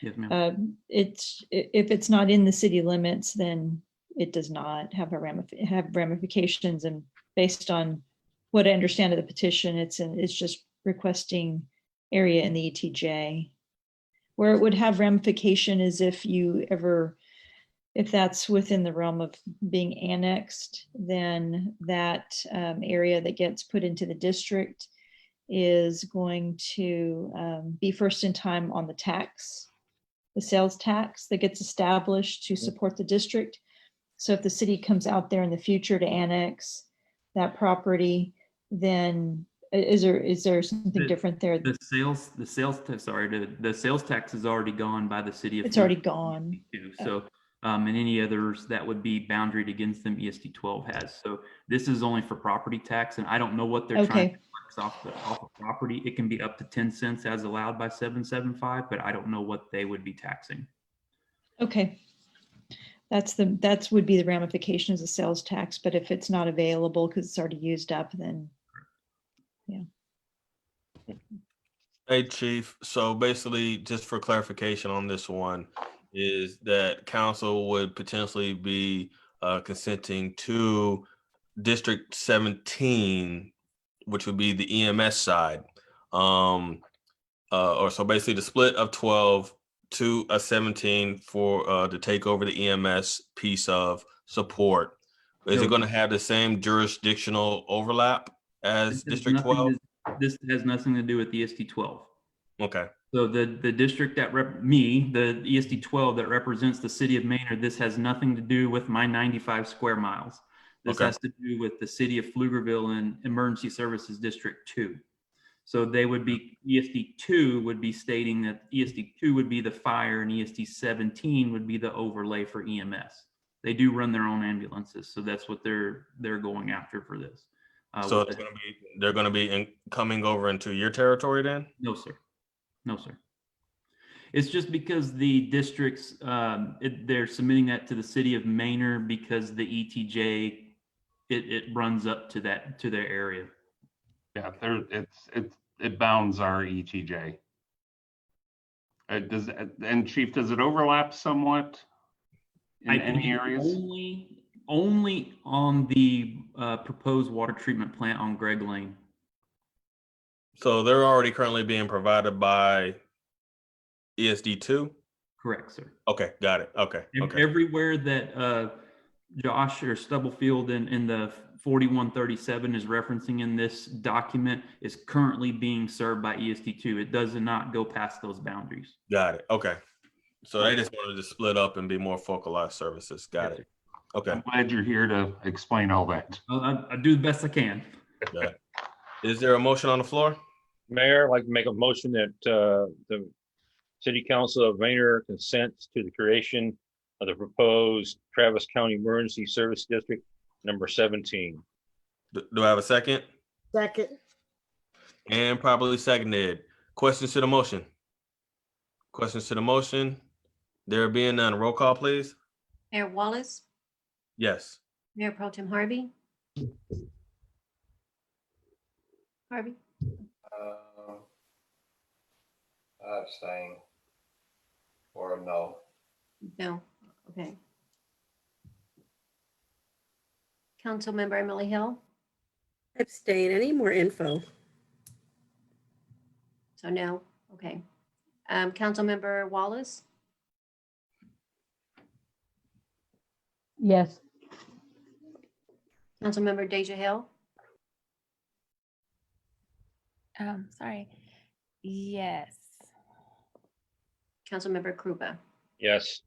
Yes, ma'am. If it's not in the city limits, then it does not have ramifications. And based on what I understand of the petition, it's just requesting area in the ETJ. Where it would have ramification is if that's within the realm of being annexed, then that area that gets put into the district is going to be first in time on the sales tax that gets established to support the district. So if the city comes out there in the future to annex that property, then is there something different there? The sales tax is already gone by the city of. It's already gone. So, and any others that would be boundaried against them, ESD 12 has. So this is only for property tax, and I don't know what they're trying to flex off of property. It can be up to 10 cents as allowed by 775, but I don't know what they would be taxing. Okay. That would be the ramification as a sales tax, but if it's not available because it's already used up, then yeah. Hey, Chief. So basically, just for clarification on this one, is that council would potentially be consenting to District 17, which would be the EMS side. Or so basically the split of 12 to a 17 for to take over the EMS piece of support. Is it going to have the same jurisdictional overlap as District 12? This has nothing to do with ESD 12. Okay. So the district that the ESD 12 that represents the city of Maynard, this has nothing to do with my 95 square miles. This has to do with the city of Pflugerville and Emergency Services District 2. So they would be, ESD 2 would be stating that ESD 2 would be the fire and ESD 17 would be the overlay for EMS. They do run their own ambulances, so that's what they're going after for this. So they're going to be coming over into your territory then? No, sir. No, sir. It's just because the districts, they're submitting that to the city of Maynard because the ETJ, it runs up to their area. Yeah, it bounds our ETJ. And Chief, does it overlap somewhat in any areas? Only on the proposed water treatment plant on Greg Lane. So they're already currently being provided by ESD2? Correct, sir. Okay, got it. Okay. Everywhere that Josh or Stubblefield in the 4137 is referencing in this document is currently being served by ESD2. It does not go past those boundaries. Got it. Okay. So they just wanted to split up and be more focalized services. Got it. Okay. I'm glad you're here to explain all that. I do the best I can. Yeah. Is there a motion on the floor? Mayor, I'd like to make a motion that the City Council of Maynard consents to the creation of the proposed Travis County Emergency Service District number 17. Do I have a second? Second. And properly seconded. Questions to the motion? Questions to the motion? There being none, roll call, please. Mayor Wallace, Yes. Mayor Pro Tem Harvey. Harvey, I abstain. Or no. no, okay. Councilmember Emily Hill, Abstain. Any more info? so no, okay. Councilmember Wallace, Yes. Councilmember Deja Hill, Sorry. Yes. Councilmember Krupa. Yes.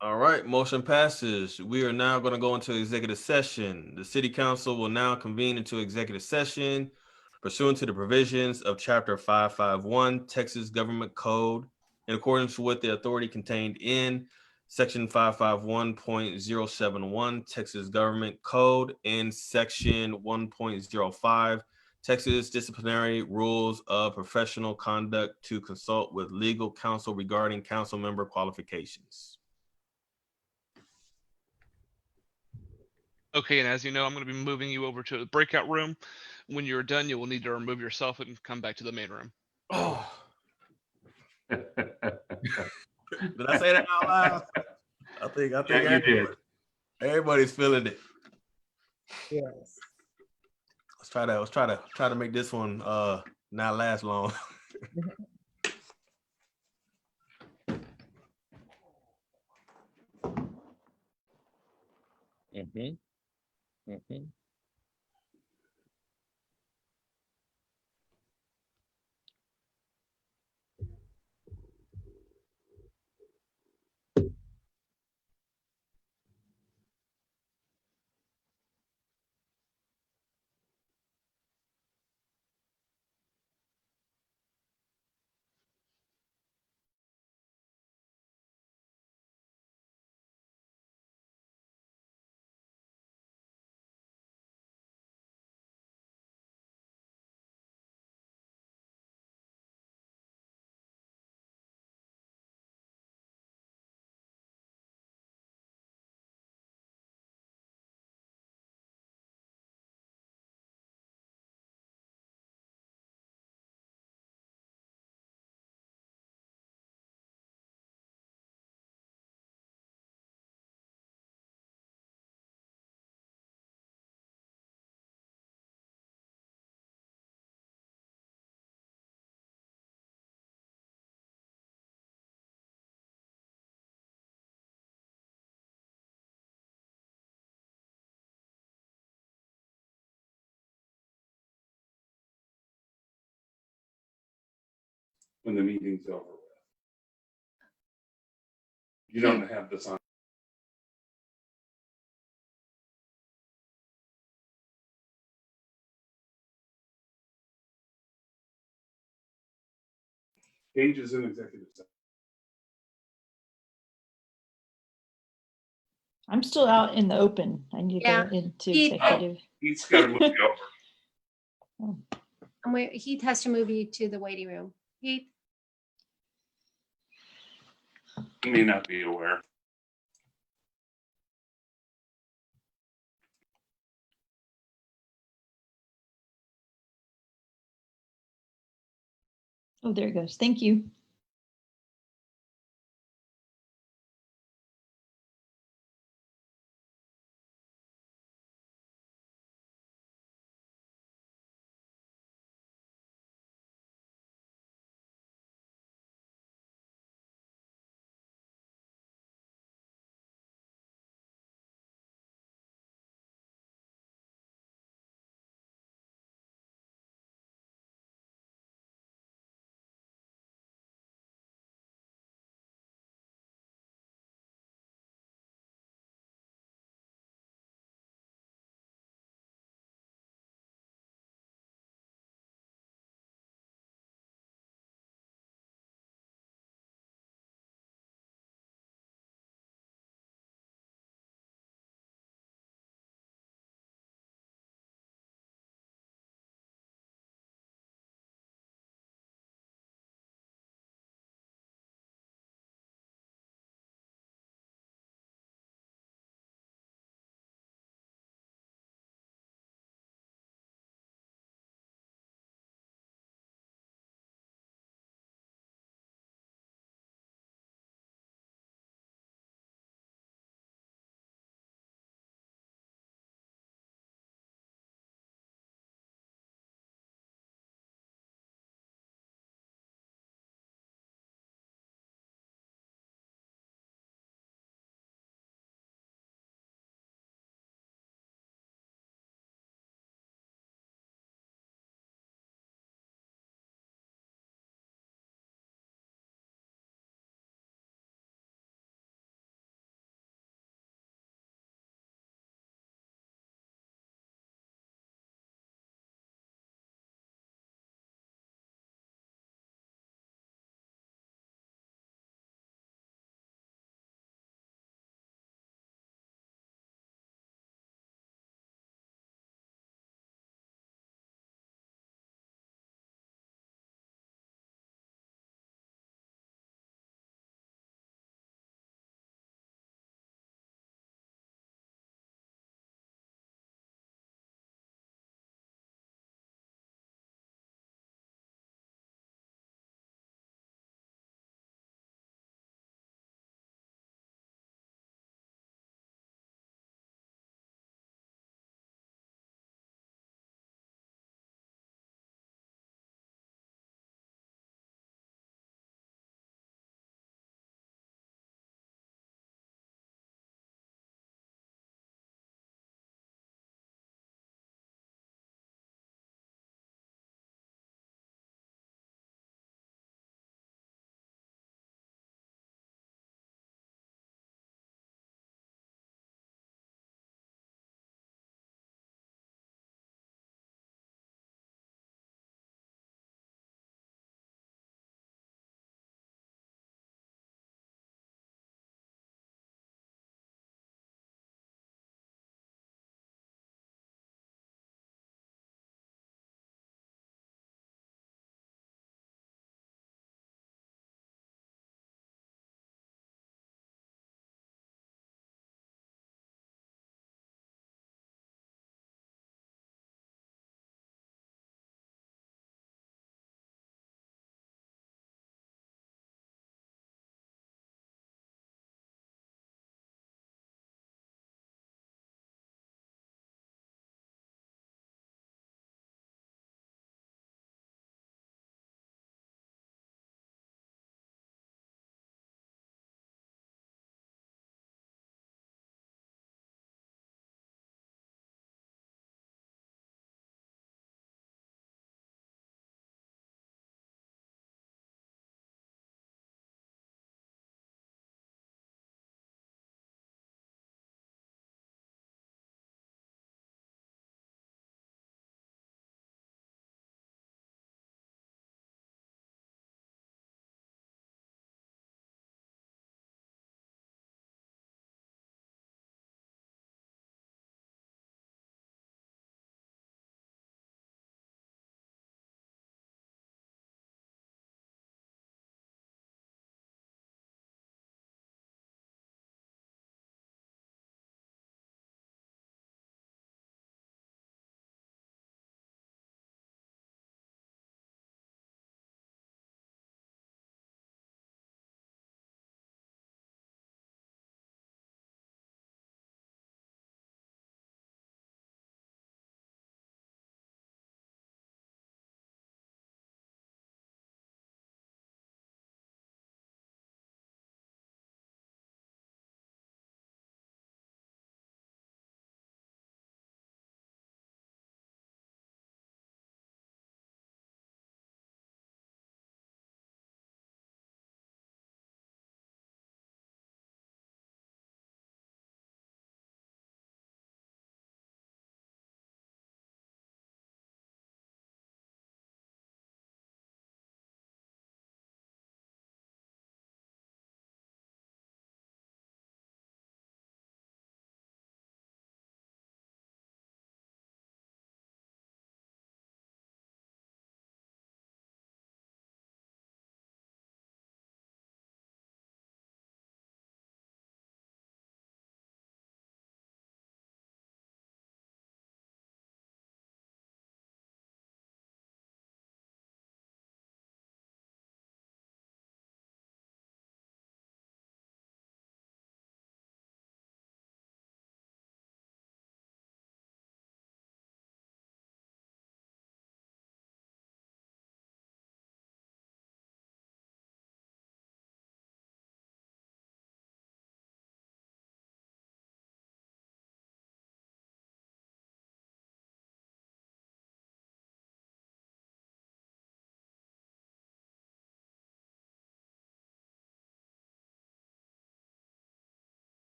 All right, motion passes. We are now going to go into executive session. The city council will now convene into executive session pursuant to the provisions of Chapter 551 Texas Government Code in accordance with the authority contained in Section 551.071 Texas Government Code and Section 1.05 Texas Disciplinary Rules of Professional Conduct to consult with legal counsel regarding council member qualifications. Okay, and as you know, I'm going to be moving you over to the breakout room. When you're done, you will need to remove yourself and come back to the main room. Oh. Did I say that out loud? I think Yeah, you did. Everybody's feeling it. Yes. Let's try to make this one not last long. Mm-hmm. Mm-hmm. When the meeting's over with. You don't have this on. Pages in executive session. I'm still out in the open. I need to Yeah. go into He- executive. He's got to move you over. Heath has to move you to the waiting room. Heath, He may not be aware. Oh, there it goes. Thank you.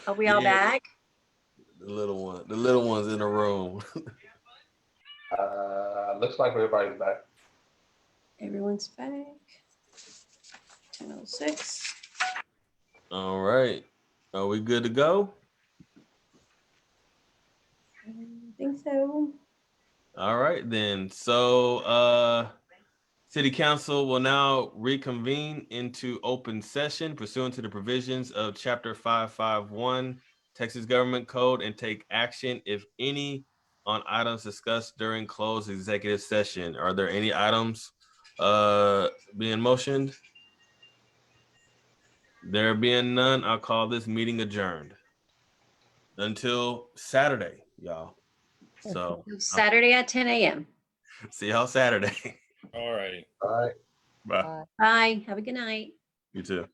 Are we all Yeah. back? The little ones in the room. Looks like everybody's back. Everyone's back. 10:06. All right. Are we good to go? I think so. All right then. So City Council will now reconvene into open session pursuant to the provisions of Chapter 551 Texas Government Code and take action, if any, on items discussed during closed executive session. Are there any items being motioned? There being none, I'll call this meeting adjourned until Saturday, y'all. So Saturday at 10 a.m. see y'all Saturday. All righty. All right. Bye. Bye. Have a good night. You too.